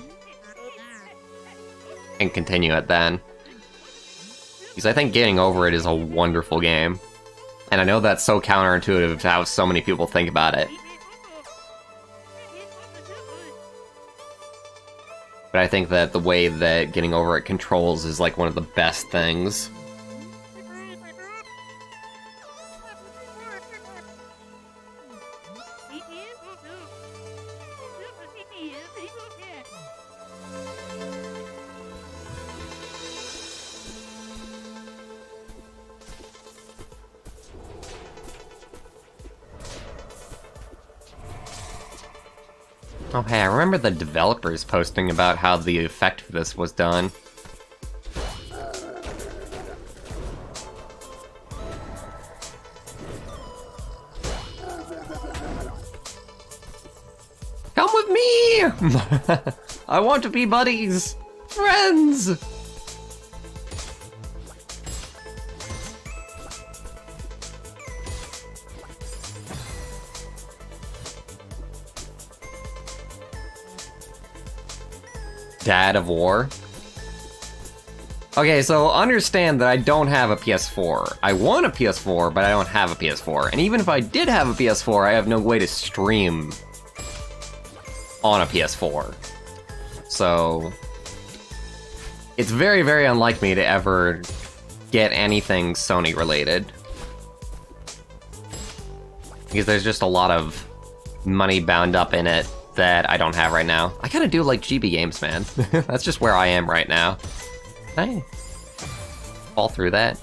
And continue it then. Because I think Getting Over It is a wonderful game. And I know that's so counterintuitive to how so many people think about it. But I think that the way that Getting Over It controls is like one of the best things. Oh hey, I remember the developers posting about how the effect for this was done. Come with me! I want to be buddies! Friends! Dad of War. Okay, so understand that I don't have a PS4. I want a PS4, but I don't have a PS4. And even if I did have a PS4, I have no way to stream on a PS4. So it's very, very unlike me to ever get anything Sony related. Because there's just a lot of money bound up in it that I don't have right now. I kind of do like GB games, man. That's just where I am right now. Can I fall through that?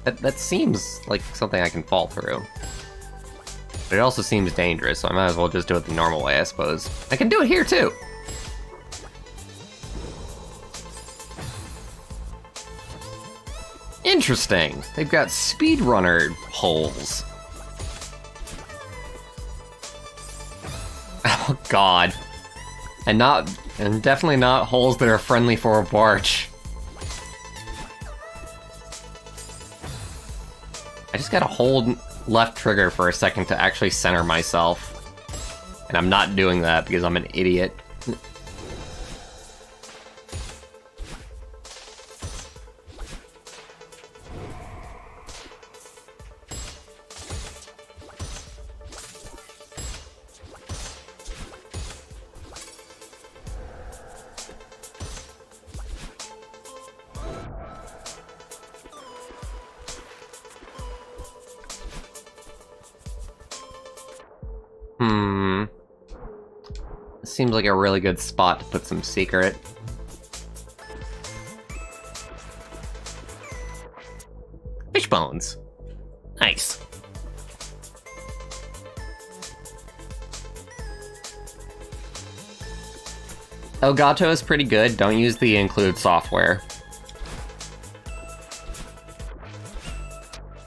That seems like something I can fall through. But it also seems dangerous, so I might as well just do it the normal way, I suppose. I can do it here, too! Interesting! They've got speedrunner holes. Oh god. And definitely not holes that are friendly for a Bwarch. I just gotta hold left trigger for a second to actually center myself. And I'm not doing that because I'm an idiot. Seems like a really good spot to put some secret. Fish bones. Nice. Elgato is pretty good. Don't use the include software.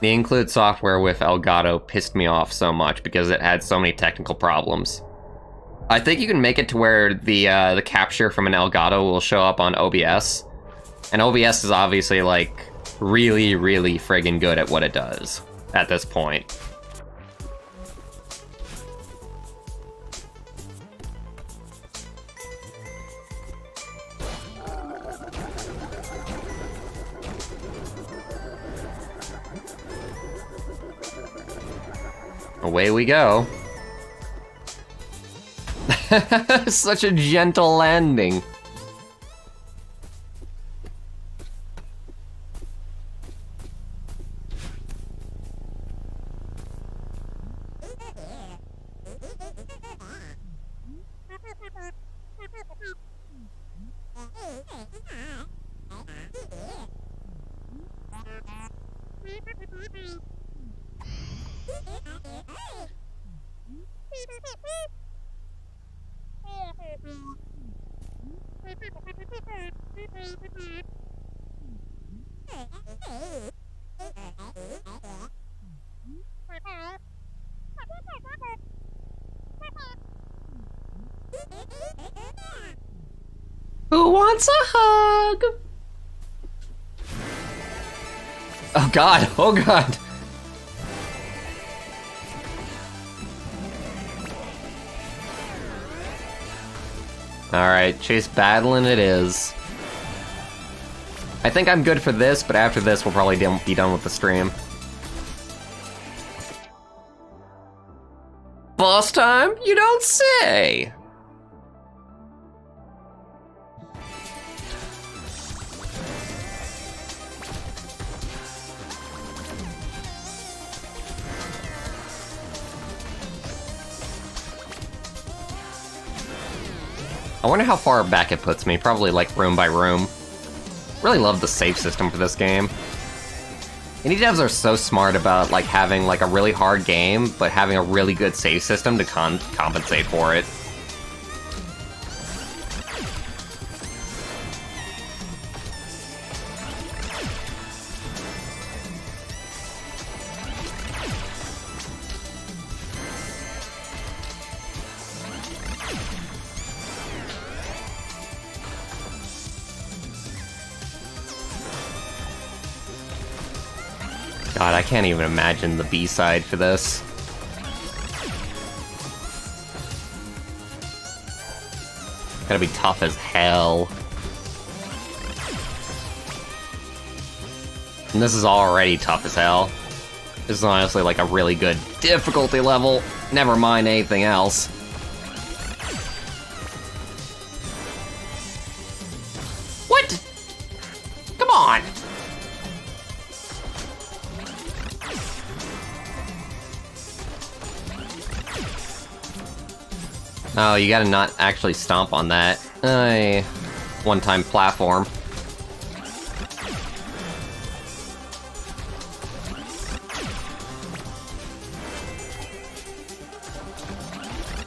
The include software with Elgato pissed me off so much because it had so many technical problems. I think you can make it to where the capture from an Elgato will show up on OBS. And OBS is obviously, like, really, really friggin' good at what it does at this point. Away we go. Such a gentle landing. Who wants a hug? Oh god, oh god. Alright, chase battling it is. I think I'm good for this, but after this we'll probably be done with the stream. Boss time? You don't say! I wonder how far back it puts me, probably like room by room. Really love the save system for this game. Indie devs are so smart about like having like a really hard game, but having a really good save system to compensate for it. God, I can't even imagine the B-side for this. Gotta be tough as hell. And this is already tough as hell. This is honestly like a really good difficulty level. Never mind anything else. What? Come on! Oh, you gotta not actually stomp on that. One-time platform.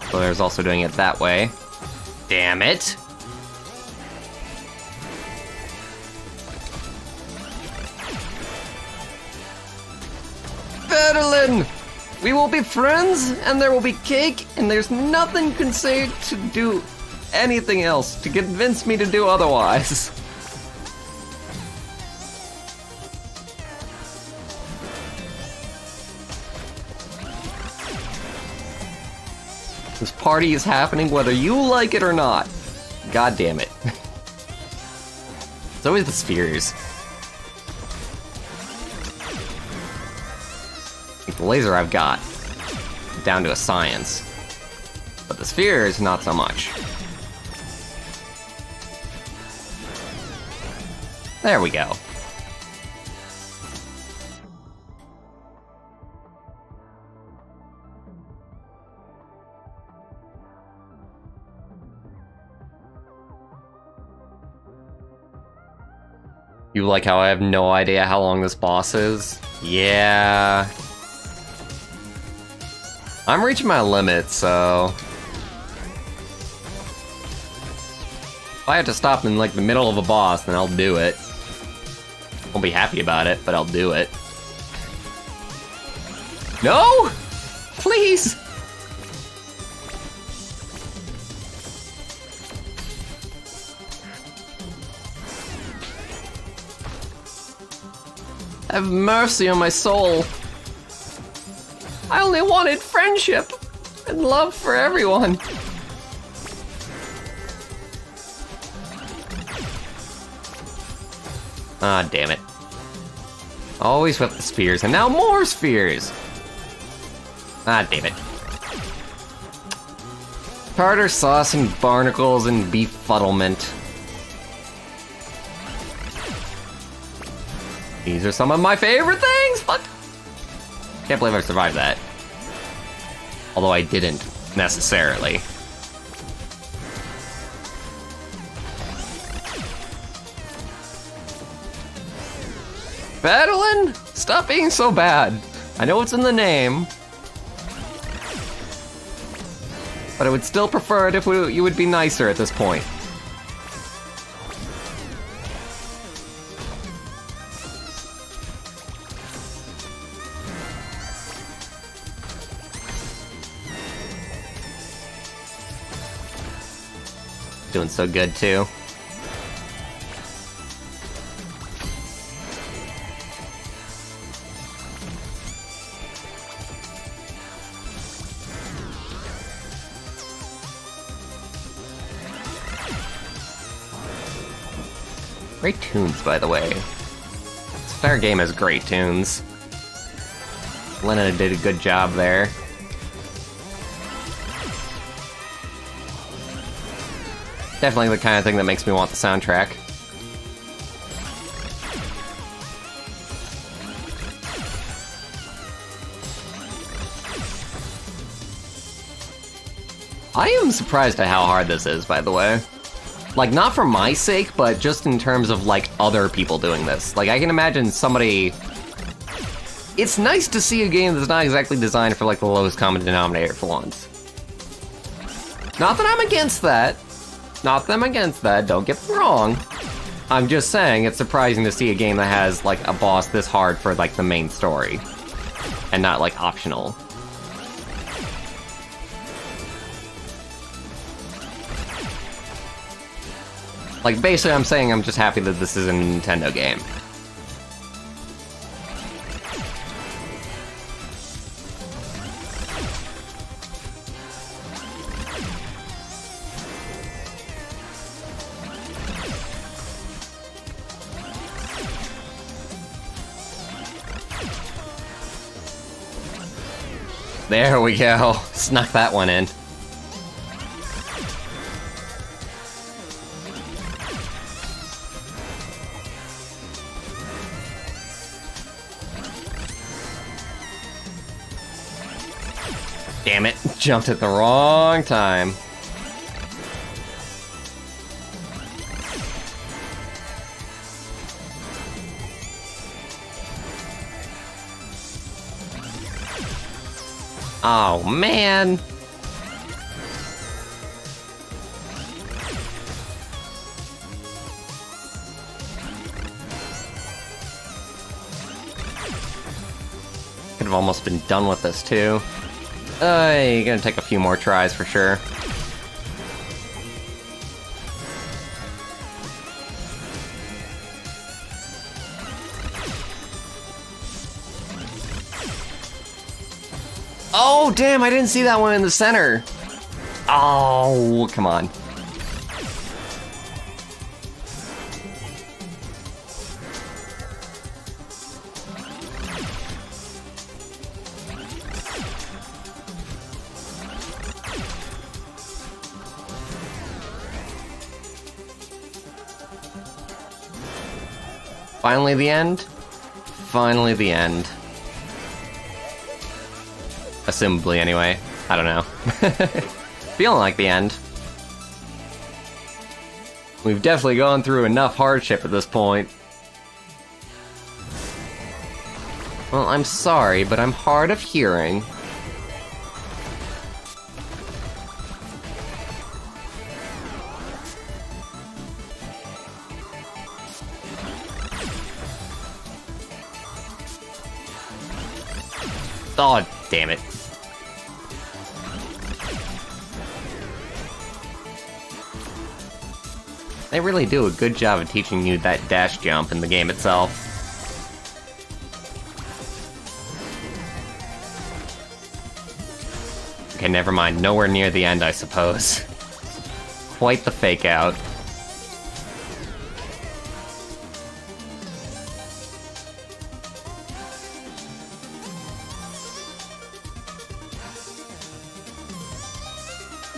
So there's also doing it that way. Damn it! Berlin! We will be friends, and there will be cake, and there's nothing you can say to do anything else to convince me to do otherwise. This party is happening whether you like it or not. God damn it. It's always the spheres. The laser I've got, down to a science. But the spheres, not so much. There we go. You like how I have no idea how long this boss is? Yeah. I'm reaching my limit, so... if I have to stop in, like, the middle of a boss, then I'll do it. Won't be happy about it, but I'll do it. No! Please! Have mercy on my soul. I only wanted friendship and love for everyone. Ah, damn it. Always with the spheres, and now more spheres! Ah, damn it. Tartar sauce and barnacles and befuddlement. These are some of my favorite things! Fuck! Can't believe I survived that. Although I didn't, necessarily. Battling? Stop being so bad. I know it's in the name. But I would still prefer it if you would be nicer at this point. Doing so good, too. Great tunes, by the way. This entire game has great tunes. Lena did a good job there. Definitely the kind of thing that makes me want the soundtrack. I am surprised at how hard this is, by the way. Like, not for my sake, but just in terms of, like, other people doing this. Like, I can imagine somebody... It's nice to see a game that's not exactly designed for, like, the lowest common denominator for once. Not that I'm against that. Not that I'm against that, don't get me wrong. I'm just saying, it's surprising to see a game that has, like, a boss this hard for, like, the main story. And not, like, optional. Like, basically, I'm saying I'm just happy that this is a Nintendo game. There we go. Snuck that one in. Damn it, jumped at the wrong time. Oh, man. Could have almost been done with this, too. You're gonna take a few more tries for sure. Oh, damn, I didn't see that one in the center. Oh, come on. Finally the end? Finally the end. Assumably, anyway. I don't know. Feeling like the end. We've definitely gone through enough hardship at this point. Well, I'm sorry, but I'm hard of hearing. Oh, damn it. They really do a good job of teaching you that dash jump in the game itself. Okay, never mind. Nowhere near the end, I suppose. Quite the fake out.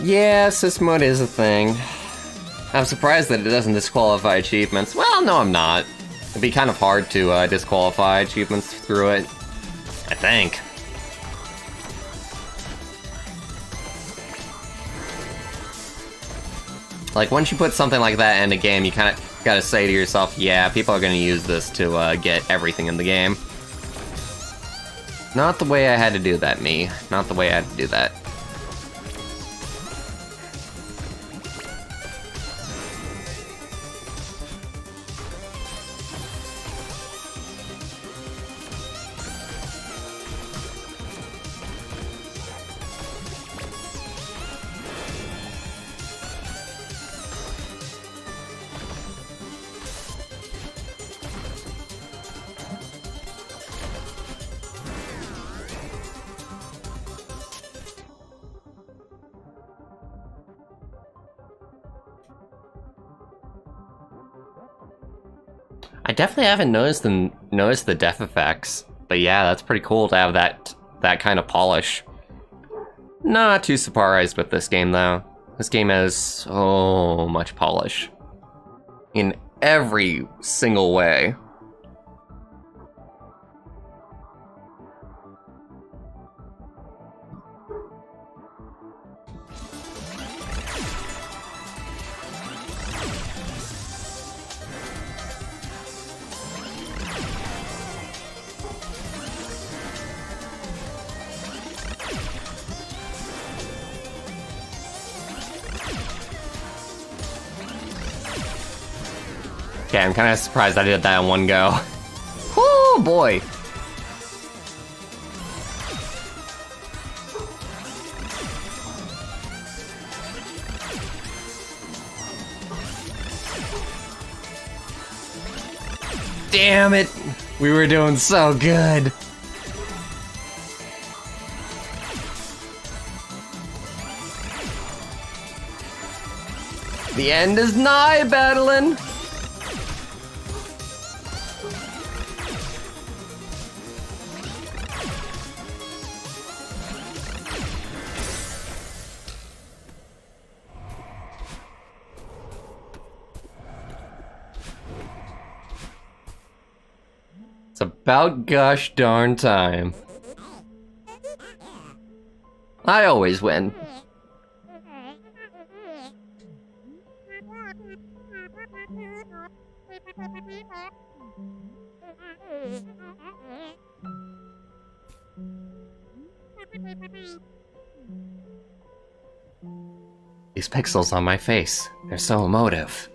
Yeah, assist mode is a thing. I'm surprised that it doesn't disqualify achievements. Well, no, I'm not. It'd be kind of hard to disqualify achievements through it, I think. Like, once you put something like that in a game, you kind of gotta say to yourself, yeah, people are gonna use this to get everything in the game. Not the way I had to do that, me. Not the way I had to do that. I definitely haven't noticed the death effects, but yeah, that's pretty cool to have that kind of polish. Not too surprised with this game though. This game has so much polish in every single way. Okay, I'm kind of surprised I did that in one go. Oh boy! Damn it! We were doing so good! The end is nigh, battling! It's about gosh darn time. I always win. These pixels on my face, they're so emotive.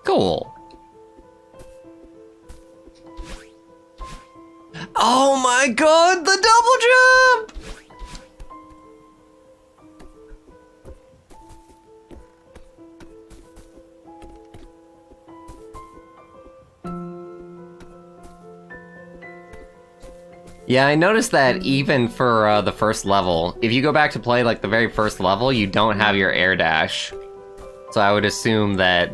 Cool. Oh my god, the double jump! Yeah, I noticed that even for the first level, if you go back to play like the very first level, you don't have your air dash. So I would assume that...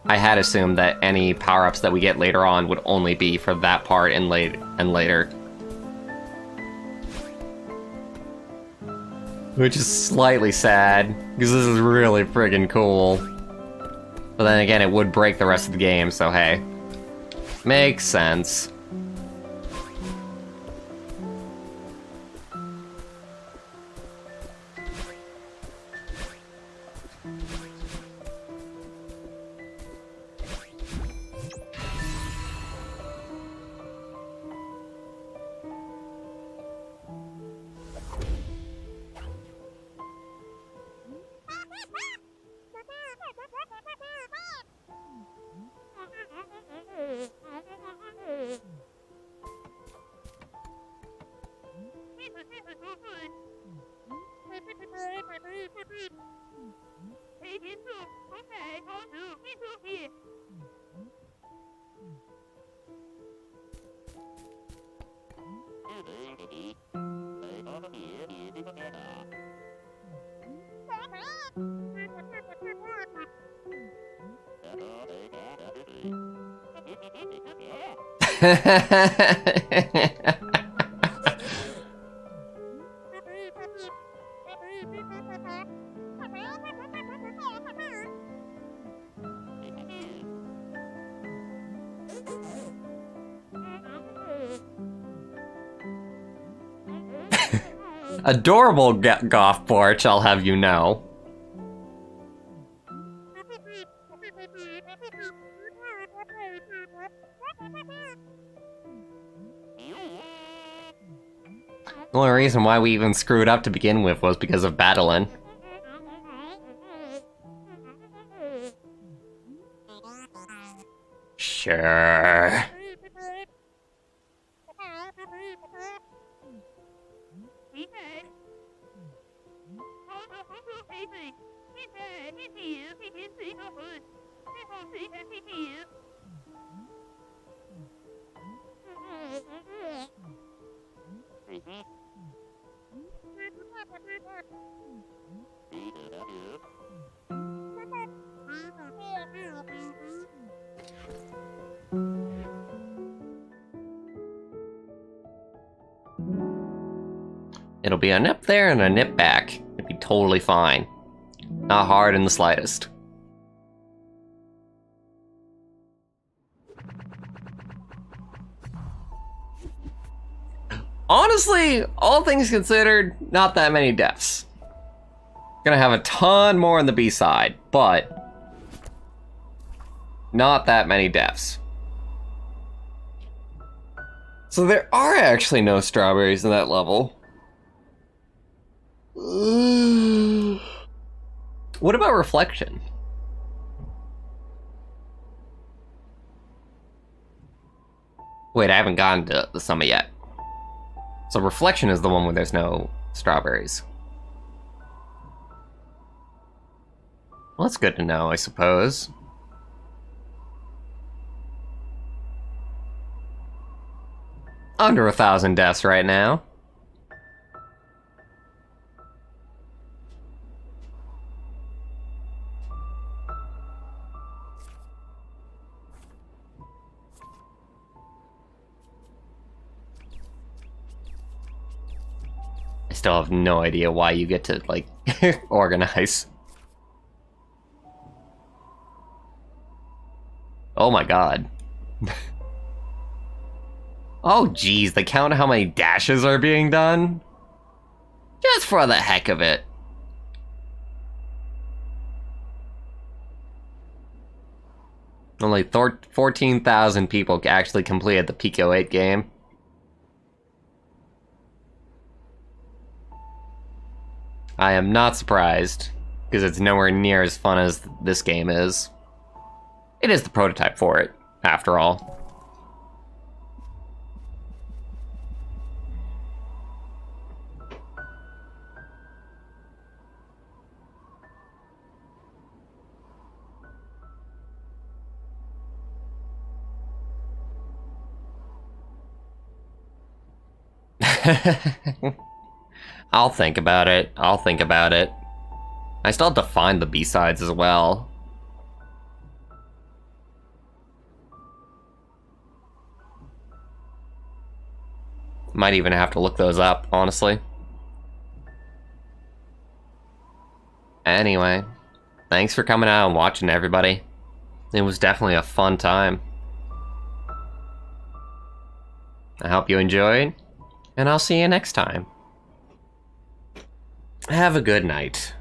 I had assumed that any power-ups that we get later on would only be for that part and later. Which is slightly sad, because this is really friggin' cool. But then again, it would break the rest of the game, so hey. Makes sense. Adorable goth Bwarch, I'll have you know. The only reason why we even screwed up to begin with was because of battling. Sure. It'll be a nip there and a nip back. It'd be totally fine. Not hard in the slightest. Honestly, all things considered, not that many deaths. Gonna have a ton more on the B side, but not that many deaths. So there are actually no strawberries in that level. What about reflection? Wait, I haven't gotten to the summit yet. So reflection is the one where there's no strawberries. Well, that's good to know, I suppose. Under 1,000 deaths right now. I still have no idea why you get to, like, organize. Oh my god. Oh geez, they count how many dashes are being done? Just for the heck of it. Only 14,000 people actually completed the Pico 8 game. I am not surprised, because it's nowhere near as fun as this game is. It is the prototype for it, after all. I'll think about it. I'll think about it. I still have to find the B-sides as well. Might even have to look those up, honestly. Anyway, thanks for coming out and watching, everybody. It was definitely a fun time. I hope you enjoyed, and I'll see you next time. Have a good night.